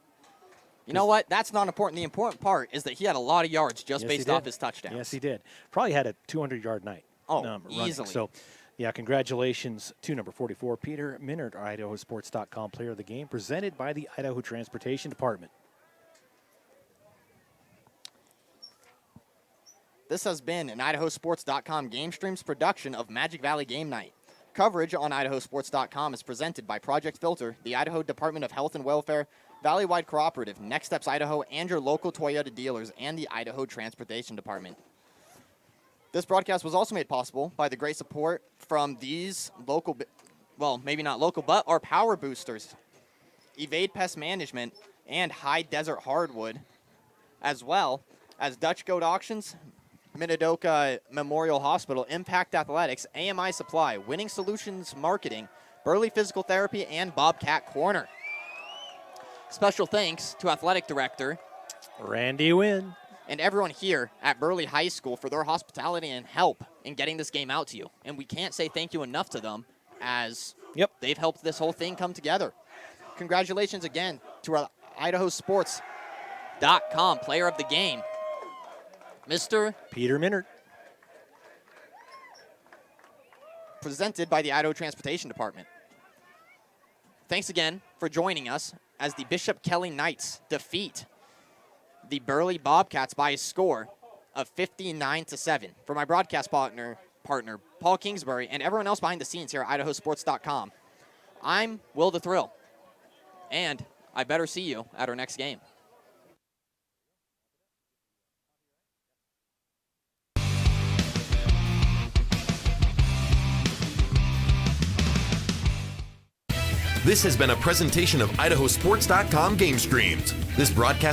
You know what? That's not important. The important part is that he had a lot of yards just based off his touchdowns. Yes, he did. Probably had a 200-yard night. Oh, easily. So, yeah, congratulations to number 44, Peter Minert, our IdahoSports.com player of the game, presented by the Idaho Transportation Department. This has been an IdahoSports.com GameStreams production of Magic Valley Game Night. Coverage on IdahoSports.com is presented by Project Filter, the Idaho Department of Health and Welfare, Valley-Wide Cooperative, Next Steps Idaho, and your local Toyota dealers, and the Idaho Transportation Department. This broadcast was also made possible by the great support from these local, well, maybe not local, but our power boosters, Evade Pest Management, and High Desert Hardwood, as well as Dutch Goat Auctions, Minidoka Memorial Hospital, Impact Athletics, AMI Supply, Winning Solutions Marketing, Burley Physical Therapy, and Bobcat Corner. Special thanks to Athletic Director Randy Wynn and everyone here at Burley High School for their hospitality and help in getting this game out to you. And we can't say thank you enough to them, as they've helped this whole thing come together. Congratulations again to our IdahoSports.com player of the game, Mr. Peter Minard. Presented by the Idaho Transportation Department. Thanks again for joining us as the Bishop Kelly Knights defeat the Burley Bobcats by a score of 59-7. For my broadcast partner Paul Kingsbury, and everyone else behind the scenes here at IdahoSports.com, I'm Will the Thrill, and I better see you at our next game. This has been a presentation of IdahoSports.com GameStreams. This broadcast